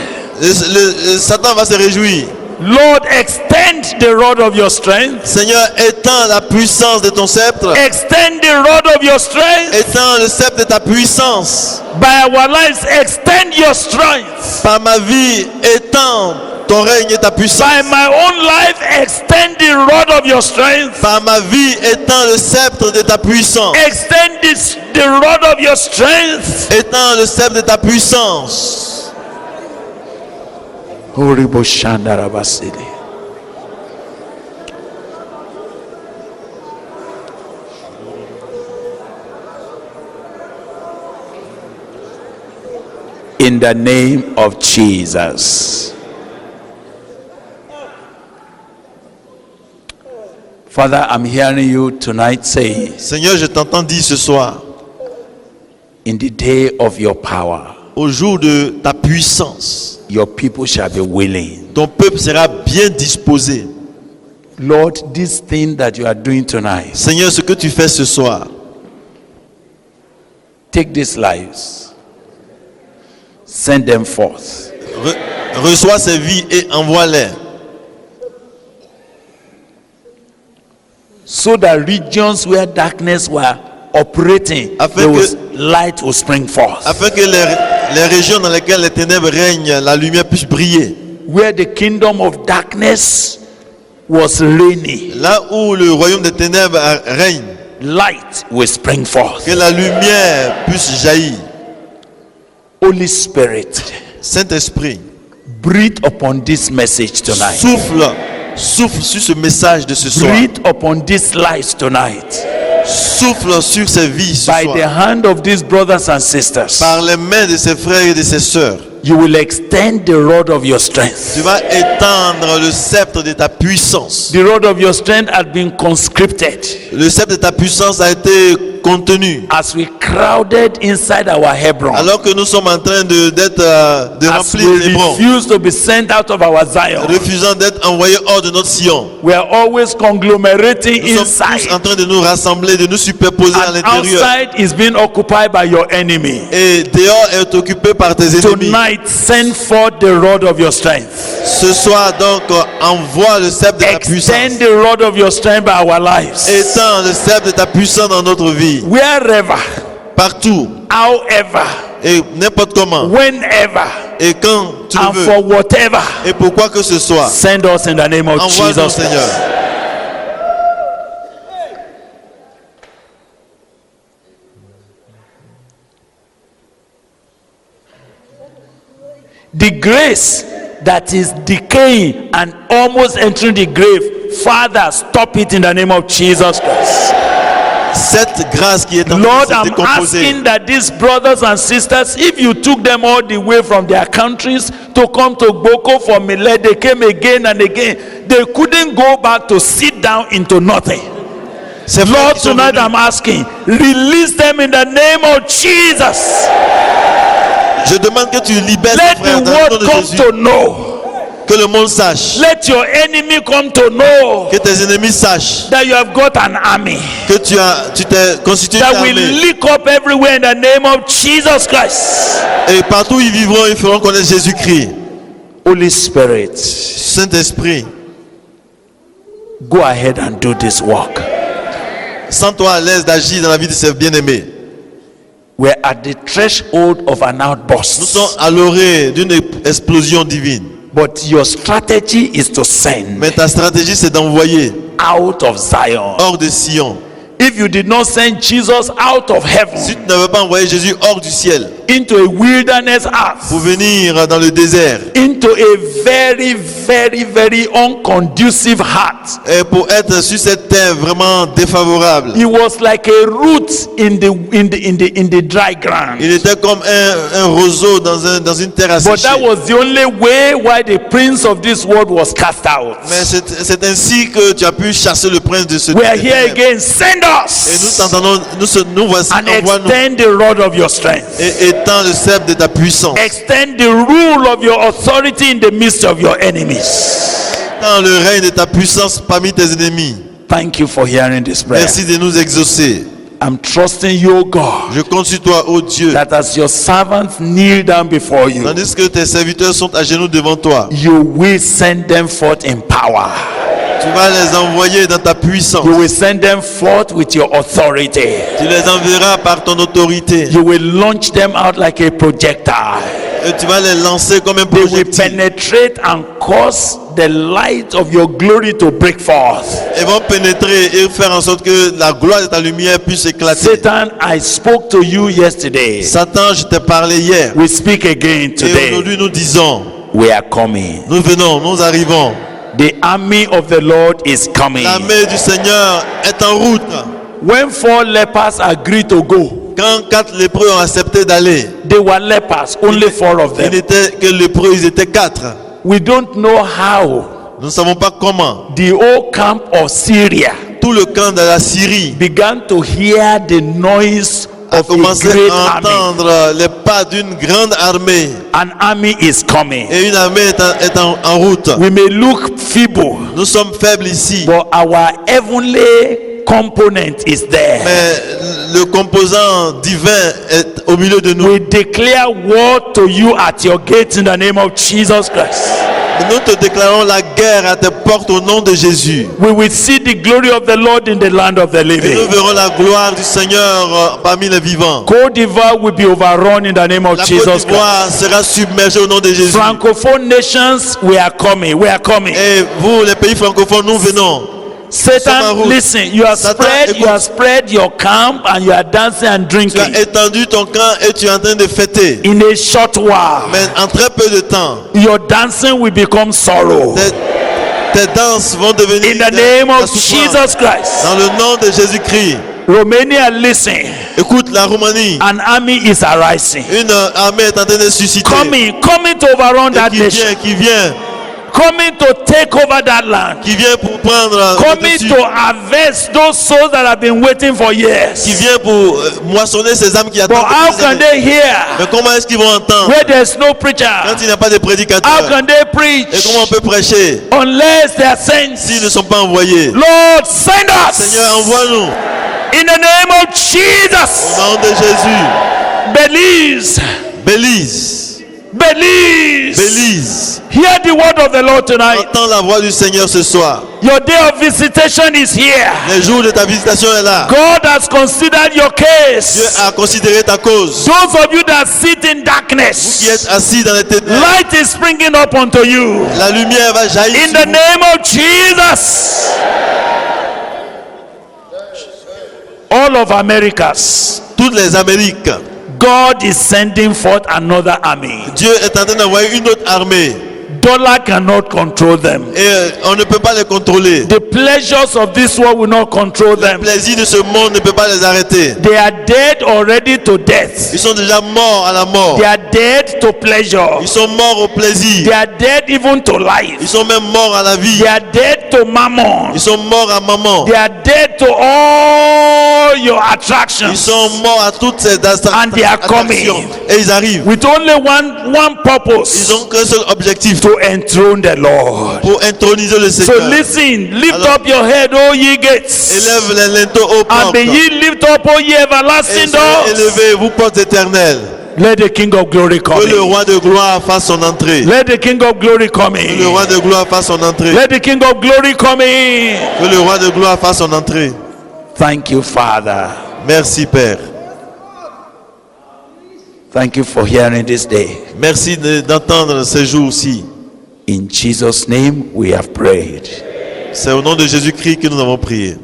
Speaker 3: Satan va se réjouir.
Speaker 2: Lord, extend the rod of your strength.
Speaker 3: Seigneur, étends la puissance de ton sceptre.
Speaker 2: Extend the rod of your strength.
Speaker 3: Étends le sceptre de ta puissance.
Speaker 2: By our lives, extend your strength.
Speaker 3: Par ma vie, étends ton règne et ta puissance.
Speaker 2: By my own life, extend the rod of your strength.
Speaker 3: Par ma vie, étends le sceptre de ta puissance.
Speaker 2: Extend the rod of your strength.
Speaker 3: Étends le sceptre de ta puissance.
Speaker 2: Horibo Shandarabasidi. In the name of Jesus. Father, I'm hearing you tonight say,
Speaker 3: Seigneur, je t'entends dire ce soir,
Speaker 2: in the day of your power,
Speaker 3: au jour de ta puissance,
Speaker 2: your people shall be willing.
Speaker 3: ton peuple sera bien disposé.
Speaker 2: Lord, this thing that you are doing tonight,
Speaker 3: Seigneur, ce que tu fais ce soir,
Speaker 2: take these lives, send them forth.
Speaker 3: reçois ces vies et envoie-les.
Speaker 2: So that regions where darkness were operating,
Speaker 3: Afin
Speaker 2: light will spring forth.
Speaker 3: Afin que les régions dans lesquelles les ténèbres règnent, la lumière puisse briller.
Speaker 2: Where the kingdom of darkness was reigning,
Speaker 3: Là où le royaume des ténèbres règne,
Speaker 2: light will spring forth.
Speaker 3: que la lumière puisse jaillir.
Speaker 2: Holy Spirit,
Speaker 3: Saint-Esprit,
Speaker 2: breathe upon this message tonight.
Speaker 3: souffle sur ce message de ce soir.
Speaker 2: Breathe upon these lives tonight.
Speaker 3: Souffle sur ces vies ce
Speaker 2: By
Speaker 3: soir.
Speaker 2: the hand of these brothers and sisters,
Speaker 3: Par les mains de ses frères et de ses sœurs,
Speaker 2: you will extend the rod of your strength.
Speaker 3: tu vas étendre le sceptre de ta puissance.
Speaker 2: The rod of your strength had been conscripted
Speaker 3: Le sceptre de ta puissance a été contenu.
Speaker 2: as we crowded inside our Hebron,
Speaker 3: Alors que nous sommes en train de
Speaker 2: as
Speaker 3: remplir
Speaker 2: we
Speaker 3: les bronzes,
Speaker 2: refuse to be sent out of our Zion.
Speaker 3: refusant d'être envoyés hors de notre sillon.
Speaker 2: We are always conglomerating
Speaker 3: Nous sommes tous
Speaker 2: inside,
Speaker 3: en train de nous rassembler, de nous superposer à
Speaker 2: and
Speaker 3: l'intérieur.
Speaker 2: outside is being occupied by your enemy.
Speaker 3: Et dehors est occupé par tes ennemis.
Speaker 2: Tonight, send forth the rod of your strength.
Speaker 3: Ce soir donc, envoie le sceptre de ta puissance.
Speaker 2: Extend the rod of your strength by our lives.
Speaker 3: Étends le sceptre de ta puissance dans notre vie.
Speaker 2: Wherever,
Speaker 3: Partout
Speaker 2: however,
Speaker 3: et n'importe comment.
Speaker 2: whenever,
Speaker 3: Et quand tu le
Speaker 2: and
Speaker 3: veux.
Speaker 2: for whatever,
Speaker 3: Et pour quoi que ce soit.
Speaker 2: send us in the name of
Speaker 3: Envoie-nous,
Speaker 2: Jesus.
Speaker 3: Seigneur.
Speaker 2: The grace that is decaying and almost entering the grave, Father, stop it in the name of Jesus Christ.
Speaker 3: Cette grâce qui est en
Speaker 2: Lord,
Speaker 3: train de se
Speaker 2: I'm
Speaker 3: décomposer.
Speaker 2: asking that these brothers and sisters, if you took them all the way from their countries to come to Boko for Millet, they came again and again, they couldn't go back to sit down into nothing.
Speaker 3: Ces frères
Speaker 2: Lord,
Speaker 3: qui sont
Speaker 2: tonight
Speaker 3: venus,
Speaker 2: I'm asking, release them in the name of Jesus.
Speaker 3: je demande que tu libères
Speaker 2: Let
Speaker 3: ces frères
Speaker 2: the
Speaker 3: dans le nom
Speaker 2: world
Speaker 3: de
Speaker 2: come
Speaker 3: Jésus.
Speaker 2: to know
Speaker 3: Que le monde sache.
Speaker 2: Let your enemy come to know
Speaker 3: Que tes ennemis sachent
Speaker 2: that you have got an army
Speaker 3: que tu t'es constitué une
Speaker 2: that will
Speaker 3: armée.
Speaker 2: lick up everywhere in the name of Jesus Christ.
Speaker 3: Et partout où ils vivront, ils feront connaître Jésus-Christ.
Speaker 2: Holy Spirit,
Speaker 3: Saint-Esprit,
Speaker 2: go ahead and do this work.
Speaker 3: sens-toi à l'aise d'agir dans la vie de ces bien-aimés.
Speaker 2: We're at the threshold of an
Speaker 3: Nous
Speaker 2: outburst.
Speaker 3: sommes à l'orée d'une explosion divine.
Speaker 2: But your strategy is to send
Speaker 3: Mais ta stratégie, c'est d'envoyer
Speaker 2: out of Zion.
Speaker 3: hors de Sion.
Speaker 2: If you did not send Jesus out of
Speaker 3: Si
Speaker 2: heaven
Speaker 3: tu n'avais pas envoyé Jésus hors du ciel
Speaker 2: into a wilderness earth,
Speaker 3: pour venir dans le désert
Speaker 2: into a very, very, very unconducive heart,
Speaker 3: et pour être sur cette terre vraiment défavorable,
Speaker 2: he was like a root in the dry ground.
Speaker 3: il était comme un roseau dans une terre
Speaker 2: But that
Speaker 3: asséchée.
Speaker 2: was the only way why the prince of this world was cast out.
Speaker 3: Mais c'est ainsi que tu as pu chasser le prince de ce
Speaker 2: We are here
Speaker 3: ténèbres.
Speaker 2: again. Send
Speaker 3: Et nous
Speaker 2: us
Speaker 3: t'entendons, nous voici,
Speaker 2: and
Speaker 3: envoie-nous
Speaker 2: extend the rod of your strength.
Speaker 3: et étends le sceptre de ta puissance.
Speaker 2: Extend the rule of your authority in the midst of your enemies.
Speaker 3: Étends le règne de ta puissance parmi tes ennemis.
Speaker 2: Thank you for hearing this prayer.
Speaker 3: Merci de nous exaucer.
Speaker 2: I'm trusting you, O God,
Speaker 3: Je compte sur toi, ô Dieu.
Speaker 2: that as your servants kneel down before you,
Speaker 3: Tandis que tes serviteurs sont à genoux devant toi,
Speaker 2: you will send them forth in power.
Speaker 3: tu vas les envoyer dans ta puissance.
Speaker 2: You will send them forth with your authority.
Speaker 3: Tu les enverras par ton autorité.
Speaker 2: You will launch them out like a projectile.
Speaker 3: Et tu vas les lancer comme un
Speaker 2: They will
Speaker 3: projectile.
Speaker 2: penetrate and cause the light of your glory to break forth.
Speaker 3: Ils vont pénétrer et faire en sorte que la gloire de ta lumière puisse éclater.
Speaker 2: Satan, I spoke to you yesterday.
Speaker 3: Satan, je t'ai parlé hier.
Speaker 2: We speak again
Speaker 3: Et
Speaker 2: today.
Speaker 3: aujourd'hui, nous disons,
Speaker 2: We are coming.
Speaker 3: nous venons, nous arrivons.
Speaker 2: The army of the Lord is coming.
Speaker 3: L'armée du Seigneur est en route.
Speaker 2: When 4 lepers agreed to go,
Speaker 3: Quand 4 lépreux ont accepté d'aller,
Speaker 2: they were lepers, only 4 of
Speaker 3: ils
Speaker 2: them.
Speaker 3: n'étaient que lépreux, ils étaient 4.
Speaker 2: We don't know how
Speaker 3: Nous ne savons pas comment.
Speaker 2: the whole camp of Syria
Speaker 3: Tout le camp de la Syrie
Speaker 2: began to hear the noise
Speaker 3: a
Speaker 2: of a
Speaker 3: commencé
Speaker 2: great
Speaker 3: à
Speaker 2: army.
Speaker 3: entendre les pas d'une grande armée.
Speaker 2: An army is coming.
Speaker 3: Et une armée est en route.
Speaker 2: We may look feeble,
Speaker 3: Nous sommes faibles ici.
Speaker 2: but our heavenly component is there.
Speaker 3: Mais le composant divin est au milieu de nous.
Speaker 2: We declare war to you at your gates in the name of Jesus Christ.
Speaker 3: Nous te déclarons la guerre à tes portes au nom de Jésus.
Speaker 2: We will see the glory of the Lord in the land of the
Speaker 3: Et nous
Speaker 2: living.
Speaker 3: verrons la gloire du Seigneur parmi les vivants.
Speaker 2: Côte d'Ivoire will be overrun in the name of
Speaker 3: La Côte
Speaker 2: Jesus Christ.
Speaker 3: d'Ivoire sera submergée au nom de Jésus.
Speaker 2: Francophone nations, we are coming. We are coming.
Speaker 3: Et vous, les pays francophones, nous venons.
Speaker 2: Satan, listen. You have
Speaker 3: Satan,
Speaker 2: spread. You
Speaker 3: écoute.
Speaker 2: have spread your camp, and you are dancing and
Speaker 3: Tu as
Speaker 2: drinking.
Speaker 3: étendu ton camp et tu es en train de fêter.
Speaker 2: In a short while,
Speaker 3: Mais en très peu de temps,
Speaker 2: your dancing will become sorrow.
Speaker 3: tes danses vont devenir
Speaker 2: In the
Speaker 3: de
Speaker 2: name
Speaker 3: la
Speaker 2: of
Speaker 3: souffrance.
Speaker 2: Jesus Christ.
Speaker 3: Dans le nom de Jésus-Christ.
Speaker 2: Romania, listen.
Speaker 3: Écoute, la Roumanie,
Speaker 2: An army is arising.
Speaker 3: une armée est en train de susciter.
Speaker 2: Coming to overrun
Speaker 3: Et
Speaker 2: that nation.
Speaker 3: qui vient
Speaker 2: Coming to take over that land.
Speaker 3: pour prendre le
Speaker 2: Coming
Speaker 3: dessus,
Speaker 2: to harvest those souls that have been waiting for
Speaker 3: qui
Speaker 2: years.
Speaker 3: vient pour moissonner ces âmes qui
Speaker 2: But
Speaker 3: attendent.
Speaker 2: how
Speaker 3: depuis des
Speaker 2: can
Speaker 3: années.
Speaker 2: they hear
Speaker 3: Mais comment est-ce qu'ils vont entendre
Speaker 2: where there's no preacher?
Speaker 3: quand il n'y a pas de
Speaker 2: How
Speaker 3: prédicateur?
Speaker 2: can they
Speaker 3: Et
Speaker 2: preach
Speaker 3: comment on peut prêcher
Speaker 2: unless they are
Speaker 3: s'ils ne
Speaker 2: sent?
Speaker 3: sont pas envoyés?
Speaker 2: Lord, send
Speaker 3: Seigneur,
Speaker 2: us
Speaker 3: envoie-nous
Speaker 2: in the name of
Speaker 3: au
Speaker 2: Jesus.
Speaker 3: nom de Jésus.
Speaker 2: Belize,
Speaker 3: Belize,
Speaker 2: Belize.
Speaker 3: Belize,
Speaker 2: Hear the word of the Lord tonight.
Speaker 3: entends la voix du Seigneur ce soir.
Speaker 2: Your day of visitation is here.
Speaker 3: Le jour de ta visitation est là.
Speaker 2: God has considered your
Speaker 3: Dieu
Speaker 2: case.
Speaker 3: a considéré ta cause.
Speaker 2: Those of you that sit in
Speaker 3: Qui
Speaker 2: darkness,
Speaker 3: êtes assis dans les ténèbres,
Speaker 2: light is springing up unto you.
Speaker 3: la lumière va jaillir
Speaker 2: In
Speaker 3: sur
Speaker 2: the
Speaker 3: vous.
Speaker 2: name of Jesus. All of Americas,
Speaker 3: Toutes les Amériques,
Speaker 2: God is sending forth another army.
Speaker 3: Dieu est en train d'envoyer une autre armée.
Speaker 2: Dollar cannot control them.
Speaker 3: Et on ne peut pas les contrôler.
Speaker 2: The pleasures of this world will not control
Speaker 3: Le
Speaker 2: them.
Speaker 3: plaisir de ce monde ne peut pas les arrêter.
Speaker 2: They are dead already to death.
Speaker 3: Ils sont déjà morts à la mort.
Speaker 2: They are dead to pleasure.
Speaker 3: Ils sont morts au plaisir.
Speaker 2: They are dead even to life.
Speaker 3: Ils sont même morts à la vie.
Speaker 2: They are dead to mammon.
Speaker 3: Ils sont morts à maman.
Speaker 2: They are dead to all your
Speaker 3: Ils
Speaker 2: attractions.
Speaker 3: sont morts à toutes ces
Speaker 2: And they are coming.
Speaker 3: attractions. Et ils arrivent.
Speaker 2: With only one
Speaker 3: Ils
Speaker 2: purpose.
Speaker 3: ont qu'un seul objectif.
Speaker 2: To enthrone the Lord.
Speaker 3: Pour introniser le
Speaker 2: So
Speaker 3: Seigneur.
Speaker 2: listen, lift
Speaker 3: Alors,
Speaker 2: up your head, O ye gates.
Speaker 3: Élève les linteaux aux
Speaker 2: And
Speaker 3: portes.
Speaker 2: be ye lift up, O ye
Speaker 3: Et
Speaker 2: everlasting
Speaker 3: soyez
Speaker 2: doors.
Speaker 3: élevés, vous portes éternelles.
Speaker 2: Let the King of Glory come
Speaker 3: Que le
Speaker 2: in.
Speaker 3: roi de gloire fasse son entrée.
Speaker 2: Let the King of Glory come
Speaker 3: Que le
Speaker 2: in.
Speaker 3: roi de gloire fasse son entrée.
Speaker 2: Let the King of Glory come in.
Speaker 3: Que le roi de gloire fasse son entrée.
Speaker 2: Thank you, Father.
Speaker 3: Merci Père.
Speaker 2: Thank you for hearing this day.
Speaker 3: Merci d'entendre ces jours-ci.
Speaker 2: In Jesus' name we have prayed.
Speaker 3: C'est au nom de Jésus-Christ que nous avons prié.